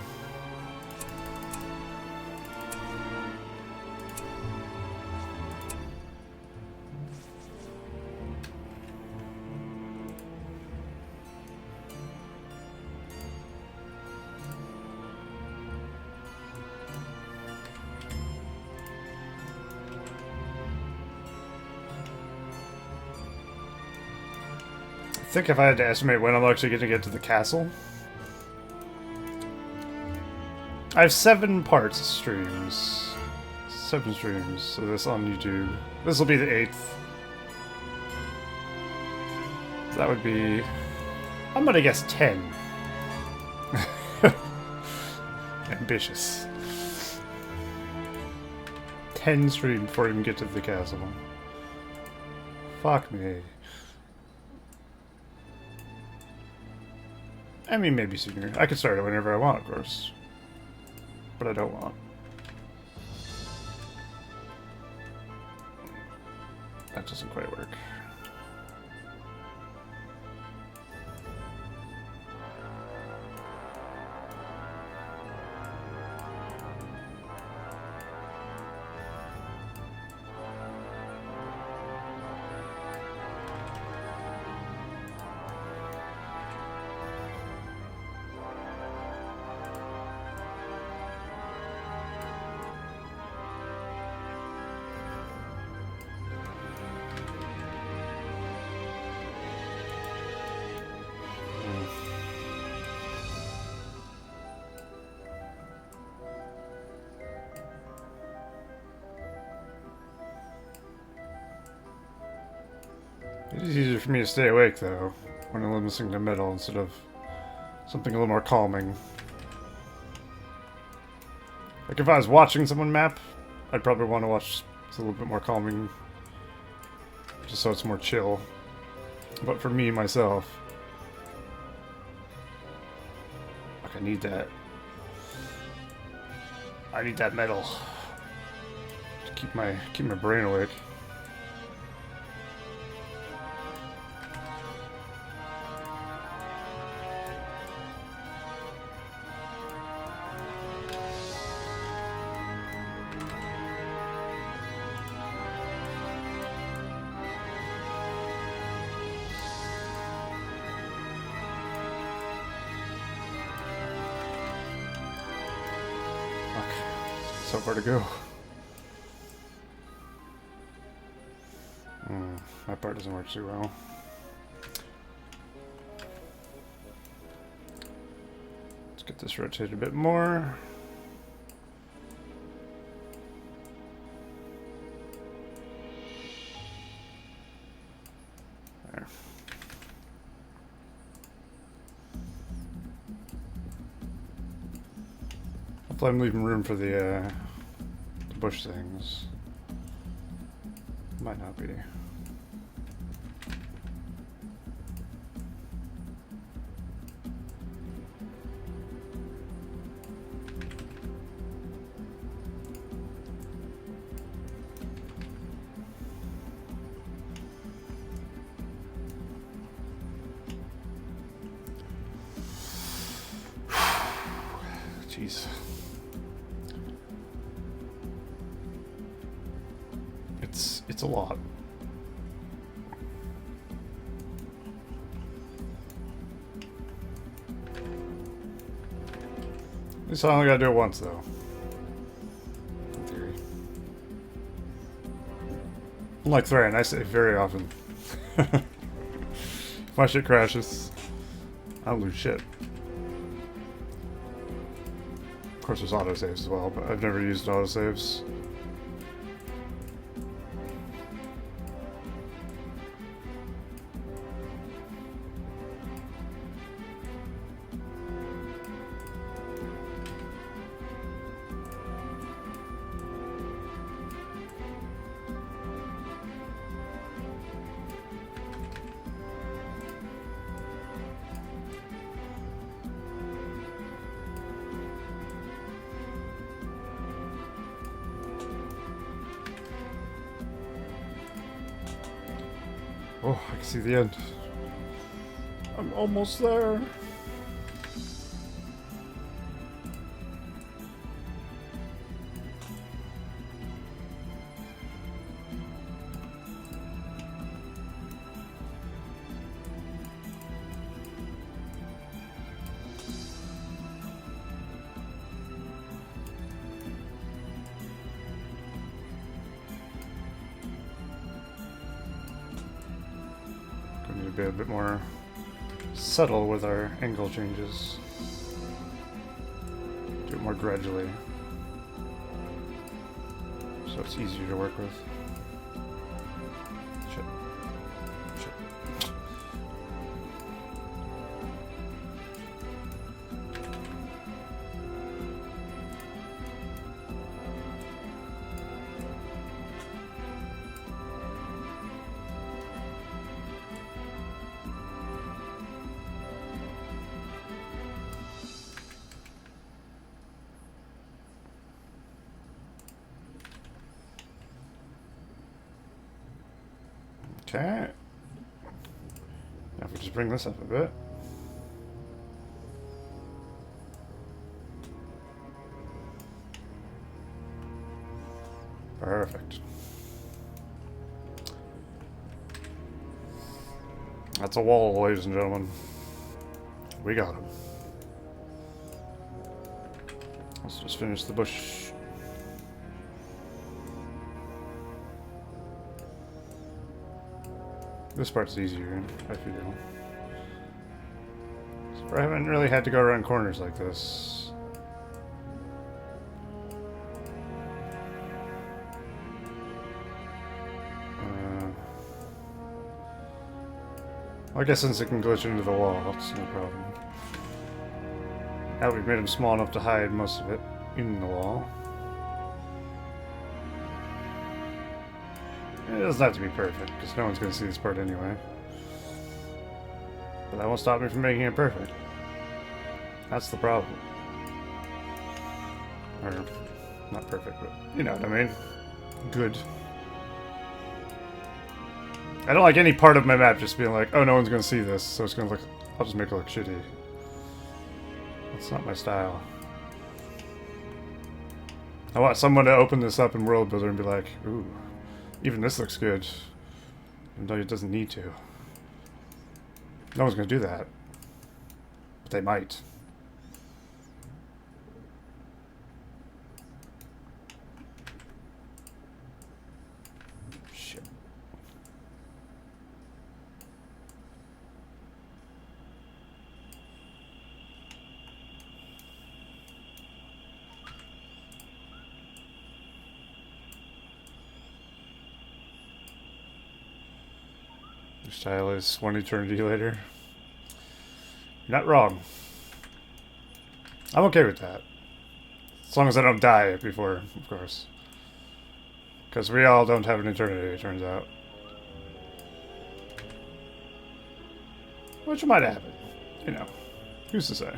I think if I had to estimate when I'm actually going to get to the castle, I have 7 parts of streams. 7 streams, so this on YouTube. This will be the 8th. That would be... I'm gonna guess 10. Ambitious. 10 streams before I even get to the castle. Fuck me. I mean, maybe sooner. I could start it whenever I want, of course. But I don't want. That doesn't quite work. It is easier for me to stay awake, though, when I'm listening to metal instead of something a little more calming. Like, if I was watching someone map, I'd probably want to watch something a little bit more calming, just so it's more chill. But for me, myself, like, I need that. I need that metal to keep my brain awake. So far to go. That part doesn't work too well. Let's get this rotated a bit more. There. Hopefully I'm leaving room for the bush things. Might not be. Jeez. It's a lot. At least I only gotta do it once, though. In theory. Unlike Thran, I save very often. If my shit crashes, I don't lose shit. Of course, there's autosaves as well, but I've never used autosaves. Oh, I can see the end. I'm almost there. be a bit more subtle with our angle changes. Do it more gradually, so it's easier to work with. Shit. Shit. Okay. Now if we just bring this up a bit. Perfect. That's a wall, ladies and gentlemen. We got him. Let's just finish the bush. This part's easier, I feel. So I haven't really had to go around corners like this. Well, I guess since it can glitch into the wall, it's no problem. Now we've made them small enough to hide most of it in the wall. It doesn't have to be perfect, because no one's going to see this part anyway. But that won't stop me from making it perfect. That's the problem. Or, not perfect, but you know what I mean. Good. I don't like any part of my map just being like, oh, no one's going to see this, so it's going to look... I'll just make it look shitty. That's not my style. I want someone to open this up in World Builder and be like, ooh, even this looks good. Even though it doesn't need to. No one's going to do that. But they might. Shit. Your style is one eternity later. You're not wrong. I'm okay with that. As long as I don't die before, of course. Because we all don't have an eternity, it turns out. Which might happen. You know. Who's to say?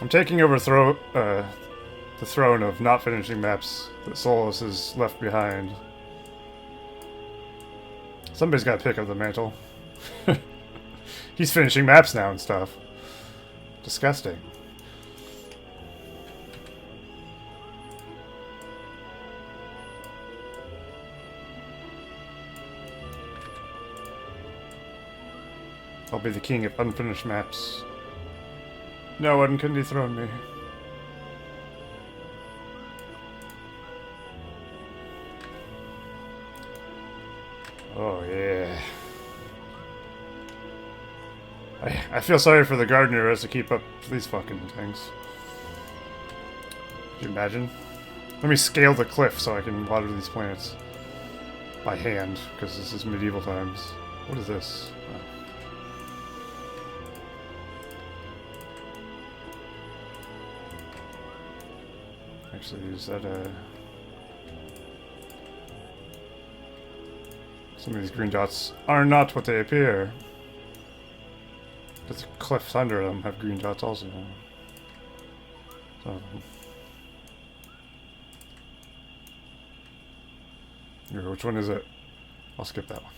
I'm taking over the throne of not finishing maps that Solus has left behind. Somebody's got to pick up the mantle. He's finishing maps now and stuff. Disgusting. I'll be the king of unfinished maps. No one can dethrone me. Oh, yeah. I feel sorry for the gardener who has to keep up these fucking things. Could you imagine? Let me scale the cliff so I can water these plants. By hand, because this is medieval times. What is this? Oh. Actually, is that some of these green dots are not what they appear. But the cliffs under them have green dots also. So, here, which one is it? I'll skip that one.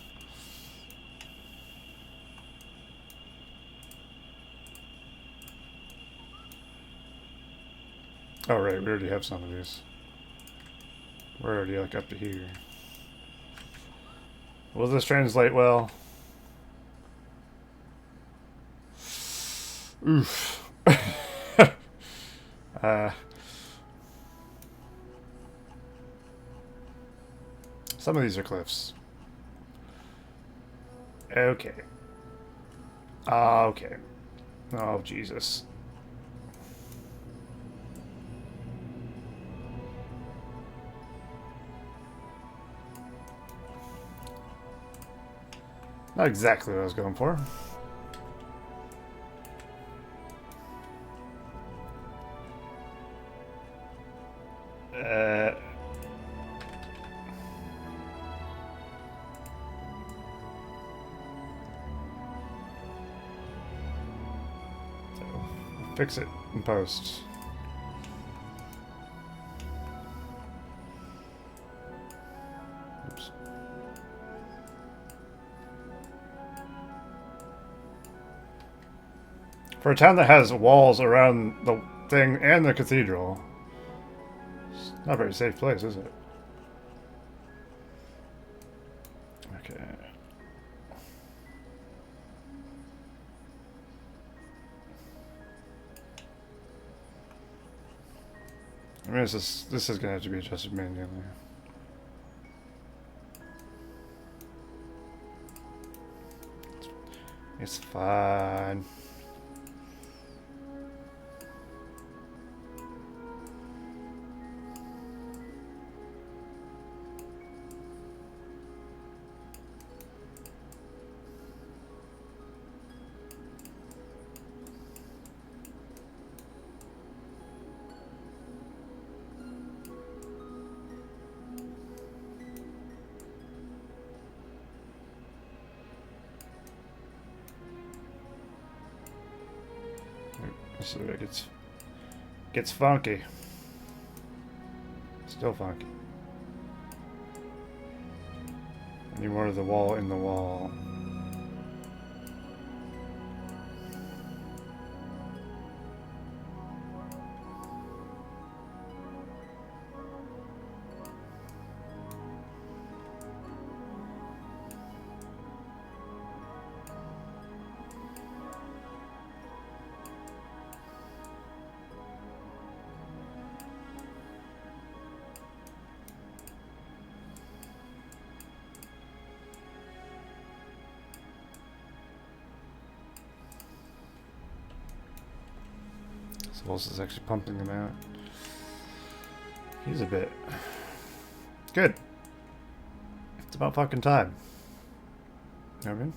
Oh right, we already have some of these. We're already like up to here. Will this translate well? Oof. Some of these are cliffs. Okay. Okay. Oh, Jesus. Not exactly what I was going for. Fix it in post. Oops. For a town that has walls around the thing and the cathedral, it's not a very safe place, is it? Okay. I mean, this is gonna have to be adjusted manually. It's fine. So it gets funky. Still funky. I need more of the wall in the wall. Souls is actually pumping them out. He's a bit good. It's about fucking time. You know what I mean?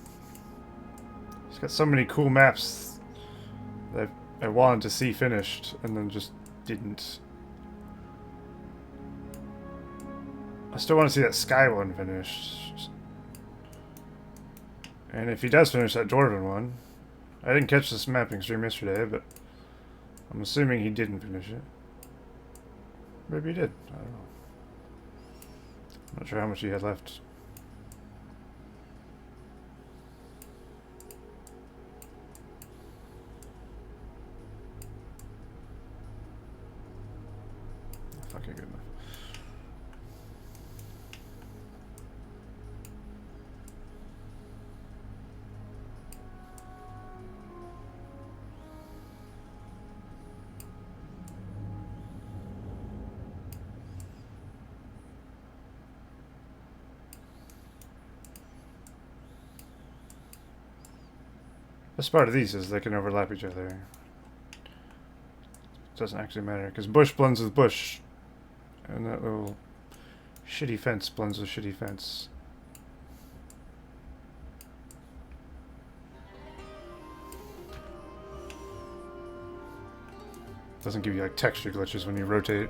He's got so many cool maps that I wanted to see finished and then just didn't. I still want to see that Sky one finished. And if he does finish that Dwarven one, I didn't catch this mapping stream yesterday, but I'm assuming he didn't finish it. Maybe he did. I don't know. I'm not sure how much he had left. Fucking good enough. Best part of these is they can overlap each other. Doesn't actually matter because bush blends with bush, and that little shitty fence blends with shitty fence. Doesn't give you like texture glitches when you rotate.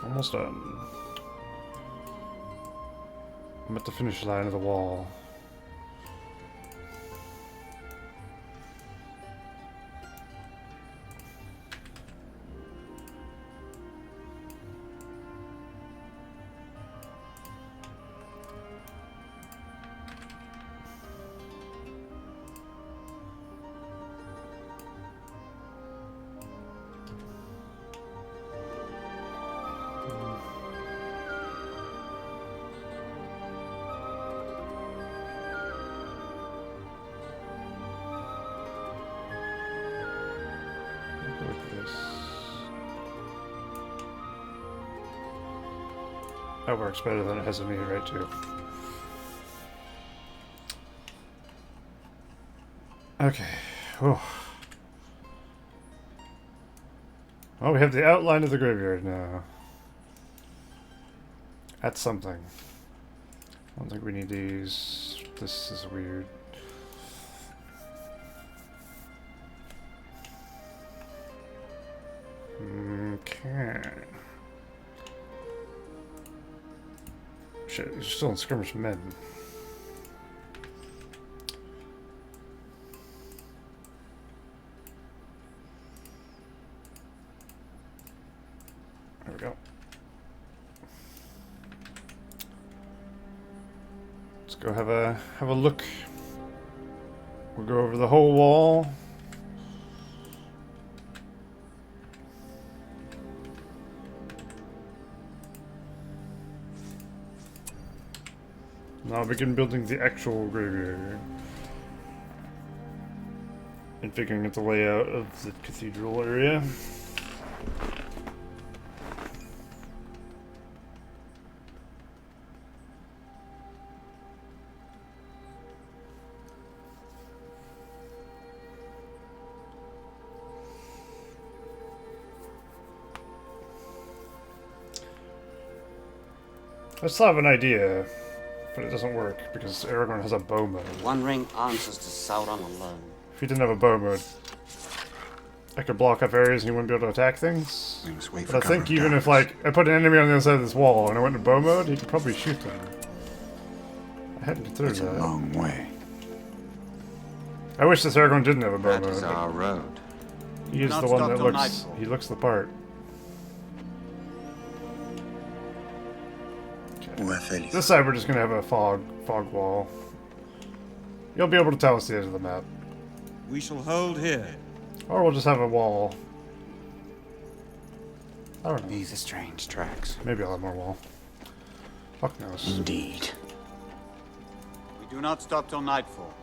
Almost done. I'm at the finish line of the wall. this. That works better than it has a meteorite too. Okay. Oh. Well, we have the outline of the graveyard now. That's something. I don't think we need these. This is weird. Okay. Shit, you're still in skirmish men. There we go. Let's go have a look. We'll go over the whole wall. Now begin building the actual graveyard. And figuring out the layout of the cathedral area. I still have an idea, but it doesn't work because Aragorn has a bow mode. One ring answers to Sauron alone. If he didn't have a bow mode, I could block up areas and he wouldn't be able to attack things. We must wait for But I cover think of even if, darkness. like, I put an enemy on the other side of this wall and I went to bow mode, he could probably shoot them. I hadn't considered It's a that. long way. I wish this Aragorn didn't have a bow That is mode. our road. He is Not the one stop that till looks. nightfall. He looks the part. This side we're just gonna have a fog wall. You'll be able to tell us the edge of the map, We shall hold here. or we'll just have a wall. I don't know. These are strange tracks. Maybe I'll have more wall. Fuck knows. Indeed. We do not stop till nightfall.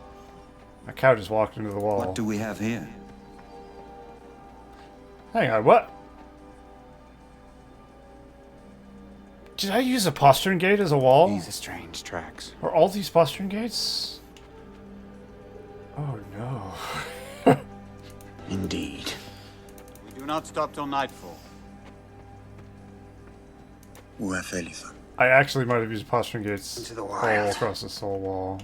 My cow just walked into the wall. What do we have here? Hang on, what? Did I use a postern gate as a wall? These are strange tracks. Are all these postern gates? Oh no. Indeed. We do not stop till nightfall. Uathelitha. I actually might have used postern gates Into the all wild. across this whole wall.